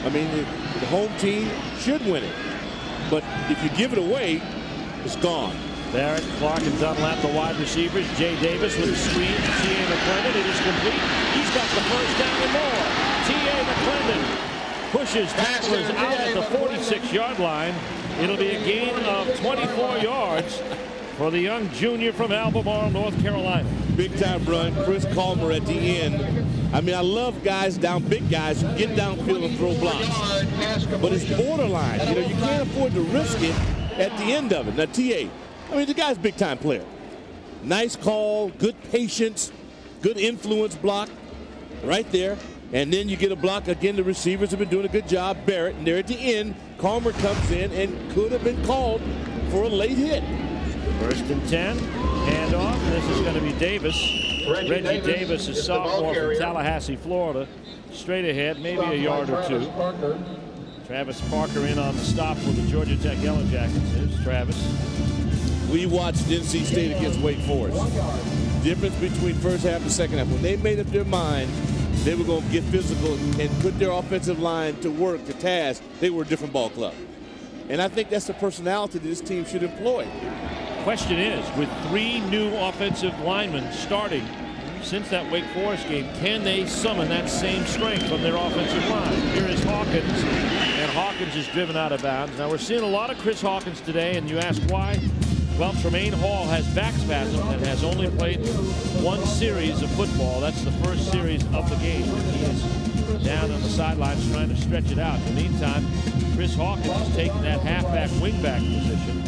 I mean, the home team should win it. But if you give it away, it's gone.
Barrett, Clark, and Dunlap, the wide receivers. Jay Davis with a screen. T.A. McClendon, it is complete. He's got the first down and more. T.A. McClendon pushes tacklers out at the 46-yard line. It'll be a gain of 24 yards for the young junior from Albemarle, North Carolina.
Big time run. Chris Calmer at the end. I mean, I love guys down, big guys who get downfield and throw blocks. But it's borderline. You know, you can't afford to risk it at the end of it. Now, T.A., I mean, the guy's a big time player. Nice call, good patience, good influence block right there. And then you get a block. Again, the receivers have been doing a good job. Barrett, and there at the end, Calmer comes in and could have been called for a late hit.
1st and 10, handoff. This is going to be Davis. Reggie Davis is sophomore from Tallahassee, Florida. Straight ahead, maybe a yard or two. Travis Parker in on the stop for the Georgia Tech Yellow Jackets. There's Travis.
We watched NC State against Wake Forest. Difference between first half and second half. When they made up their mind they were going to get physical and put their offensive line to work, to task, they were a different ball club. And I think that's the personality that this team should employ.
Question is, with 3 new offensive linemen starting since that Wake Forest game, can they summon that same strength from their offensive line? Here is Hawkins, and Hawkins is driven out of bounds. Now we're seeing a lot of Chris Hawkins today, and you ask why? Well, Tremaine Hall has back spasms and has only played 1 series of football. That's the first series of the game. He is down on the sidelines trying to stretch it out. In the meantime, Chris Hawkins is taking that halfback wingback position.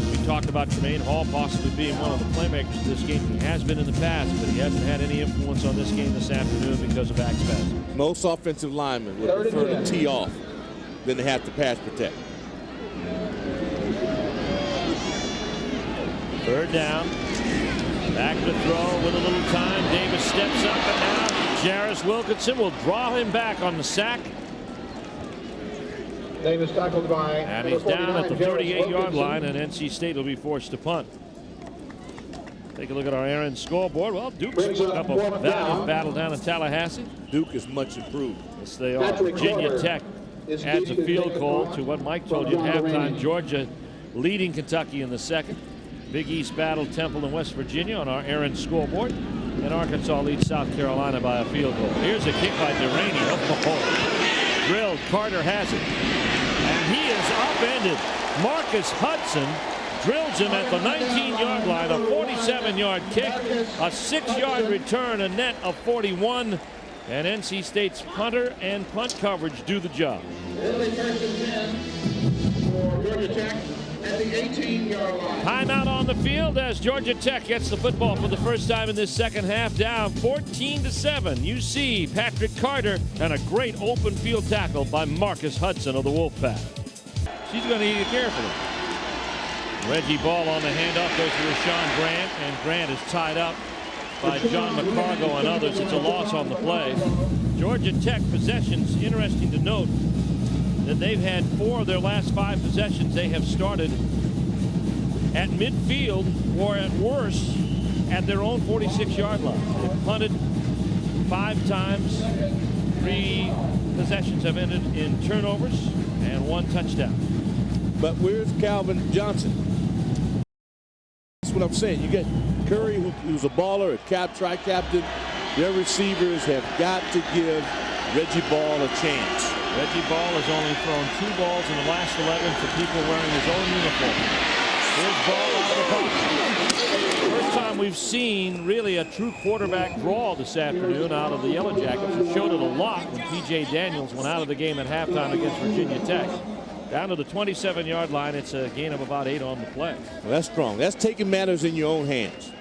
We talked about Tremaine Hall possibly being one of the playmakers of this game. He has been in the past, but he hasn't had any influence on this game this afternoon because of back spasms.
Most offensive linemen would prefer to tee off than to have to pass protect.
3rd down. Back to throw with a little time. Davis steps up, and now Jarris Wilkinson will draw him back on the sack.
Davis tackled by.
And he's down at the 38-yard line, and NC State will be forced to punt. Take a look at our Aaron scoreboard. Well, Duke's up a valiant battle down in Tallahassee.
Duke is much improved.
Yes, they are. Virginia Tech adds a field goal to what Mike told you at halftime. Georgia leading Kentucky in the second. Big East battle Temple and West Virginia on our Aaron scoreboard. And Arkansas leads South Carolina by a field goal. Here's a kick by Delaney. Oh, drilled. Carter has it. And he is upended. Marcus Hudson drills him at the 19-yard line. A 47-yard kick. A 6-yard return. A net of 41. And NC State's punter and punt coverage do the job.
Georgia Tech at the 18-yard line.
Timeout on the field as Georgia Tech gets the football for the first time in this second half, down 14-7. You see Patrick Carter and a great open field tackle by Marcus Hudson of the Wolfpack. She's going to eat it carefully. Reggie ball on the handoff goes to Rashaun Grant, and Grant is tied up by John McCargo and others. It's a loss on the play. Georgia Tech possessions, interesting to note that they've had 4 of their last 5 possessions. They have started at midfield or at worst at their own 46-yard line. They've punted 5 times. 3 possessions have ended in turnovers and 1 touchdown.
But where's Calvin Johnson? That's what I'm saying. You get Curry, who's a baller, a tri-captain. Their receivers have got to give Reggie Ball a chance.
Reggie Ball has only thrown 2 balls in the last 11 to people wearing his own uniform. Here's Ball out of the pocket. First time we've seen really a true quarterback draw this afternoon out of the Yellow Jackets, who showed it a lot when P.J. Daniels went out of the game at halftime against Virginia Tech. Down to the 27-yard line, it's a gain of about 8 on the play.
Well, that's strong. That's taking matters in your own hands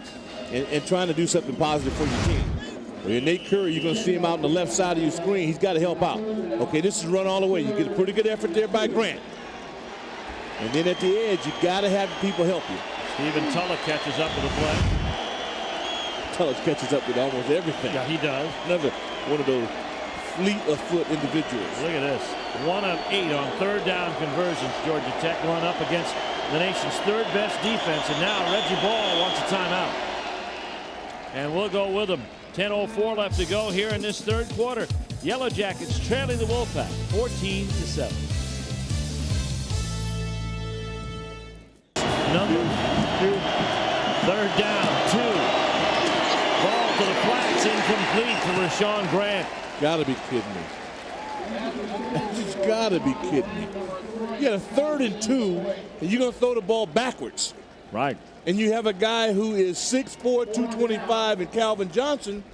and trying to do something positive for your team. Well, Nate Curry, you're going to see him out on the left side of your screen. He's got to help out. Okay, this is run all the way. You get a pretty good effort there by Grant. And then at the edge, you got to have people help you.
Stephen Tulloch catches up with the play.
Tulloch catches up with almost everything.
Yeah, he does.
Another one of those fleet-of-foot individuals.
Look at this. 1 of 8 on 3rd down conversions. Georgia Tech run up against the nation's 3rd best defense. And now Reggie Ball wants a timeout. And we'll go with him. 10:04 left to go here in this 3rd quarter. Yellow Jackets trailing the Wolfpack 14-7. numbers. 3rd down, 2. Ball to the flats, incomplete to Rashaun Grant.
Gotta be kidding me. Just gotta be kidding me. You got a 3rd and 2, and you're gonna throw the ball backwards.
Right.
And you have a guy who is 6'4", 225, and Calvin Johnson.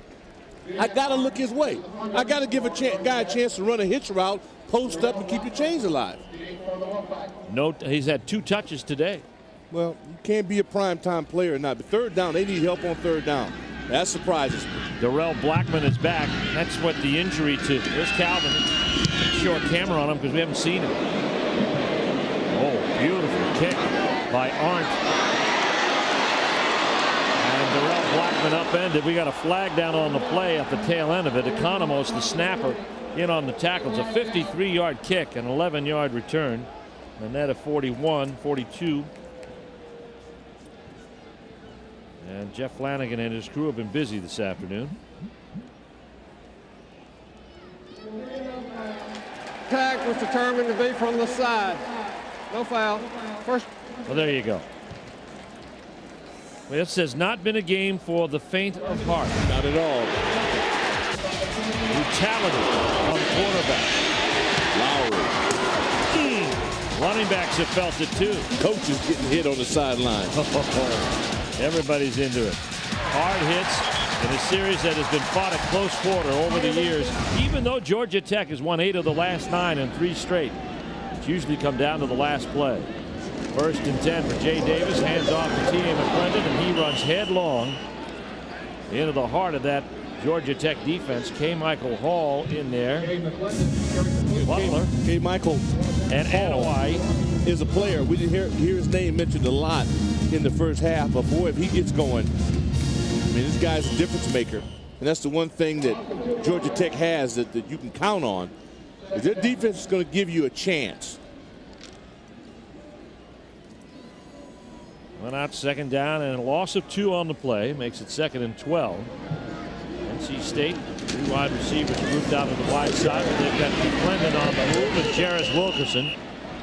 I gotta look his way. I gotta give a guy a chance to run a hitch route, post up, and keep your chains alive.
No, he's had 2 touches today.
Well, you can't be a primetime player or not. But 3rd down, they need help on 3rd down. That surprises me.
Darrell Blackman is back. That's what the injury to. There's Calvin. Short camera on him because we haven't seen him. Oh, beautiful kick by Arndt. And Darrell Blackman upended. We got a flag down on the play at the tail end of it. Economos, the snapper, in on the tackle. It's a 53-yard kick, an 11-yard return. A net of 41, 42. And Jeff Flanagan and his crew have been busy this afternoon.
Attack was determined to be from the side. No foul. First.
Well, there you go. This has not been a game for the faint of heart.
Not at all.
Brutality on the quarterback.
Lowry.
Running backs have felt it too.
Coach is getting hit on the sideline.
Everybody's into it. Hard hits in a series that has been fought at close quarter over the years. Even though Georgia Tech has won 8 of the last 9 in 3 straight, it's usually come down to the last play. 1st and 10 for Jay Davis. Hands off to T.A. McClendon, and he runs headlong into the heart of that Georgia Tech defense. K. Michael Hall in there. Butler.
K. Michael
and Anawai
is a player. We didn't hear his name mentioned a lot in the first half, but boy, if he gets going, I mean, this guy's a difference maker. And that's the one thing that Georgia Tech has that you can count on. Is their defense is going to give you a chance.
Went out 2nd down and a loss of 2 on the play. Makes it 2nd and 12. NC State, 2 wide receivers grouped out on the wide side, but they've got McClendon on the move, and Jarris Wilkerson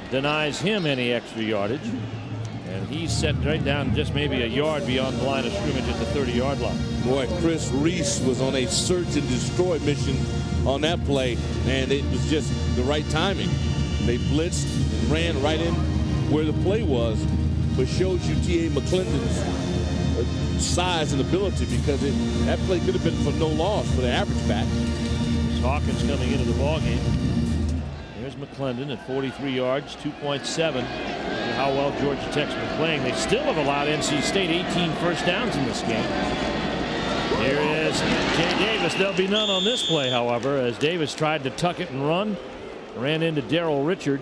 denies him any extra yardage. And he's set right down just maybe a yard beyond the line of scrimmage at the 30-yard line.
Boy, Chris Reese was on a search and destroy mission on that play, and it was just the right timing. They blitzed and ran right in where the play was, but shows you T.A. McClendon's size and ability, because that play could have been for no loss for the average back.
Hawkins coming into the ballgame. Here's McClendon at 43 yards, 2.7. How well Georgia Tech's been playing. They still have allowed NC State 18 first downs in this game. Here is Jay Davis. There'll be none on this play, however, as Davis tried to tuck it and run. Ran into Darrell Richard.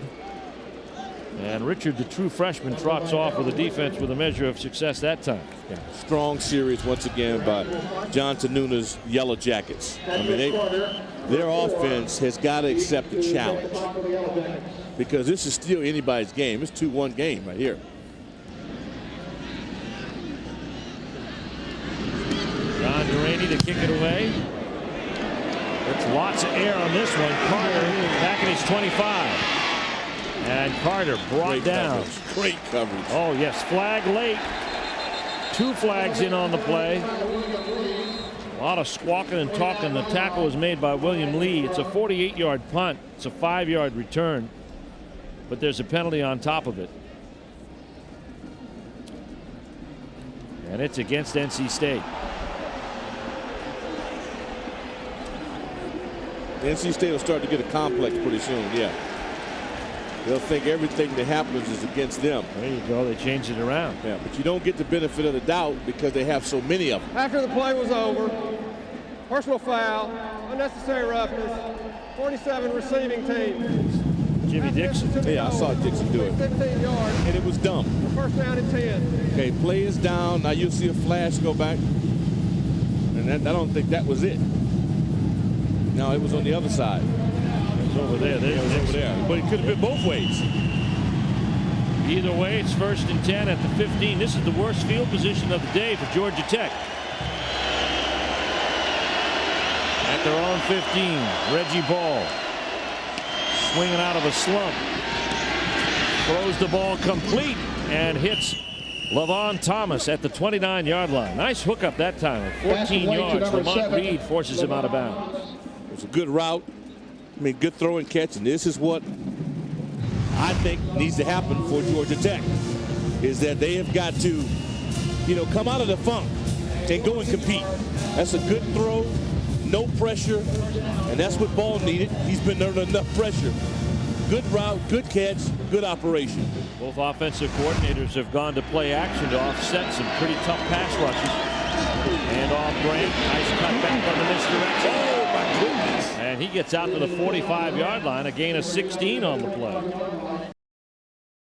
And Richard, the true freshman, trots off with a defense with a measure of success that time.
Yeah. Strong series once again by John Tanuna's Yellow Jackets. I mean, their offense has got to accept the challenge, because this is still anybody's game. It's 2-1 game right here.
John Duraney to kick it away. There's lots of air on this one. Carter back at his 25. And Carter brought down.
Great coverage.
Oh, yes. Flag late. 2 flags in on the play. A lot of squawking and talking. The tackle was made by William Lee. It's a 48-yard punt. It's a 5-yard return. But there's a penalty on top of it. And it's against NC State.
NC State will start to get a complex pretty soon, yeah. They'll think everything that happens is against them.
There you go. They changed it around.
Yeah, but you don't get the benefit of the doubt because they have so many of them.
After the play was over, personal foul, unnecessary roughness, 47 receiving team.
Jimmy Dixon.
Yeah, I saw Dixon do it.
15 yards.
And it was dumb.
First down and 10.
Okay, play is down. Now you'll see a flash go back. And I don't think that was it. No, it was on the other side.
It was over there.
It was over there. But it could have been both ways.
Either way, it's 1st and 10 at the 15. This is the worst field position of the day for Georgia Tech. At their own 15, Reggie Ball swinging out of a slump. Throws the ball complete and hits LaVon Thomas at the 29-yard line. Nice hookup that time. 14 yards. Lamont Reed forces him out of bounds.
It's a good route. I mean, good throw and catch. And this is what I think needs to happen for Georgia Tech, is that they have got to, come out of the funk and go and compete. That's a good throw, no pressure, and that's what Ball needed. He's been under enough pressure. Good route, good catch, good operation.
Both offensive coordinators have gone to play action to offset some pretty tough pass rushes. And off Grant, nice cut back on the misdirection.
Oh, my goodness.
And he gets out to the 45-yard line, a gain of 16 on the play.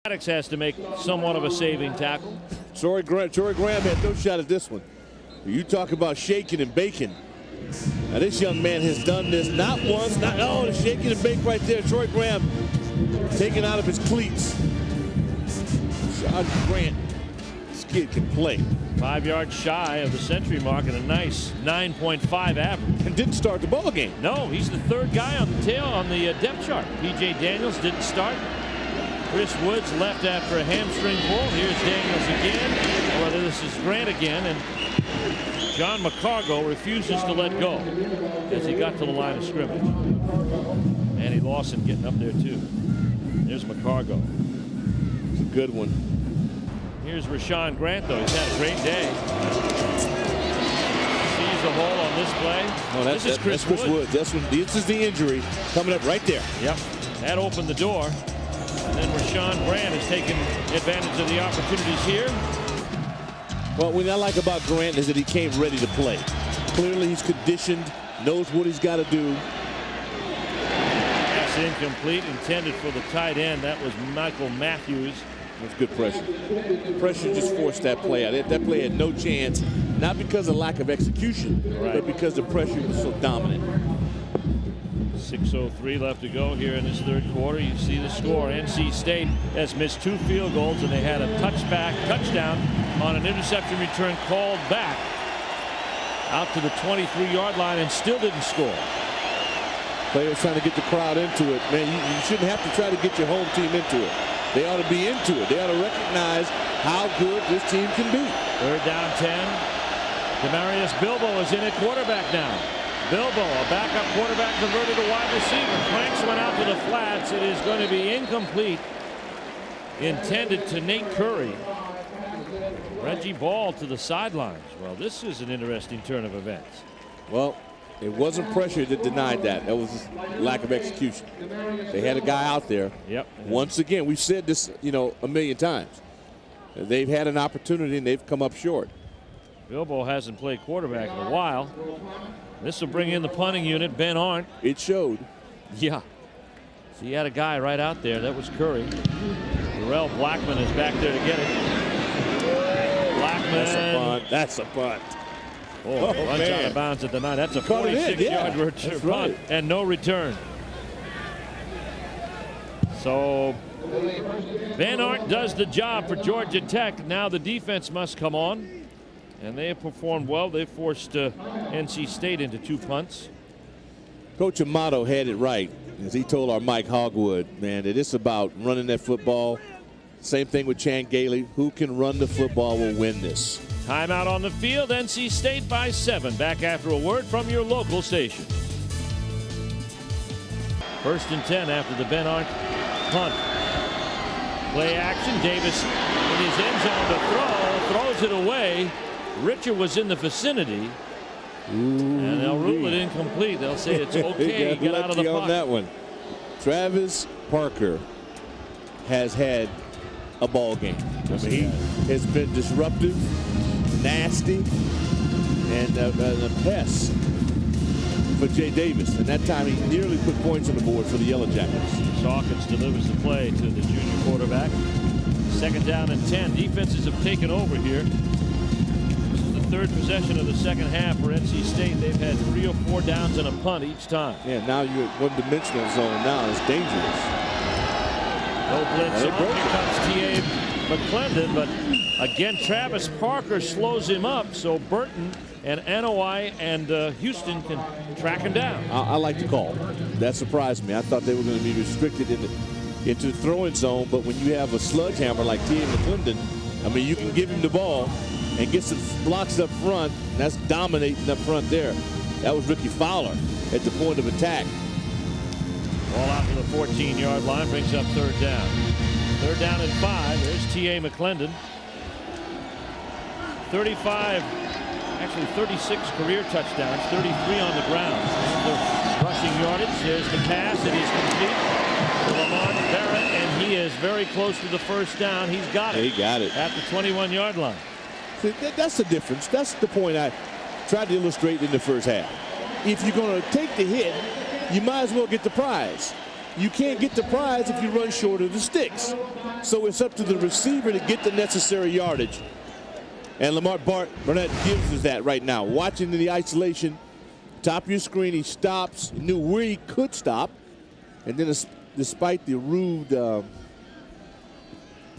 Maddox has to make somewhat of a saving tackle.
Troy Graham had no shot at this one. You talk about shaking and baking. Now this young man has done this not once, the shaking and bake right there. Troy Graham taken out of his cleats. Rashaun Grant, this kid can play.
5 yards shy of the century mark and a nice 9.5 average.
And didn't start the ball game.
No, he's the third guy on the tail on the depth chart. P.J. Daniels didn't start. Chris Woods left after a hamstring pull. Here's Daniels again. Whether this is Grant again, and John McCargo refuses to let go as he got to the line of scrimmage. Andy Lawson getting up there too. There's McCargo.
It's a good one.
Here's Rashaun Grant, though. He's had a great day. Sees the hole on this play.
No, that's Chris Woods. This is the injury coming up right there.
Yep. That opened the door. And then Rashaun Grant has taken advantage of the opportunities here.
Well, what I like about Grant is that he came ready to play. Clearly he's conditioned, knows what he's got to do.
Pass incomplete, intended for the tight end. That was Michael Matthews.
That's good pressure. Pressure just forced that play out. That play had no chance, not because of lack of execution, but because the pressure was so dominant.
6:03 left to go here in this third quarter. You see the score. NC State has missed 2 field goals, and they had a touchdown on an interception return called back out to the 23-yard line and still didn't score.
Players trying to get the crowd into it. Man, you shouldn't have to try to get your home team into it. They ought to be into it. They ought to recognize how good this team can be.
Third down 10. Demarius Bilbo is in at quarterback now. Bilbo, a backup quarterback, converted to wide receiver. Cranks one out to the flats. It is going to be incomplete. Intended to Nate Curry. Reggie Ball to the sidelines. Well, this is an interesting turn of events.
Well, it wasn't pressure that denied that. That was lack of execution. They had a guy out there.
Yep.
Once again, we've said this, a million times. They've had an opportunity and they've come up short.
Bilbo hasn't played quarterback in a while. This will bring in the punting unit, Ben Arndt.
It showed.
Yeah. So he had a guy right out there. That was Curry. Darrell Blackman is back there to get it. Blackman.
That's a punt.
Oh, runs out of bounds at the 9. That's a 46-yard return punt and no return. So Ben Arndt does the job for Georgia Tech. Now the defense must come on. And they have performed well. They forced NC State into 2 punts.
Coach Amato had it right, as he told our Mike Hogwood, man, that it's about running that football. Same thing with Chan Gailey. Who can run the football will win this.
Timeout on the field. NC State by 7. Back after a word from your local station. 1st and 10 after the Ben Arndt punt. Play action. Davis in his end zone to throw. Throws it away. Richard was in the vicinity. And they'll rule it incomplete. They'll say it's okay. Get out of the pocket.
On that one. Travis Parker has had a ball game. I mean, he has been disruptive, nasty, and a pest for Jay Davis. And that time he nearly put points on the board for the Yellow Jackets.
Hawkins delivers the play to the junior quarterback. 2nd down and 10. Defenses have taken over here. Third possession of the second half for NC State. They've had 3 or 4 downs and a punt each time.
Yeah, now you're at one-dimensional zone now. It's dangerous.
No blitz. Here comes T.A. McClendon, but again, Travis Parker slows him up, so Burton and Anawai and Houston can track him down.
I like the call. That surprised me. I thought they were going to be restricted into the throwing zone, but when you have a sledgehammer like T.A. McClendon,
I mean, you can give him the ball and get some blocks up front, and that's dominating up front there. That was Ricky Fowler at the point of attack.
Ball out to the 14-yard line, brings up third down. Third down and 5. There's T.A. McClendon. 35, actually 36 career touchdowns, 33 on the ground. The rushing yardage. There's the pass. It is complete to Lamont Barrett, and he is very close to the first down. He's got it.
He got it.
At the 21-yard line.
See, that's the difference. That's the point I tried to illustrate in the first half. If you're going to take the hit, you might as well get the prize. You can't get the prize if you run short of the sticks. So it's up to the receiver to get the necessary yardage. And Lamar Barnett gives us that right now. Watching in the isolation, top of your screen, he stops, he knew where he could stop. And then despite the rude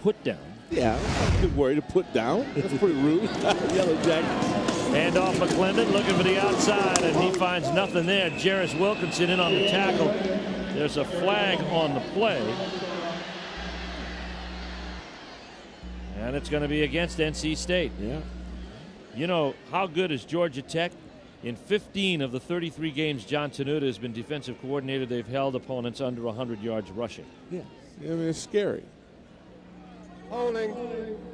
put down.
Yeah, I'm a good worry to put down. That's pretty rude. Yellow Jacket.
And off McClendon, looking for the outside, and he finds nothing there. Jarris Wilkinson in on the tackle. There's a flag on the play. And it's going to be against NC State.
Yeah.
You know, how good is Georgia Tech? In 15 of the 33 games John Tenuta has been defensive coordinator, they've held opponents under 100 yards rushing.
Yeah, I mean, it's scary.
Holding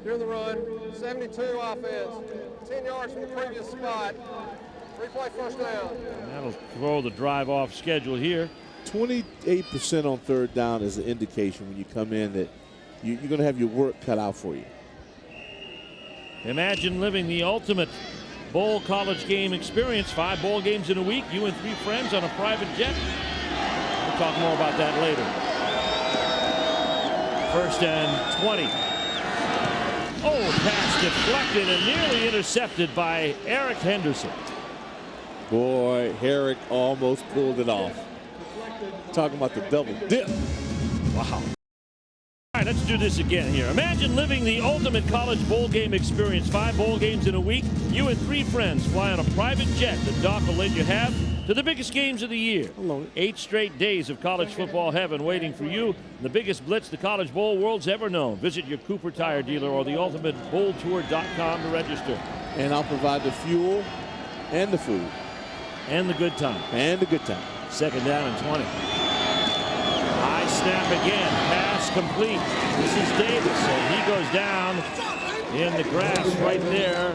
during the run, 72 offense, 10 yards from the previous spot, 3-play first down.
And that'll throw the drive off schedule here.
28% on third down is an indication when you come in that you're going to have your work cut out for you.
Imagine living the ultimate bowl college game experience. 5 bowl games in a week, you and 3 friends on a private jet. We'll talk more about that later. First and 20. Oh, pass deflected and nearly intercepted by Eric Henderson.
Boy, Herrick almost pulled it off. Talking about the double dip.
Wow. All right, let's do this again here. Imagine living the ultimate college bowl game experience. 5 bowl games in a week. You and 3 friends fly on a private jet that Doc will let you have to the biggest games of the year. 8 straight days of college football heaven waiting for you. The biggest blitz the College Bowl world's ever known. Visit your Cooper Tire dealer or theultimatebowltour.com to register.
And I'll provide the fuel and the food.
And the good time.
And the good time.
Second down and 20. High snap again. Pass complete. This is Davis, and he goes down in the grass right there.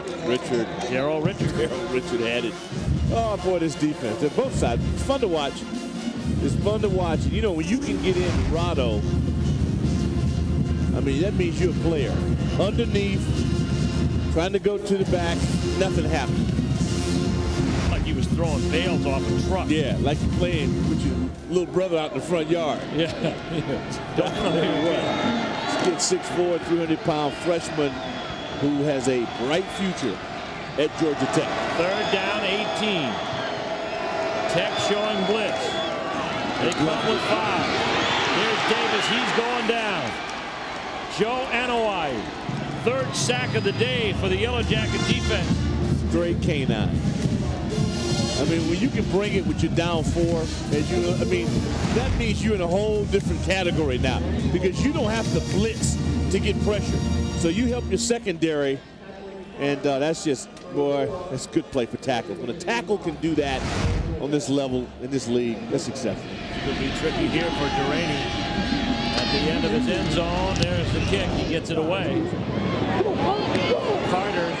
Darrell Richard
had it. Oh, boy, this defense. They're both sides. It's fun to watch. It's fun to watch. You know, when you can get in Rado, I mean, that means you're a player. Underneath, trying to go to the back, nothing happened.
Like he was throwing bales off a truck.
Yeah, like you're playing with your little brother out in the front yard.
Yeah. Don't come here.
This kid, 6'4", 300-pound freshman who has a bright future at Georgia Tech.
Third down, 18. Tech showing blitz. They come with 5. Here's Davis. He's going down. Joe Anoa'i. 3rd sack of the day for the Yellow Jacket defense.
Straight canine. I mean, when you can bring it with your down 4, I mean, that means you're in a whole different category now because you don't have to blitz to get pressure. So you help your secondary, and that's just, boy, that's good play for tackles. When a tackle can do that on this level in this league, that's exceptional.
Could be tricky here for Duraney. At the end of his end zone, there's the kick. He gets it away. Carter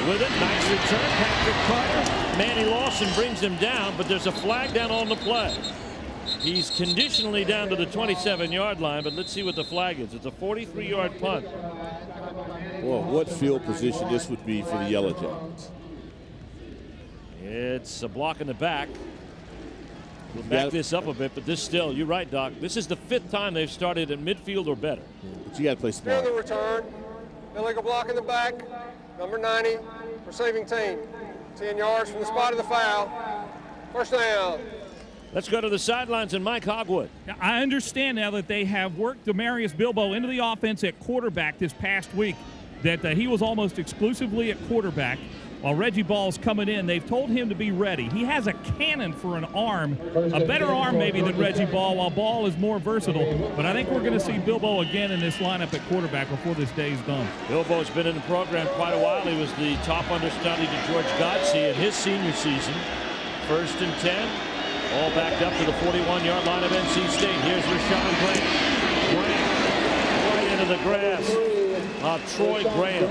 with it. Nice return. Patrick Carter. Manny Lawson brings him down, but there's a flag down on the play. He's conditionally down to the 27-yard line, but let's see what the flag is. It's a 43-yard punt.
Well, what field position this would be for the Yellow Jackets?
It's a block in the back. We'll back this up a bit, but this still, you're right, Doc. This is the 5th time they've started at midfield or better.
But you got to play smart.
Here's the return. Illegal block in the back. Number 90, receiving team. 10 yards from the spot of the foul. First down.
Let's go to the sidelines and Mike Hogwood.
I understand now that they have worked Demarius Bilbo into the offense at quarterback this past week, that he was almost exclusively at quarterback. while Reggie Ball's coming in. They've told him to be ready. He has a cannon for an arm, a better arm maybe than Reggie Ball, while Ball is more versatile. But I think we're going to see Bilbo again in this lineup at quarterback before this day is done.
Bilbo's been in the program quite a while. He was the top understudy to George Godsey in his senior season. 1st and 10. All backed up to the 41-yard line of NC State. Here's Rashaun Grant. Right into the grass. Troy Graham.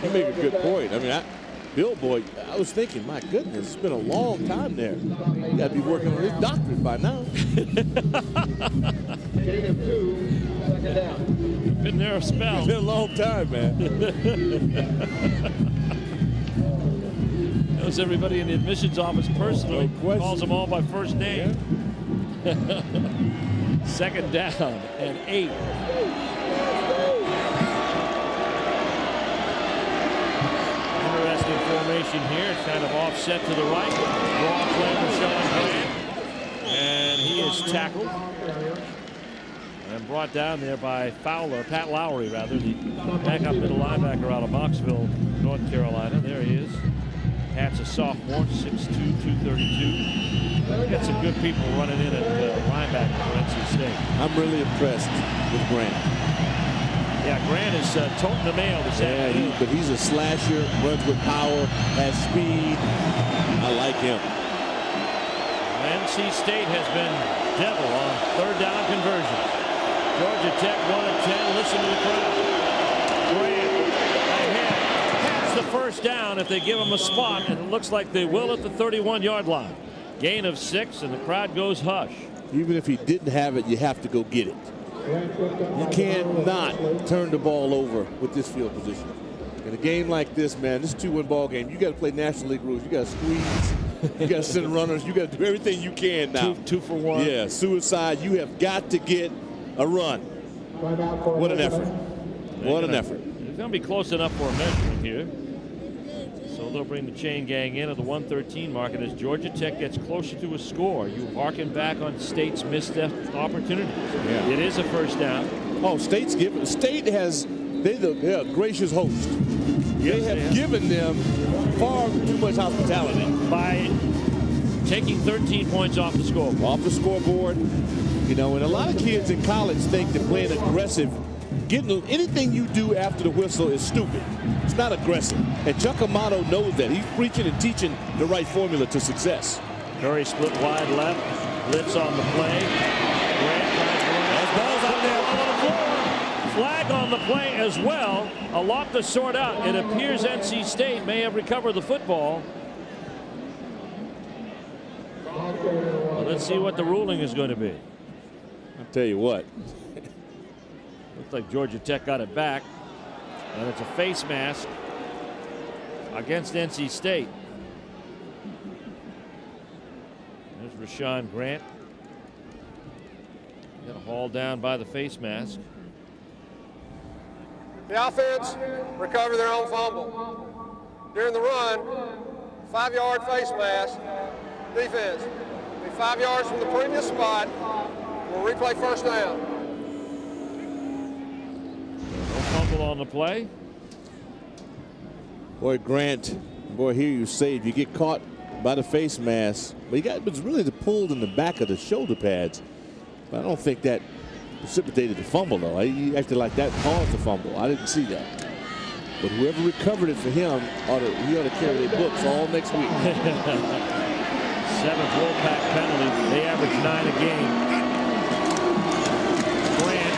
You make a good point. I mean, Bilbo, I was thinking, my goodness, it's been a long time there. You got to be working on his doctorate by now.
Been there a spell.
It's been a long time, man.
Knows everybody in the admissions office personally. Calls them all by first name. Yeah. 2nd down and 8. Interesting formation here. It's kind of offset to the right. Draw play Rashaun Grant. And he is tackled and brought down there by Fowler, Pat Lowry rather, the backup middle linebacker out of Knoxville, North Carolina. There he is. Pat's a sophomore, 6'2", 232. Got some good people running in at linebacker for NC State.
I'm really impressed with Grant.
Yeah, Grant is toting the mail this afternoon.
But he's a slasher, runs with power, has speed. I like him.
NC State has been devil on 3rd down conversion. Georgia Tech 1 of 10. Listen to the crowd. Grant ahead. Has the 1st down if they give him a spot, and it looks like they will at the 31-yard line. Gain of 6, and the crowd goes hush.
Even if he didn't have it, you have to go get it. You cannot turn the ball over with this field position. In a game like this, man, this is a 2-win ball game. You got to play National League rules. You got to squeeze. You got to send runners. You got to do everything you can now.
Two for one.
Yeah, suicide. You have got to get a run. What an effort. What an effort.
It's going to be close enough for a measurement here. So they'll bring the chain gang in at the 113 mark, and as Georgia Tech gets closer to a score, you harken back on State's missed opportunities.
Yeah.
It is a 1st down.
Oh, State's given. State has, they're a gracious host.
Yes,
they have given them far too much hospitality.
By taking 13 points off the scoreboard.
Off the scoreboard. You know, and a lot of kids in college think that playing aggressive, getting anything you do after the whistle is stupid. It's not aggressive. And Chuck Amato knows that. He's preaching and teaching the right formula to success.
Curry split wide left. Blitz on the play. Grant balls out there on the floor. Flag on the play as well. A lot to sort out. It appears NC State may have recovered the football. Well, let's see what the ruling is going to be.
I'll tell you what.
Looks like Georgia Tech got it back. And it's a face mask against NC State. There's Rashaun Grant. Got hauled down by the face mask.
The offense recovered their own fumble. During the run, 5-yard face mask. Defense, be 5 yards from the previous spot. We'll replay 1st down.
No fumble on the play.
Boy, Grant, boy, here you say if you get caught by the face mask, but it's really the pulled in the back of the shoulder pads. But I don't think that precipitated the fumble, though. He acted like that caused the fumble. I didn't see that. But whoever recovered it for him, he ought to carry their books all next week.
7th Wolfpack penalty. They average 9 a game. Grant,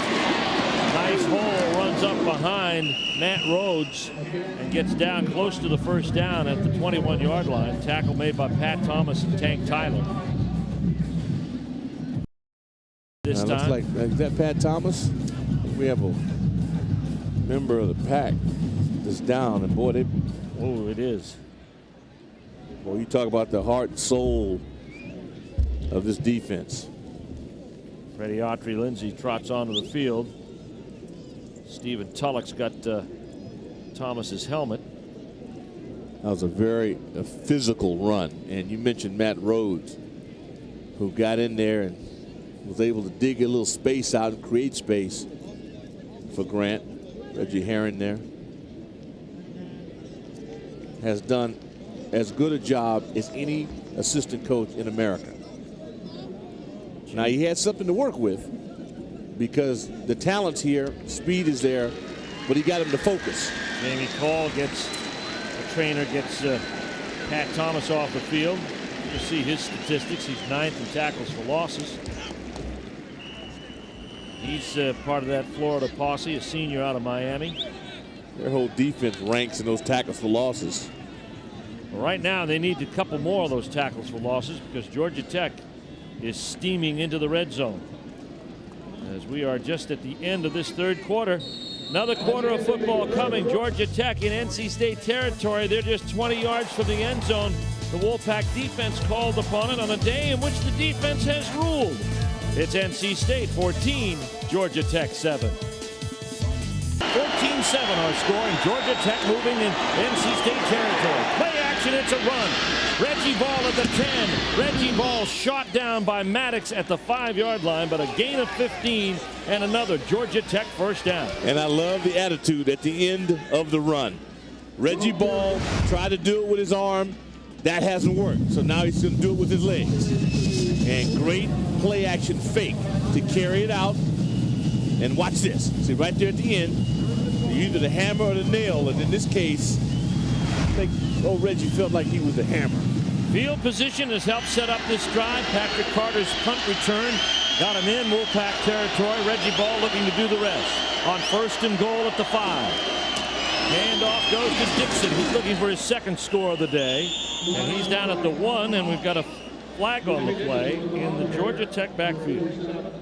nice hole, runs up behind Matt Rhodes and gets down close to the 1st down at the 21-yard line. Tackle made by Pat Thomas and Tank Tyler. This time.
Looks like, is that Pat Thomas? We have a member of the pack that's down, and boy,
oh, it is.
Well, you talk about the heart and soul of this defense.
Freddie Autry Lindsay trots onto the field. Stephen Tullock's got Thomas's helmet.
That was a very physical run. And you mentioned Matt Rhodes, who got in there and was able to dig a little space out and create space for Grant. Reggie Herring there. has done as good a job as any assistant coach in America. Now, he had something to work with because the talent's here, speed is there, but he got him to focus.
Jamie Call gets, the trainer gets Pat Thomas off the field. You see his statistics. He's 9th in tackles for losses. He's part of that Florida posse, a senior out of Miami.
Their whole defense ranks in those tackles for losses.
Right now, they need a couple more of those tackles for losses because Georgia Tech is steaming into the red zone. As we are just at the end of this third quarter. Another quarter of football coming. Georgia Tech in NC State territory. They're just 20 yards from the end zone. The Wolfpack defense called upon it on a day in which the defense has ruled. It's NC State 14, Georgia Tech 7. 14-7 our score, and Georgia Tech moving in NC State territory. Play action, it's a run. Reggie ball at the 10. Reggie ball shot down by Maddox at the 5-yard line, but a gain of 15 and another Georgia Tech first down.
And I love the attitude at the end of the run. Reggie Ball tried to do it with his arm. That hasn't worked, so now he's going to do it with his legs. And great play action fake to carry it out. And watch this. See, right there at the end, either the hammer or the nail. And in this case, I think Reggie felt like he was the hammer.
Field position has helped set up this drive. Patrick Carter's punt return got him in Wolfpack territory. Reggie Ball looking to do the rest. On 1st and goal at the 5. Handoff goes to Dixon. He's looking for his second score of the day. And he's down at the 1, and we've got a flag on the play in the Georgia Tech backfield.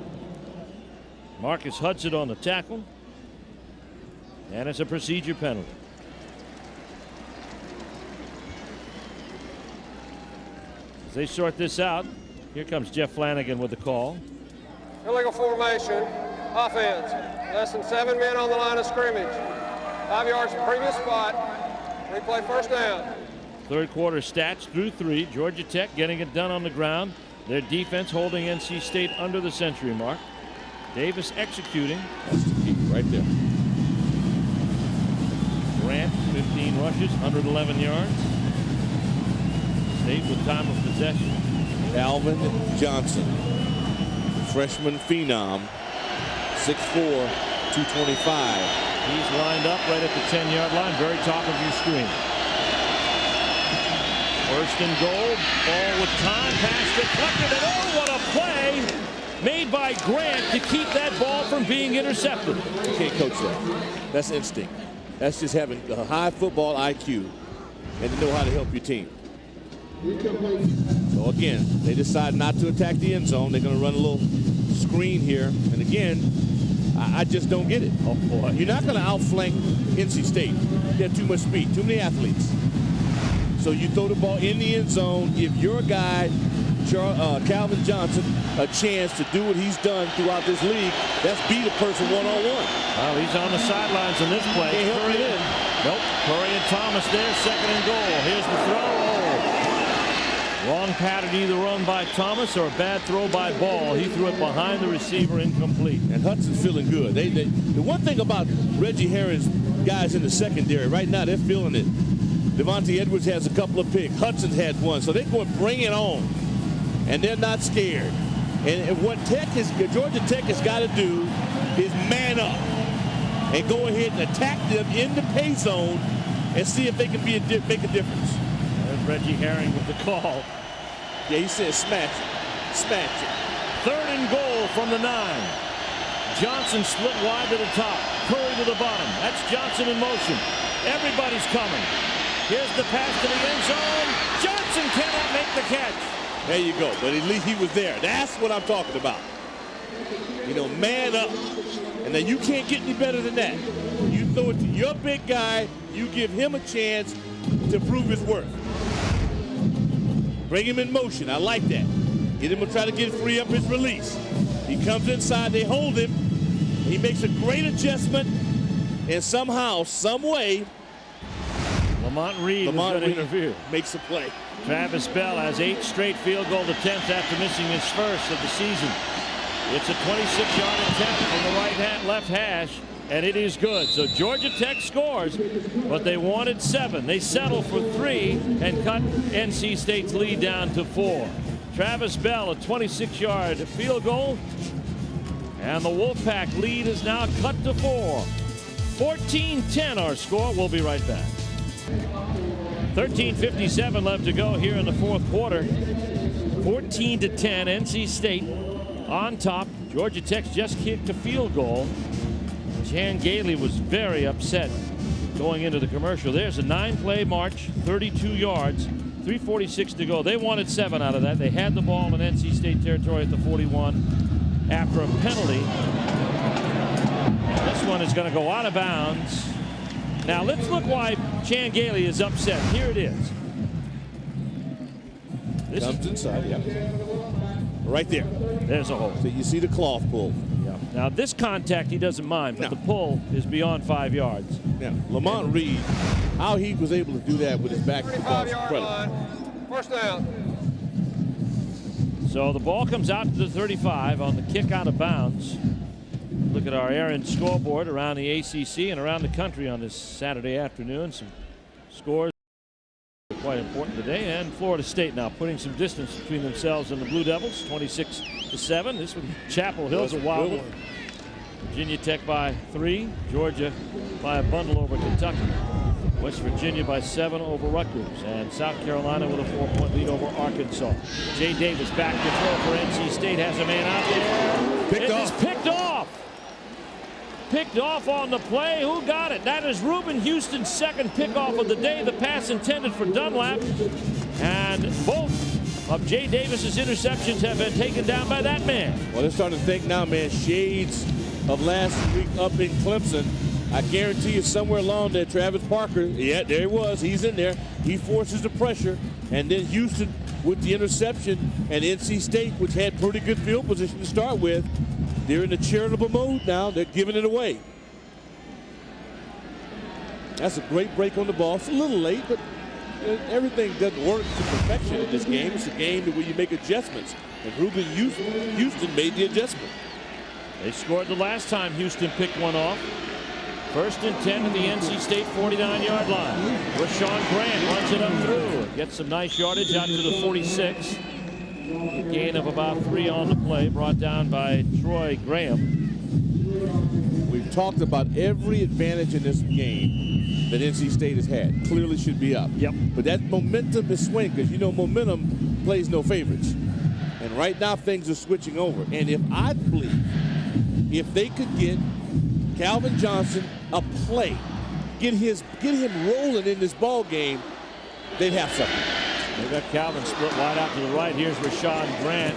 Marcus Hudson on the tackle. And it's a procedure penalty. As they sort this out, here comes Jeff Flanagan with the call.
Illegal formation, offense. Less than 7 men on the line of scrimmage. 5 yards from previous spot. Replay first down.
Third quarter stats through 3. Georgia Tech getting it done on the ground. Their defense holding NC State under the century mark. Davis executing.
That's the key right there.
Grant, 15 rushes, 111 yards. State with time of possession.
Alvin Johnson, freshman phenom, 6'4", 225.
He's lined up right at the 10-yard line, very top of your screen. 1st and goal, ball with time, pass deflected, and oh, what a play made by Grant to keep that ball from being intercepted.
You can't coach that. That's instinct. That's just having a high football IQ and to know how to help your team. So again, they decide not to attack the end zone. They're going to run a little screen here. And again, I just don't get it.
Oh, boy.
You're not going to outflank NC State. They have too much speed, too many athletes. So you throw the ball in the end zone, give your guy, Calvin Johnson, a chance to do what he's done throughout this league. That's beat a person one-on-one.
Well, he's on the sidelines in this play.
Can't help it in.
Nope. Curry and Thomas there, 2nd and goal. Here's the throw. Wrong pattern, either run by Thomas or a bad throw by Ball. He threw it behind the receiver, incomplete.
And Hudson's feeling good. The one thing about Reggie Herring's guys in the secondary right now, they're feeling it. Devontae Edwards has a couple of picks. Hudson's had one, so they're going to bring it on. And they're not scared. And what Georgia Tech has got to do is man up and go ahead and attack them in the pay zone and see if they can make a difference.
There's Reggie Herring with the call.
Yeah, he said smash it. Smash it.
3rd and goal from the 9. Johnson split wide to the top. Curry to the bottom. That's Johnson in motion. Everybody's coming. Here's the pass to the end zone. Johnson cannot make the catch.
There you go. But at least he was there. That's what I'm talking about. You know, man up. And then you can't get any better than that. You throw it to your big guy. You give him a chance to prove his worth. Bring him in motion. I like that. Get him to try to free up his release. He comes inside. They hold him. He makes a great adjustment. And somehow, some way,
Lamont Reed is going to interfere.
Makes a play.
Travis Bell has 8 straight field goal attempts after missing his first of the season. It's a 26-yard attempt from the left hash. and it is good. So Georgia Tech scores, but they wanted 7. They settle for 3 and cut NC State's lead down to 4. Travis Bell, a 26-yard field goal, and the Wolfpack lead is now cut to 4. 14-10 our score. We'll be right back. 13:57 left to go here in the fourth quarter. 14-10, NC State on top. Georgia Tech just kicked a field goal. Jan Gailey was very upset going into the commercial. There's a 9-play march, 32 yards, 3:46 to go. They wanted 7 out of that. They had the ball in NC State territory at the 41 after a penalty. This one is going to go out of bounds. Now let's look why Chan Gailey is upset. Here it is.
This comes inside, yeah. Right there.
There's a hole.
So you see the cloth pull.
Yeah. Now this contact he doesn't mind, but the pull is beyond 5 yards.
Now Lamont Reed, how he was able to do that with his back to the ball is incredible.
First down.
So the ball comes out to the 35 on the kick out of bounds. Look at our Aaron scoreboard around the ACC and around the country on this Saturday afternoon. Some scores are quite important today. And Florida State now putting some distance between themselves and the Blue Devils, 26-7. This one, Chapel Hill's a wild one. Virginia Tech by 3. Georgia by a bundle over Kentucky. West Virginia by 7 over Rutgers. And South Carolina with a 4-point lead over Arkansas. Jay Davis back to throw for NC State. Has a man out there. It is picked off. Picked off on the play. Who got it? That is Reuben Houston's second pickoff of the day. The pass intended for Dunlap. And both of Jay Davis's interceptions have been taken down by that man.
Well, they're starting to think now, man, shades of last week up in Clemson. I guarantee you somewhere along there, Travis Parker, yeah, there he was. He's in there. He forces the pressure. And then Houston with the interception, and NC State, which had pretty good field position to start with, they're in a charitable mode now. They're giving it away. That's a great break on the ball. It's a little late, but everything doesn't work to perfection in this game. It's a game where you make adjustments. And Reuben Houston made the adjustment.
They scored the last time Houston picked one off. 1st and 10 at the NC State 49-yard line. Rashaun Grant runs it up through. Gets some nice yardage out to the 46. A gain of about 3 on the play, brought down by Troy Graham.
We've talked about every advantage in this game that NC State has had. Clearly should be up.
Yep.
But that momentum is swinging because, you know, momentum plays no favorites. And right now things are switching over. And if I believe, if they could get Calvin Johnson a play, get him rolling in this ball game, they'd have something.
They got Calvin split wide out to the right. Here's Rashaun Grant.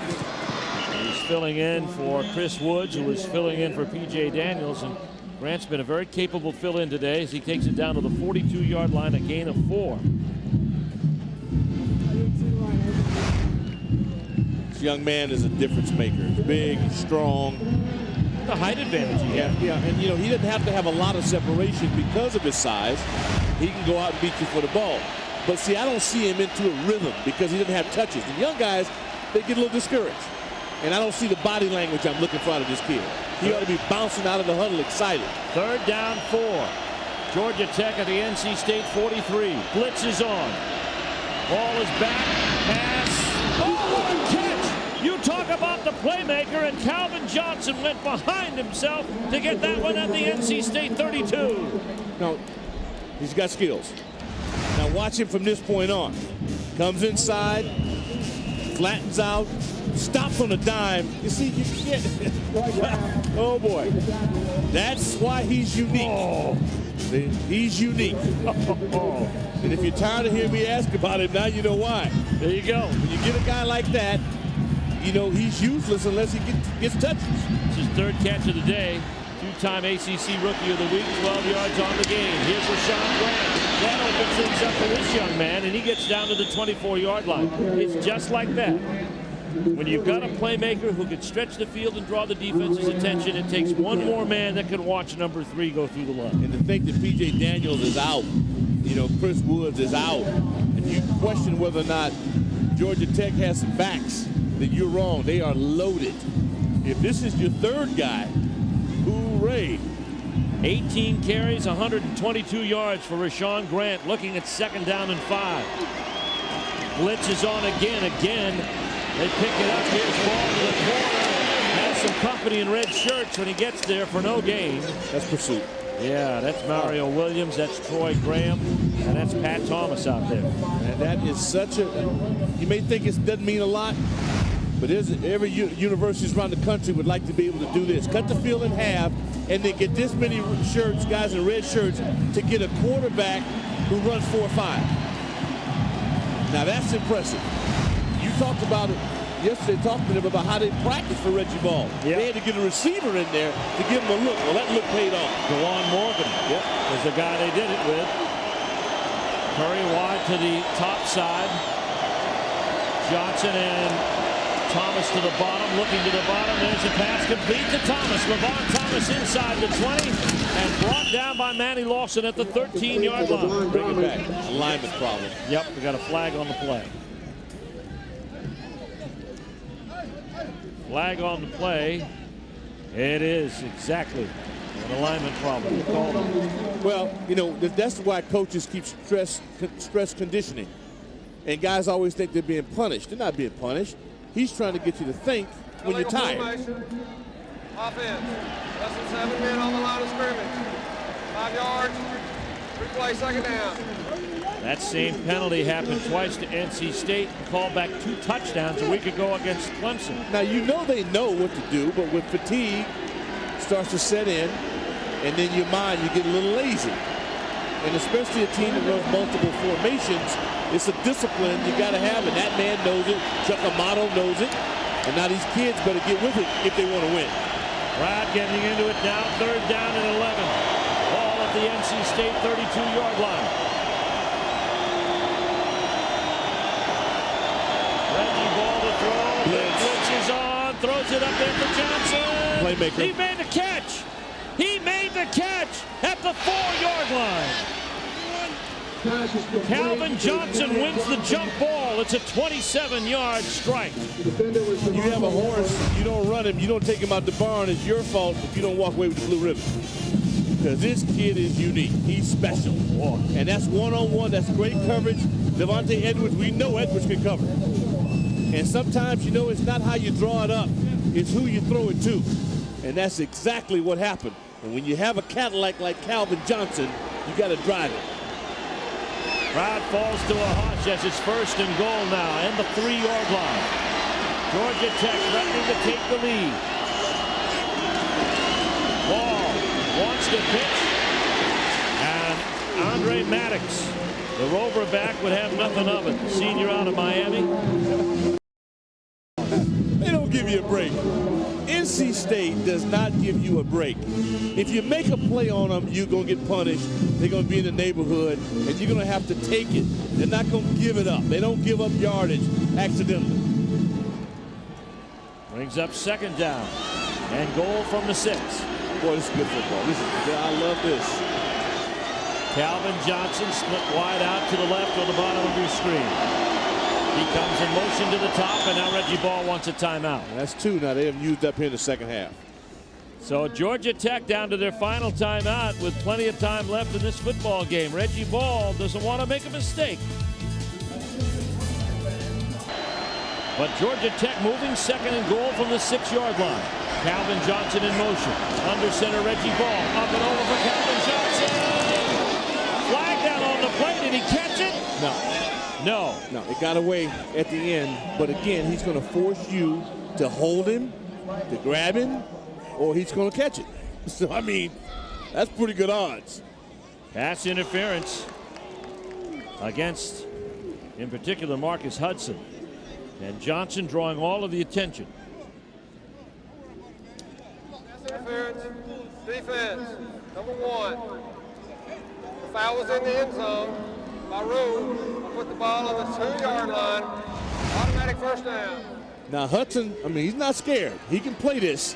He's filling in for Chris Woods, who is filling in for P.J. Daniels. And Grant's been a very capable fill-in today as he takes it down to the 42-yard line, a gain of 4.
This young man is a difference maker. He's big, he's strong.
The height advantage he has.
Yeah, and you know, he doesn't have to have a lot of separation because of his size. He can go out and beat you for the ball. But see, I don't see him into a rhythm because he doesn't have touches. The young guys, they get a little discouraged. And I don't see the body language I'm looking for out of this kid. He ought to be bouncing out of the huddle excited.
3rd down 4. Georgia Tech at the NC State 43. Blitz is on. Ball is back. Pass. Oh, what a catch! You talk about the playmaker, and Calvin Johnson went behind himself to get that one at the NC State 32.
No, he's got skills. Now watch him from this point on. Comes inside, flattens out, stops on a dime. You see, you can't. Oh boy, that's why he's unique.
Oh.
He's unique. And if you're tired of hearing me ask about him, now you know why.
There you go.
When you get a guy like that, you know he's useless unless he gets touches.
It's his 3rd catch of the day. 2-time ACC Rookie of the Week, 12 yards on the game. Here's Rashaun Grant. That opens things up for this young man, and he gets down to the 24-yard line. It's just like that. When you've got a playmaker who can stretch the field and draw the defense's attention, it takes one more man that can watch number 3 go through the line.
And to think that P.J. Daniels is out, you know, Chris Woods is out, and you question whether or not Georgia Tech has some backs, then you're wrong. They are loaded. If this is your 3rd guy, hooray.
18 carries, 122 yards for Rashaun Grant, looking at 2nd down and 5. Blitz is on again. They pick it up. Here's ball to the corner. Has some company in red shirts when he gets there for no gain.
That's pursuit.
Yeah, that's Mario Williams, that's Troy Graham, and that's Pat Thomas out there.
And that is such a, you may think it doesn't mean a lot, but every universities around the country would like to be able to do this. Cut the field in half, and then get this many shirts, guys in red shirts, to get a quarterback who runs 4.5. Now that's impressive. You talked about it yesterday, talking to them about how they practice for Reggie Ball.
Yep.
They had to get a receiver in there to give him a look. Well, that look paid off.
DeJuan Morgan is the guy they did it with. Curry wide to the top side. Johnson and Thomas to the bottom, looking to the bottom. There's a pass complete to Thomas. Levon Thomas inside the 20 and brought down by Manny Lawson at the 13-yard line.
Bring it back. Alignment problem.
Yep, we got a flag on the play. Flag on the play. It is exactly an alignment problem.
Well, you know, that's why coaches keep stress conditioning. And guys always think they're being punished. They're not being punished. He's trying to get you to think when you're tired.
Offense. Less than 7 men on the line of scrimmage. 5 yards. Replay, 2nd down.
That same penalty happened twice to NC State and called back 2 touchdowns a week ago against Clemson.
Now, you know they know what to do, but when fatigue starts to set in, and then your mind, you get a little lazy. And especially a team that runs multiple formations, it's a discipline you got to have, and that man knows it. Chuck Amato knows it. And now these kids better get with it if they want to win.
Rod getting into it now, 3rd down and 11. Ball at the NC State 32-yard line. Reggie ball to throw. Blitz is on. Throws it up there for Johnson.
Playmaker.
He made the catch. He made the catch at the 4-yard line. Calvin Johnson wins the jump ball. It's a 27-yard strike.
You have a horse, you don't run him, you don't take him out the barn, it's your fault if you don't walk away with the blue ribbon. Because this kid is unique. He's special. And that's one-on-one. That's great coverage. Devontae Edwards, we know Edwards can cover. And sometimes, you know, it's not how you draw it up. It's who you throw it to. And that's exactly what happened. And when you have a Cadillac like Calvin Johnson, you got to drive it.
Crowd falls to a hush as it's 1st and goal now and the 3-yard line. Georgia Tech threatening to take the lead. Ball wants to pitch. And Andre Maddox, the Rover back, would have nothing of it. Senior out of Miami.
They don't give you a break. NC State does not give you a break. If you make a play on them, you're going to get punished. They're going to be in the neighborhood, and you're going to have to take it. They're not going to give it up. They don't give up yardage accidentally.
Brings up 2nd down and goal from the 6.
Boy, this is good football. I love this.
Calvin Johnson split wide out to the left on the bottom of your screen. He comes in motion to the top, and now Reggie Ball wants a timeout.
That's 2 now. They haven't used up here in the 2nd half.
So Georgia Tech down to their final timeout with plenty of time left in this football game. Reggie Ball doesn't want to make a mistake. But Georgia Tech moving 2nd and goal from the 6-yard line. Calvin Johnson in motion. Under center, Reggie Ball. Up and over for Calvin Johnson. Flag down on the play. Did he catch it? No,
it got away at the end. But again, he's going to force you to hold him, to grab him, or he's going to catch it. So, I mean, that's pretty good odds.
Pass interference against, in particular, Marcus Hudson. And Johnson drawing all of the attention.
Interference, defense, number 1. The foul was in the end zone. By rule, I put the ball on the 2-yard line. Automatic 1st down.
Now Hudson, I mean, he's not scared. He can play this.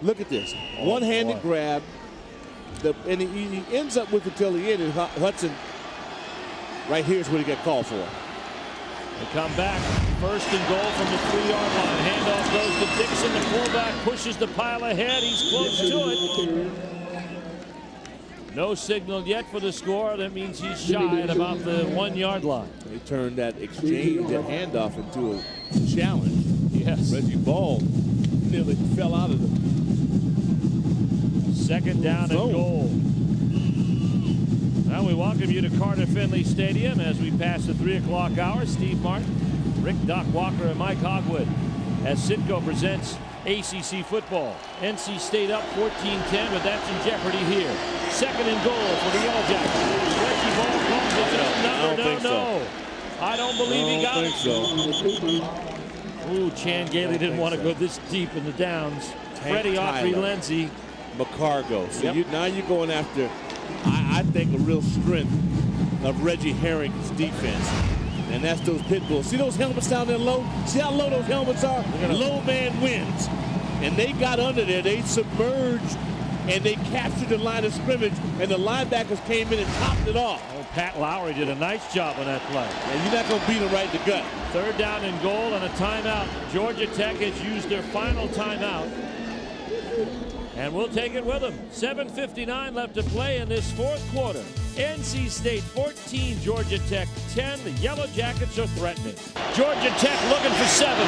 Look at this. One-handed grab. And he ends up with it till the end. And Hudson, right here is what he got called for.
They come back. First and goal from the 3-yard line. Handoff goes to Dixon. The fullback pushes the pile ahead. He's close to it. No signal yet for the score. That means he's shy at about the 1-yard line.
They turned that exchange and handoff into a challenge.
Yes.
Reggie Ball nearly fell out of the
second down and goal. Now we welcome you to Carter Finley Stadium as we pass the 3 o'clock hour. Steve Martin, Rick Doc Walker, and Mike Hogwood as Citgo presents ACC football. NC State up 14-10, but that's in jeopardy here. Second and goal for the Yellow Jackets. Reggie Ball calls it no. I don't believe he got it. Ooh, Chan Gailey didn't want to go this deep in the downs. Freddie Autry Lindsey.
McCargo. So now you're going after, I think, a real strength of Reggie Herring's defense. And that's those pit bulls. See those helmets down there low? See how low those helmets are? Low man wins. And they got under there. They submerged and they captured the line of scrimmage, and the linebackers came in and topped it off.
Oh, Pat Lowry did a nice job on that play.
And you're not going to beat him right in the gut.
Third down and goal and a timeout. Georgia Tech has used their final timeout. And we'll take it with them. 7:59 left to play in this fourth quarter. NC State 14, Georgia Tech 10. The Yellow Jackets are threatening. Georgia Tech looking for 7.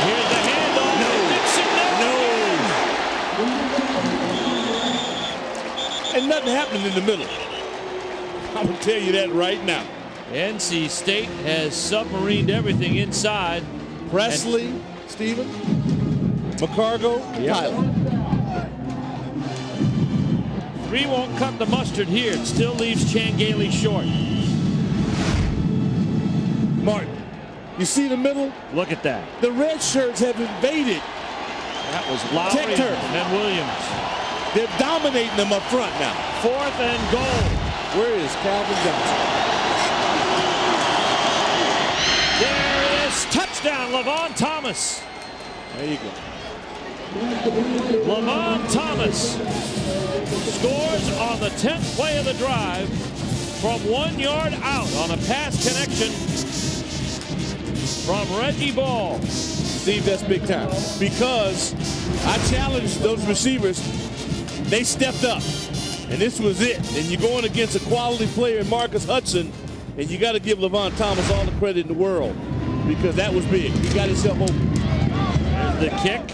Here's the handoff.
No. And nothing happening in the middle. I will tell you that right now.
NC State has submarined everything inside.
Presley, Stephen, McCargo, Tyler.
3 won't cut the mustard here. It still leaves Chan Gailey short.
Martin, you see the middle?
Look at that.
The red shirts have invaded.
That was Lowry and then Williams.
They're dominating them up front now.
4th and goal.
Where is Calvin Johnson?
There it is. Touchdown, Levon Thomas.
There you go.
Levon Thomas scores on the 10th play of the drive from 1 yard out on a pass connection from Reggie Ball.
Steve, that's big time. Because I challenged those receivers. They stepped up. And this was it. And you're going against a quality player in Marcus Hudson. And you got to give Levon Thomas all the credit in the world. Because that was big. He got himself open.
There's the kick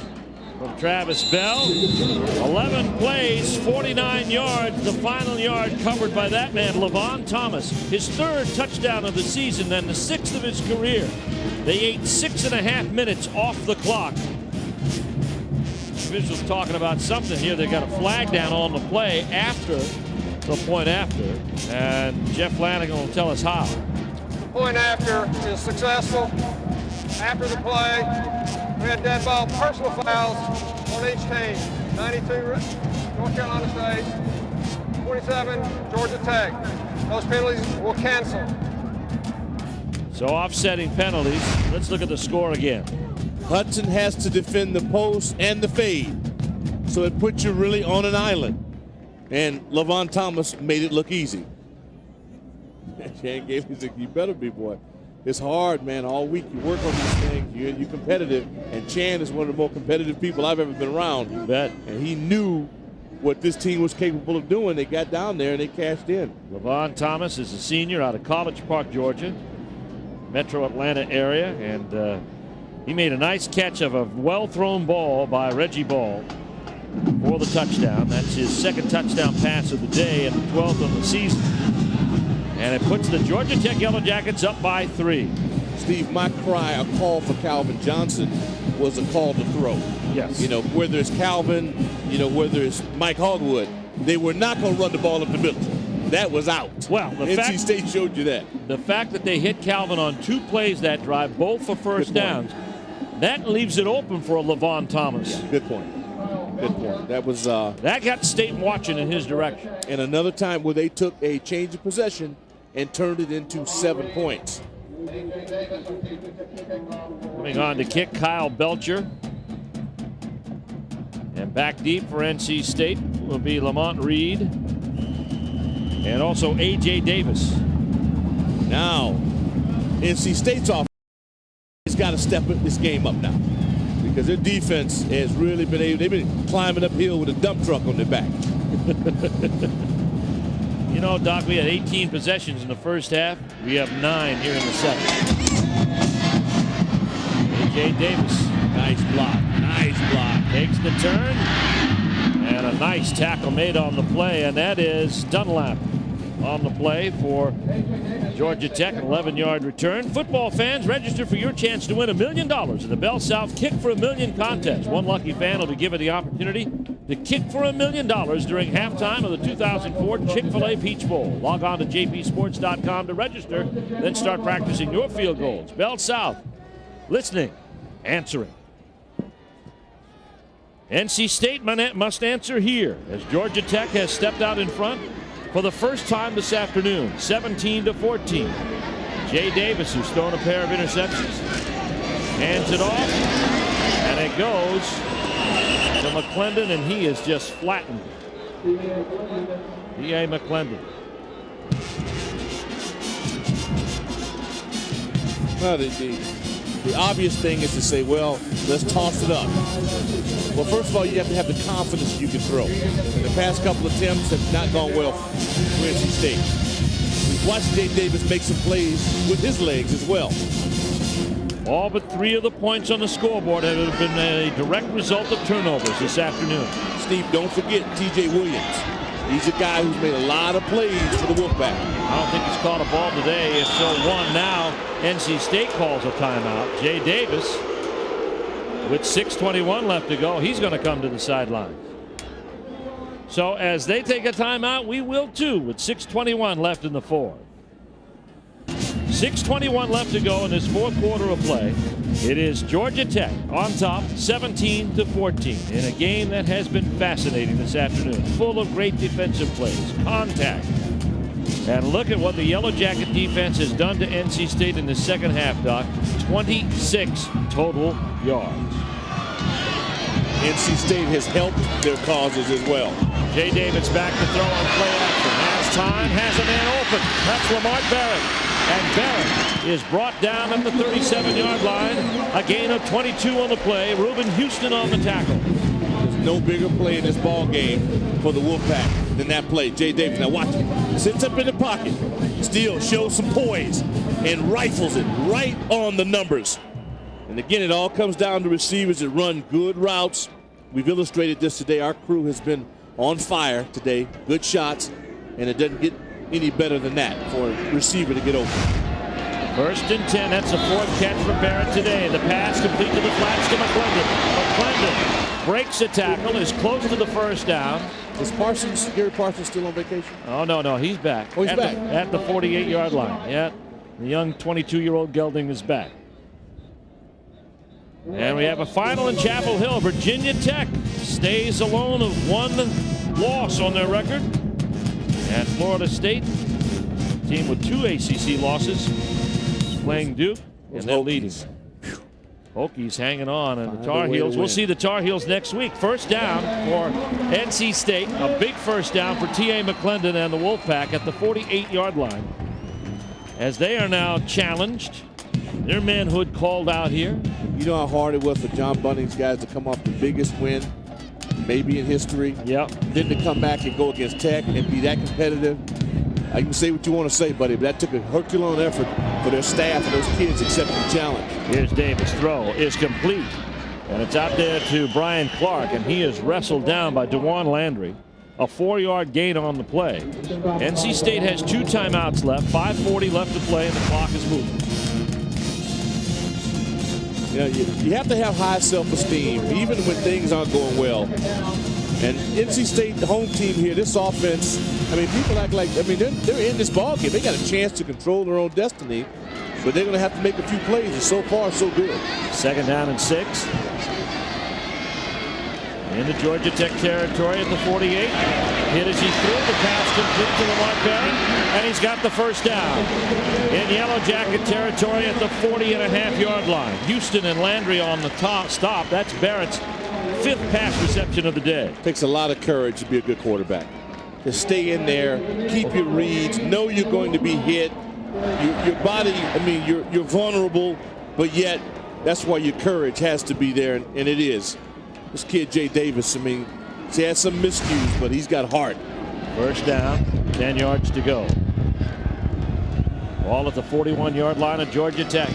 from Travis Bell. 11 plays, 49 yards. The final yard covered by that man, Levon Thomas. His 3rd touchdown of the season and the 6th of his career. They ate 6.5 minutes off the clock. Officials talking about something here. They got a flag down on the play after the point after. And Jeff Flanagan will tell us how.
Point after is successful. After the play, we had dead ball personal fouls on each team. 92 North Carolina State, 27 Georgia Tech. Those penalties will cancel.
So offsetting penalties. Let's look at the score again.
Hudson has to defend the post and the fade. So it puts you really on an island. And Levon Thomas made it look easy. Chan Gailey said, you better be, boy. It's hard, man. All week you work on these things. You're competitive. And Chan is one of the more competitive people I've ever been around.
You bet.
And he knew what this team was capable of doing. They got down there and they cashed in.
Levon Thomas is a senior out of College Park, Georgia, metro Atlanta area. And he made a nice catch of a well-thrown ball by Reggie Ball for the touchdown. That's his 2nd touchdown pass of the day and the 12th of the season. And it puts the Georgia Tech Yellow Jackets up by 3.
Steve, my cry, a call for Calvin Johnson was a call to throw.
Yes.
You know, whether it's Calvin, whether it's Mike Hogwood, they were not going to run the ball up the middle. That was out.
Well,
NC State showed you that.
The fact that they hit Calvin on 2 plays that drive, both for first downs, that leaves it open for a Levon Thomas.
Yeah, good point. Good point. That was
that got State watching in his direction.
And another time where they took a change of possession and turned it into 7 points.
Coming on to kick, Kyle Belcher. And back deep for NC State will be Lamont Reed and also A.J. Davis.
Now, NC State's offense has got to step this game up now, because their defense has really been able, they've been climbing uphill with a dump truck on their back.
You know, Doc, we had 18 possessions in the first half. We have 9 here in the second. A.J. Davis.
Nice block. Nice block.
Takes the turn. And a nice tackle made on the play, and that is Dunlap on the play for Georgia Tech, an 11-yard return. Football fans, register for your chance to win $1 million in the Bell South Kick for $1 Million contest. One lucky fan will be given the opportunity to kick for $1 million during halftime of the 2004 Chick-fil-A Peach Bowl. Log on to jpsports.com to register, then start practicing your field goals. Bell South, listening, answering. NC State must answer here as Georgia Tech has stepped out in front for the first time this afternoon, 17-14. Jay Davis, who's thrown a pair of interceptions, hands it off, and it goes to McClendon, and he is just flattened. D.A. McClendon.
Well, the obvious thing is to say, well, let's toss it up. Well, first of all, you have to have the confidence you can throw. And the past couple of attempts have not gone well for NC State. We've watched Jay Davis make some plays with his legs as well.
All but 3 of the points on the scoreboard have been a direct result of turnovers this afternoon.
Steve, don't forget T.J. Williams. He's a guy who's made a lot of plays for the Wolfpack.
I don't think he's caught a ball today. If so, one now. NC State calls a timeout. Jay Davis, with 6:21 left to go, he's going to come to the sideline. So as they take a timeout, we will too, with 6:21 left in the fourth. 6:21 left to go in this fourth quarter of play. It is Georgia Tech on top, 17-14, in a game that has been fascinating this afternoon, full of great defensive plays, contact. And look at what the Yellow Jacket defense has done to NC State in the second half, Doc. 26 total yards.
NC State has helped their causes as well.
Jay Davis back to throw on play action. Has time, has a man open. That's Lamar Barrett. And Barrett is brought down at the 37-yard line. A gain of 22 on the play. Reuben Houston on the tackle.
There's no bigger play in this ball game for the Wolfpack than that play. Jay Davis, now watch him. Sits up in the pocket. Still shows some poise and rifles it right on the numbers. And again, it all comes down to receivers that run good routes. We've illustrated this today. Our crew has been on fire today. Good shots, and it doesn't get any better than that for a receiver to get open.
1st and 10. That's the 4th catch for Barrett today. The pass complete to the flats to McClendon. McClendon breaks a tackle, is close to the first down.
Is Gary Parsons still on vacation?
Oh, no, he's back.
Oh, he's back.
At the 48-yard line. Yeah, the young 22-year-old gelding is back. And we have a final in Chapel Hill. Virginia Tech stays alone of 1 loss on their record. And Florida State, team with 2 ACC losses, playing Duke, and they're leading. Hokies hanging on, and the Tar Heels, we'll see the Tar Heels next week. First down for NC State, a big first down for T.A. McClendon and the Wolfpack at the 48-yard line. As they are now challenged, their manhood called out here.
You know how hard it was for John Bunning's guys to come off the biggest win maybe in history.
Yep.
Then to come back and go against Tech and be that competitive. I can say what you want to say, buddy, but that took a Herculean effort for their staff and those kids accepting the challenge.
Here's Davis. Throw is complete. And it's out there to Brian Clark, and he is wrestled down by DeJuan Landry. A 4-yard gain on the play. NC State has 2 timeouts left, 5:40 left to play, and the clock is moving.
You know, you have to have high self-esteem, even when things aren't going well. And NC State, the home team here, this offense, I mean, people act like, I mean, they're in this ball game. They got a chance to control their own destiny, but they're going to have to make a few plays, and so far, so good.
2nd down and 6. Into Georgia Tech territory at the 48. Hit as he threw. The pass complete to Lamar Barrett, and he's got the first down. In Yellow Jacket territory at the 40.5-yard line. Houston and Landry on the top stop. That's Barrett's 5th pass reception of the day.
Takes a lot of courage to be a good quarterback. To stay in there, keep your reads, know you're going to be hit, your body, I mean, you're vulnerable, but yet that's why your courage has to be there, and it is. This kid, Jay Davis, I mean, he has some miscues, but he's got heart.
First down, 10 yards to go. Ball at the 41-yard line of Georgia Tech.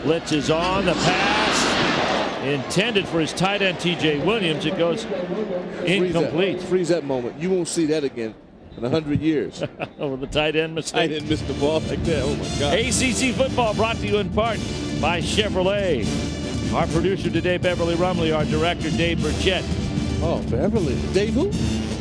Blitz is on, the pass intended for his tight end, T.J. Williams. It goes incomplete.
Freeze that moment. You won't see that again in 100 years.
With the tight end mistake.
Tight end missed the ball like that. Oh, my God.
ACC Football brought to you in part by Chevrolet. Our producer today, Beverly Rumley. Our director, Dave Burchett.
Oh, Beverly. Dave who?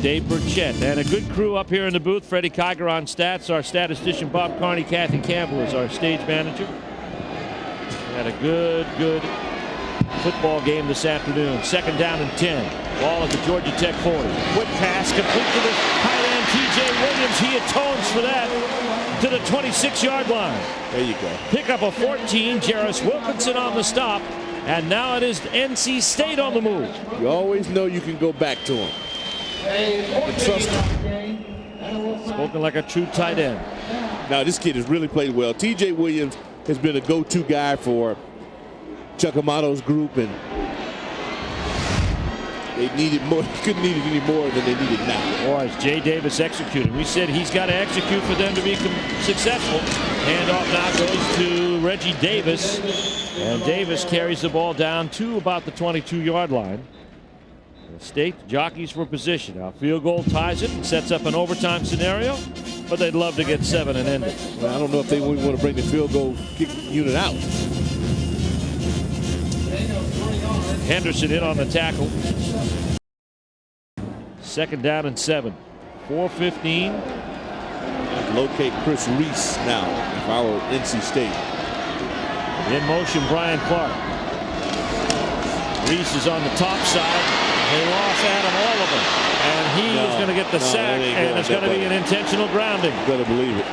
Dave Burchett. And a good crew up here in the booth. Freddie Kiger on stats. Our statistician, Bob Carney. Kathy Campbell is our stage manager. We had a good football game this afternoon. Second down and 10. Ball at the Georgia Tech 40. Quick pass complete to the tight end, T.J. Williams. He atones for that to the 26-yard line.
There you go.
Pick up a 14. Jarris Wilkinson on the stop. And now it is NC State on the move.
You always know you can go back to him. And trust him.
Spoken like a true tight end.
Now, this kid has really played well. T.J. Williams has been a go-to guy for Chuck Amato's group, and they needed more. Couldn't need it any more than they needed now.
Boy, is Jay Davis executing. We said he's got to execute for them to be successful. Handoff now goes to Reggie Davis. And Davis carries the ball down to about the 22-yard line. The State jockeys for position. Now field goal ties it and sets up an overtime scenario, but they'd love to get 7 and end it.
Well, I don't know if they would want to bring the field goal kick unit out.
Henderson in on the tackle. Second down and 7. 4:15.
Locate Chris Reese now if I were NC State.
In motion, Brian Clark. Reese is on the top side. They lost Adam Oliver. And he is going to get the sack, and it's going to be an intentional grounding.
Better believe it.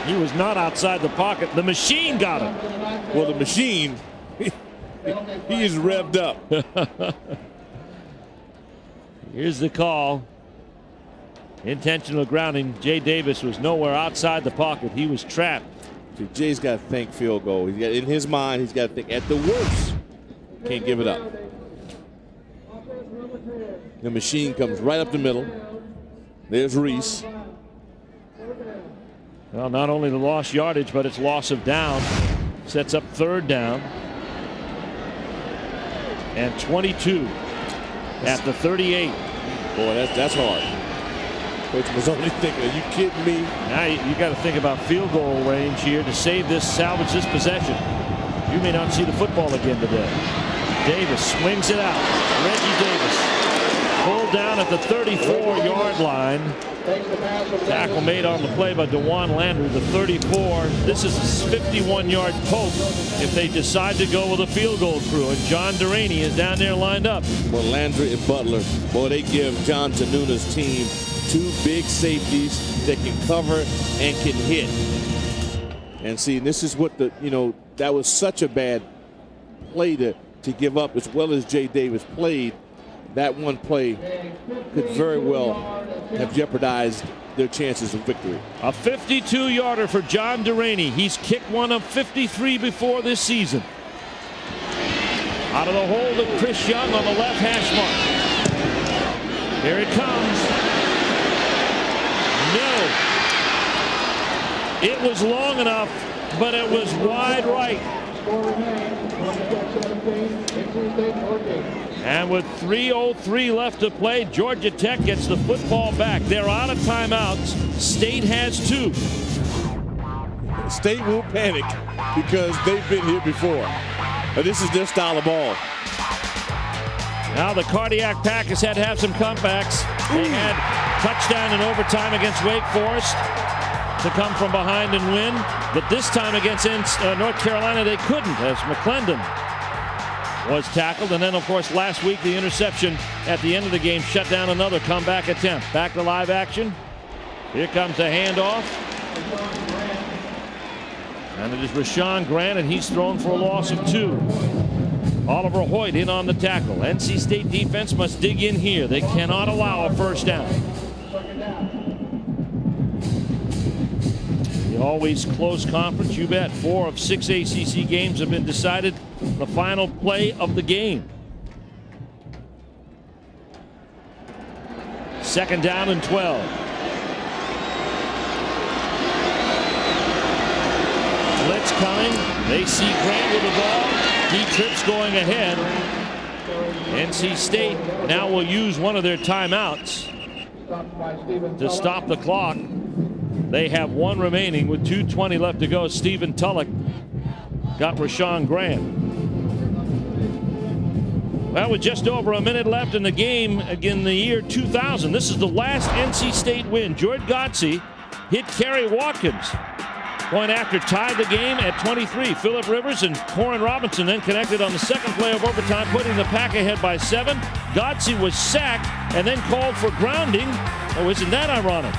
He was not outside the pocket. The machine got him.
Well, the machine, he is revved up.
Here's the call. Intentional grounding. Jay Davis was nowhere outside the pocket. He was trapped.
See, Jay's got to think field goal. He's got, in his mind, he's got to think at the worst. Can't give it up. The machine comes right up the middle. There's Reese.
Well, not only the lost yardage, but it's loss of down. Sets up third down. And 22 at the 38.
Boy, that's hard. Coach was only thinking, are you kidding me?
Now you got to think about field goal range here to save this, salvage this possession. You may not see the football again today. Davis swings it out. Reggie Davis pulled down at the 34-yard line. Tackle made on the play by DeJuan Landry, the 34. This is a 51-yard poke if they decide to go with a field goal crew. And John Deraney is down there lined up.
Well, Landry and Butler, boy, they give John Tanuna's team 2 big safeties that can cover and can hit. And see, this is what that was such a bad play to give up, as well as Jay Davis played. That one play could very well have jeopardized their chances of victory.
A 52-yarder for John Deraney. He's kicked one of 53 before this season. Out of the hole of Chris Young on the left hash mark. Here it comes. No. It was long enough, but it was wide right. And with 3:03 left to play, Georgia Tech gets the football back. They're out of timeouts. State has 2.
State won't panic because they've been here before. This is their style of ball.
Now the Cardiac Packers had to have some comebacks. They had touchdown in overtime against Wake Forest to come from behind and win. But this time against North Carolina, they couldn't, as McClendon was tackled. And then, of course, last week, the interception at the end of the game shut down another comeback attempt. Back to live action. Here comes the handoff. And it is Rashaun Grant, and he's thrown for a loss of 2. Oliver Hoyt in on the tackle. NC State defense must dig in here. They cannot allow a first down. The The always close conference, you bet. 4 of 6 ACC games have been decided the final play of the game. 2nd down and 12. Blitz coming. They see Grant with the ball. He trips going ahead. NC State now will use one of their timeouts to stop the clock. They have 1 remaining with 2:20 left to go. Stephen Tulloch got Rashaun Grant. Well, with just over a minute left in the game, again, the year 2000. This is the last NC State win. George Godsey hit Kerry Watkins. Point after tied the game at 23. Phillip Rivers and Corin Robinson then connected on the second play of overtime, putting the Pack ahead by 7. Godsey was sacked and then called for grounding. Oh, isn't that ironic?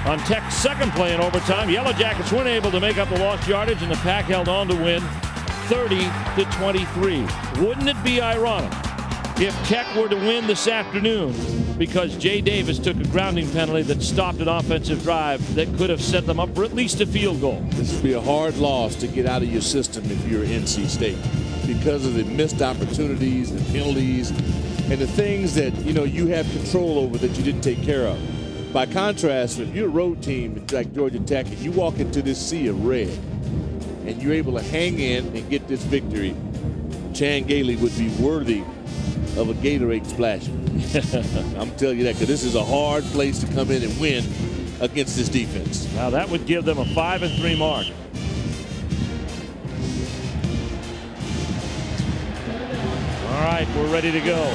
On Tech's second play in overtime, Yellow Jackets weren't able to make up the lost yardage, and the Pack held on to win 30-23. Wouldn't it be ironic if Tech were to win this afternoon because Jay Davis took a grounding penalty that stopped an offensive drive that could have set them up for at least a field goal?
This would be a hard loss to get out of your system if you're NC State because of the missed opportunities, the penalties, and the things that you have control over that you didn't take care of. By contrast, if you're a road team like Georgia Tech and you walk into this sea of red and you're able to hang in and get this victory, Chan Gailey would be worthy of a Gatorade splash. I'm telling you that, because this is a hard place to come in and win against this defense.
Now that would give them a 5-3 mark. All right, we're ready to go.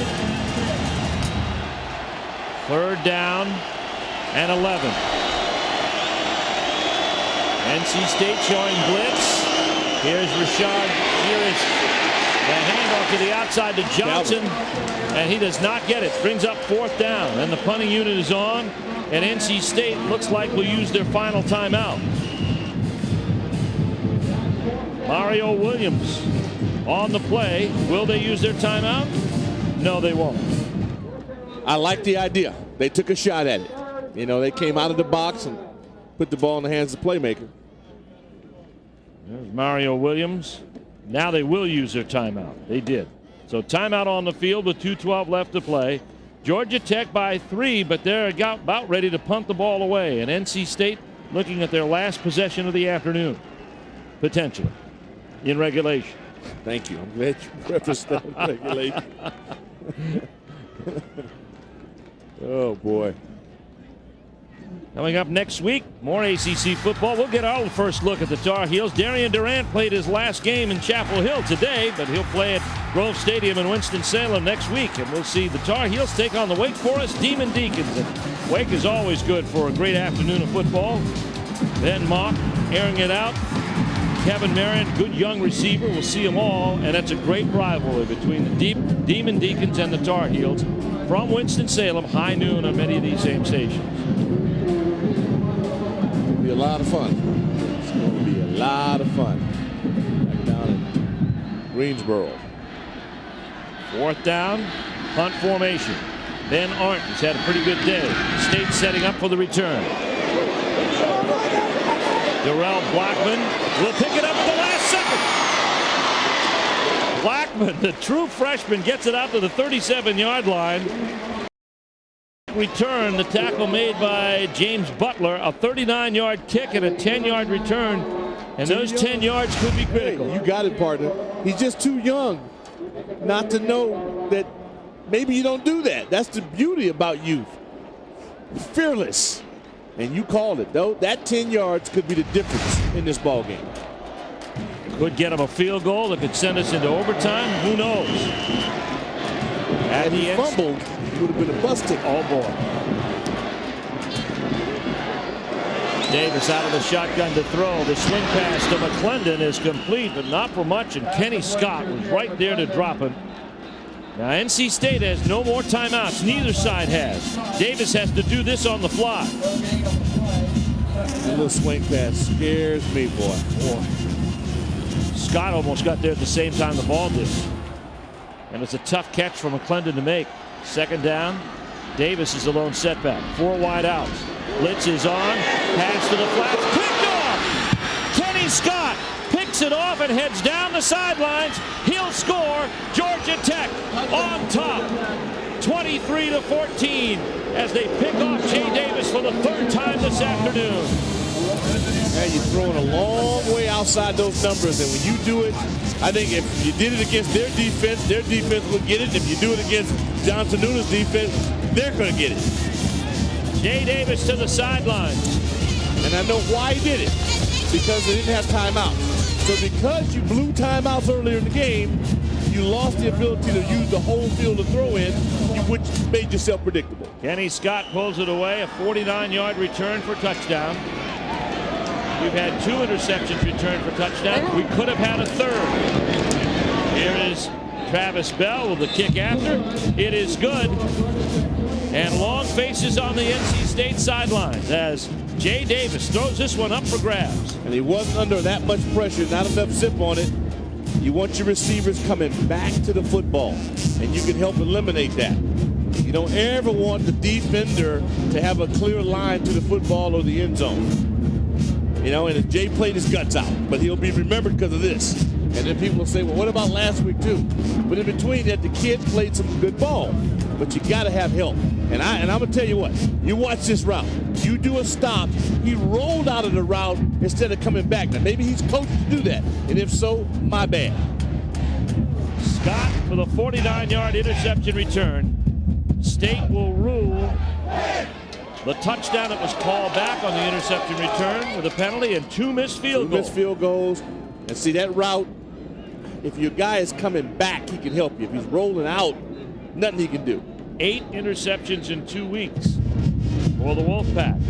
3rd down and 11. NC State showing blitz. Here's Rashaun. Here is the handoff to the outside to Johnson, and he does not get it. Brings up 4th down, and the punting unit is on, and NC State looks like will use their final timeout. Mario Williams on the play. Will they use their timeout? No, they won't.
I like the idea. They took a shot at it. They came out of the box and put the ball in the hands of the playmaker.
There's Mario Williams. Now they will use their timeout. They did. So timeout on the field with 2:12 left to play. Georgia Tech by 3, but they're about ready to punt the ball away. And NC State looking at their last possession of the afternoon, potentially, in regulation.
Thank you. I'm glad you prefaced that in regulation. Oh, boy.
Coming up next week, more ACC football. We'll get our first look at the Tar Heels. Darian Durant played his last game in Chapel Hill today, but he'll play at Grove Stadium in Winston-Salem next week. And we'll see the Tar Heels take on the Wake Forest Demon Deacons. And Wake is always good for a great afternoon of football. Ben Mock airing it out. Kevin Marion, good young receiver. We'll see them all. And that's a great rivalry between the Demon Deacons and the Tar Heels from Winston-Salem, high noon on many of these same stations.
Be a lot of fun. It's going to be a lot of fun. Back down in Greensboro.
4th down, punt formation. Ben Arndt has had a pretty good day. State setting up for the return. Darrell Blackman will pick it up at the last second. Blackman, the true freshman, gets it out to the 37-yard line. Return, the tackle made by James Butler, a 39-yard kick and a 10-yard return, and those 10 yards could be critical.
Hey, you got it, partner. He's just too young not to know that maybe you don't do that. That's the beauty about youth. Fearless. And you called it, though. That 10 yards could be the difference in this ball game.
Could get him a field goal that could send us into overtime. Who knows? At the end,
fumbled, would have been a busting.
Oh, boy. Davis out of the shotgun to throw. The swing pass to McClendon is complete, but not for much, and Kenny Scott was right there to drop it. Now, NC State has no more timeouts. Neither side has. Davis has to do this on the fly.
A little swing pass scares me, boy.
Scott almost got there at the same time the ball did. And it's a tough catch for McClendon to make. 2nd down. Davis is the lone setback. 4 wide outs. Blitz is on. Pass to the flats. Picked off. Kenny Scott picks it off and heads down the sidelines. He'll score. Georgia Tech on top, 23-14, as they pick off Jay Davis for the third time this afternoon.
And you're throwing a long way outside those numbers, and when you do it, I think if you did it against their defense would get it. If you do it against Johnson Nuna's defense, they're going to get it.
Jay Davis to the sidelines.
And I know why he did it, because they didn't have timeouts. So because you blew timeouts earlier in the game, you lost the ability to use the whole field to throw in, which made yourself predictable.
Kenny Scott pulls it away, a 49-yard return for touchdown. We've had 2 interceptions returned for touchdown. We could have had a third. Here is Travis Bell with the kick after. It is good. And long faces on the NC State sidelines as Jay Davis throws this one up for grabs.
And he wasn't under that much pressure, not enough zip on it. You want your receivers coming back to the football, and you can help eliminate that. You don't ever want the defender to have a clear line to the football or the end zone. You know, and Jay played his guts out, but he'll be remembered because of this. And then people will say, well, what about last week too? But in between that, the kid played some good ball. But you got to have help. And I'm going to tell you what, you watch this route. You do a stop, he rolled out of the route instead of coming back. Now, maybe he's coached to do that. And if so, my bad.
Scott for the 49-yard interception return. State will rule the touchdown that was called back on the interception return with a penalty and 2 missed field goals.
2 missed field goals. And see, that route, if your guy is coming back, he can help you. If he's rolling out, nothing he can do.
8 interceptions in 2 weeks for the Wolfpack.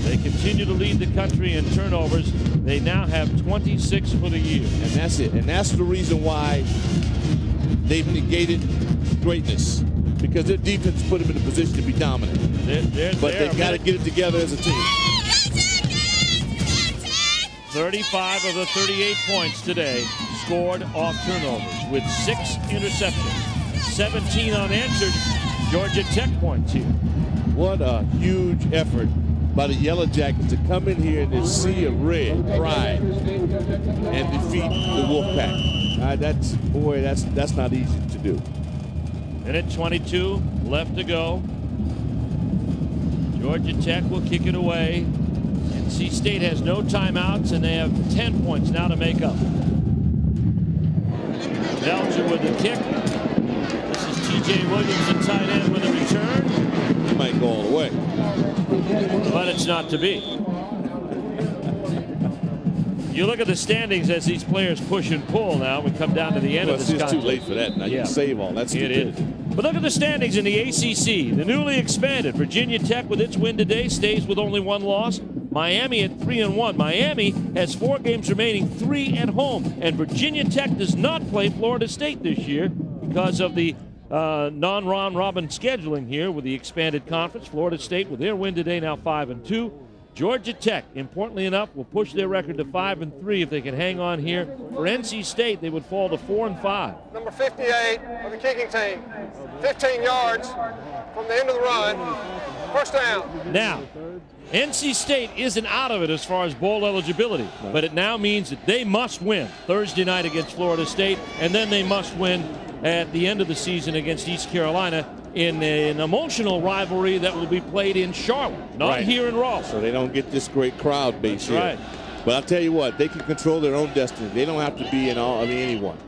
They continue to lead the country in turnovers. They now have 26 for the year.
And that's it. And that's the reason why they've negated greatness, because their defense put them in a position to be dominant. But they've got to get it together as a team.
35 of the 38 points today scored off turnovers with 6 interceptions. 17 unanswered Georgia Tech points here.
What a huge effort by the Yellow Jackets to come in here in this sea of red pride and defeat the Wolfpack. That's not easy to do.
Minute 22 left to go. Georgia Tech will kick it away. NC State has no timeouts, and they have 10 points now to make up. Belcher with the kick. This is T.J. Williams, the tight end, with a return.
He might go all the way.
But it's not to be. You look at the standings as these players push and pull now. We come down to the end of this contest.
It's too late for that. Now you can save all. That's
it is. But look at the standings in the ACC. The newly expanded Virginia Tech, with its win today, stays with only 1 loss. Miami at 3-1. Miami has 4 games remaining, 3 at home. And Virginia Tech does not play Florida State this year because of the non-round robin scheduling here with the expanded conference. Florida State, with their win today, now 5-2. Georgia Tech, importantly enough, will push their record to 5-3 if they can hang on here. For NC State, they would fall to 4-5.
Number 58 of the kicking team, 15 yards from the end of the run, first down.
Now, NC State isn't out of it as far as bowl eligibility, but it now means that they must win Thursday night against Florida State, and then they must win at the end of the season against East Carolina in an emotional rivalry that will be played in Charlotte, not here in Raleigh.
So they don't get this great crowd base here.
Right.
But I'll tell you what, they can control their own destiny. They don't have to be anyone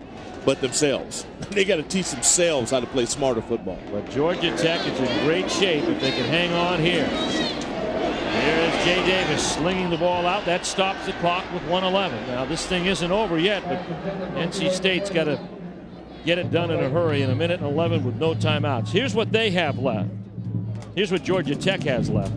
but themselves. They got to teach themselves how to play smarter football.
But Georgia Tech is in great shape if they can hang on here. Here is Jay Davis slinging the ball out. That stops the clock with 1:11. Now, this thing isn't over yet, but NC State's got to get it done in a hurry in 1:11 with no timeouts. Here's what they have left. Here's what Georgia Tech has left.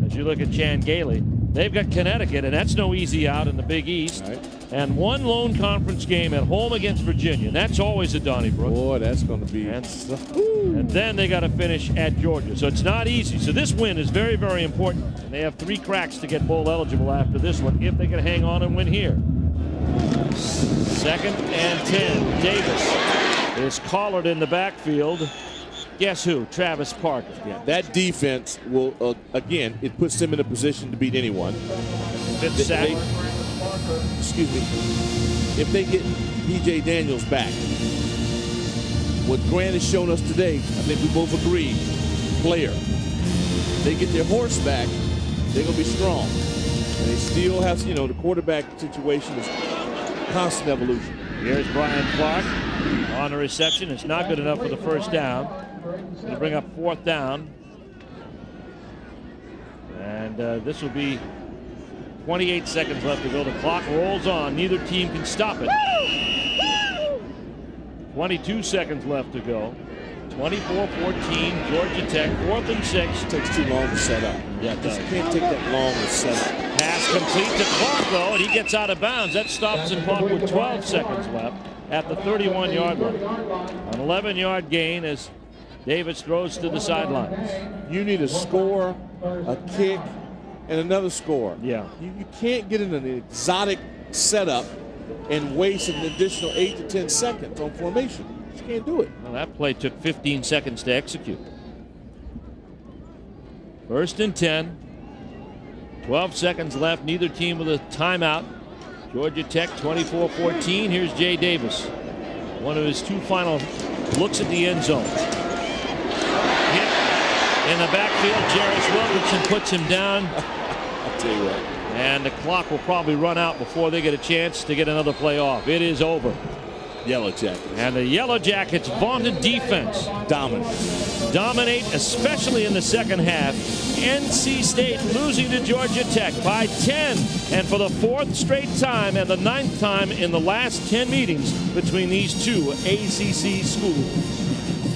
As you look at Chan Gailey, they've got Connecticut, and that's no easy out in the Big East.
Right.
And 1 lone conference game at home against Virginia. That's always a Donnybrook.
Boy, that's going to be.
And then they got to finish at Georgia. So it's not easy. So this win is very, very important. And they have 3 cracks to get bowl eligible after this one if they can hang on and win here. 2nd and 10. Davis is collared in the backfield. Guess who? Travis Parker.
Yeah, that defense will, again, it puts them in a position to beat anyone.
5th sack.
excuse me, if they get B.J. Daniels back, what Grant has shown us today, I think we both agree, player. They get their horse back, they're going to be strong. And they still have, the quarterback situation is constant evolution.
Here's Brian Clark on the reception. It's not good enough for the first down. It's going to bring up 4th down. And this will be 28 seconds left to go. The clock rolls on. Neither team can stop it. 22 seconds left to go. 24-14, Georgia Tech, 4th and 6.
It takes too long to set up.
Yeah, it does.
It can't take that long to set up.
Pass complete to Clark, though, and he gets out of bounds. That stops the clock with 12 seconds left at the 31-yard line. An 11-yard gain as Davis throws to the sidelines.
You need a score, a kick, and another score.
Yeah.
You can't get in an exotic setup and waste an additional 8 to 10 seconds on formation. You can't do it.
Well, that play took 15 seconds to execute. 1st and 10. 12 seconds left. Neither team with a timeout. Georgia Tech 24-14. Here's Jay Davis. One of his 2 final looks at the end zone. Hit in the backfield. Jarris Wilkinson puts him down.
I'll tell you what.
And the clock will probably run out before they get a chance to get another play off. It is over.
Yellow Jackets.
And the Yellow Jackets' vaunted defense. Dominate, especially in the second half. NC State losing to Georgia Tech by 10. And for the 4th straight time and the 9th time in the last 10 meetings between these 2 ACC schools.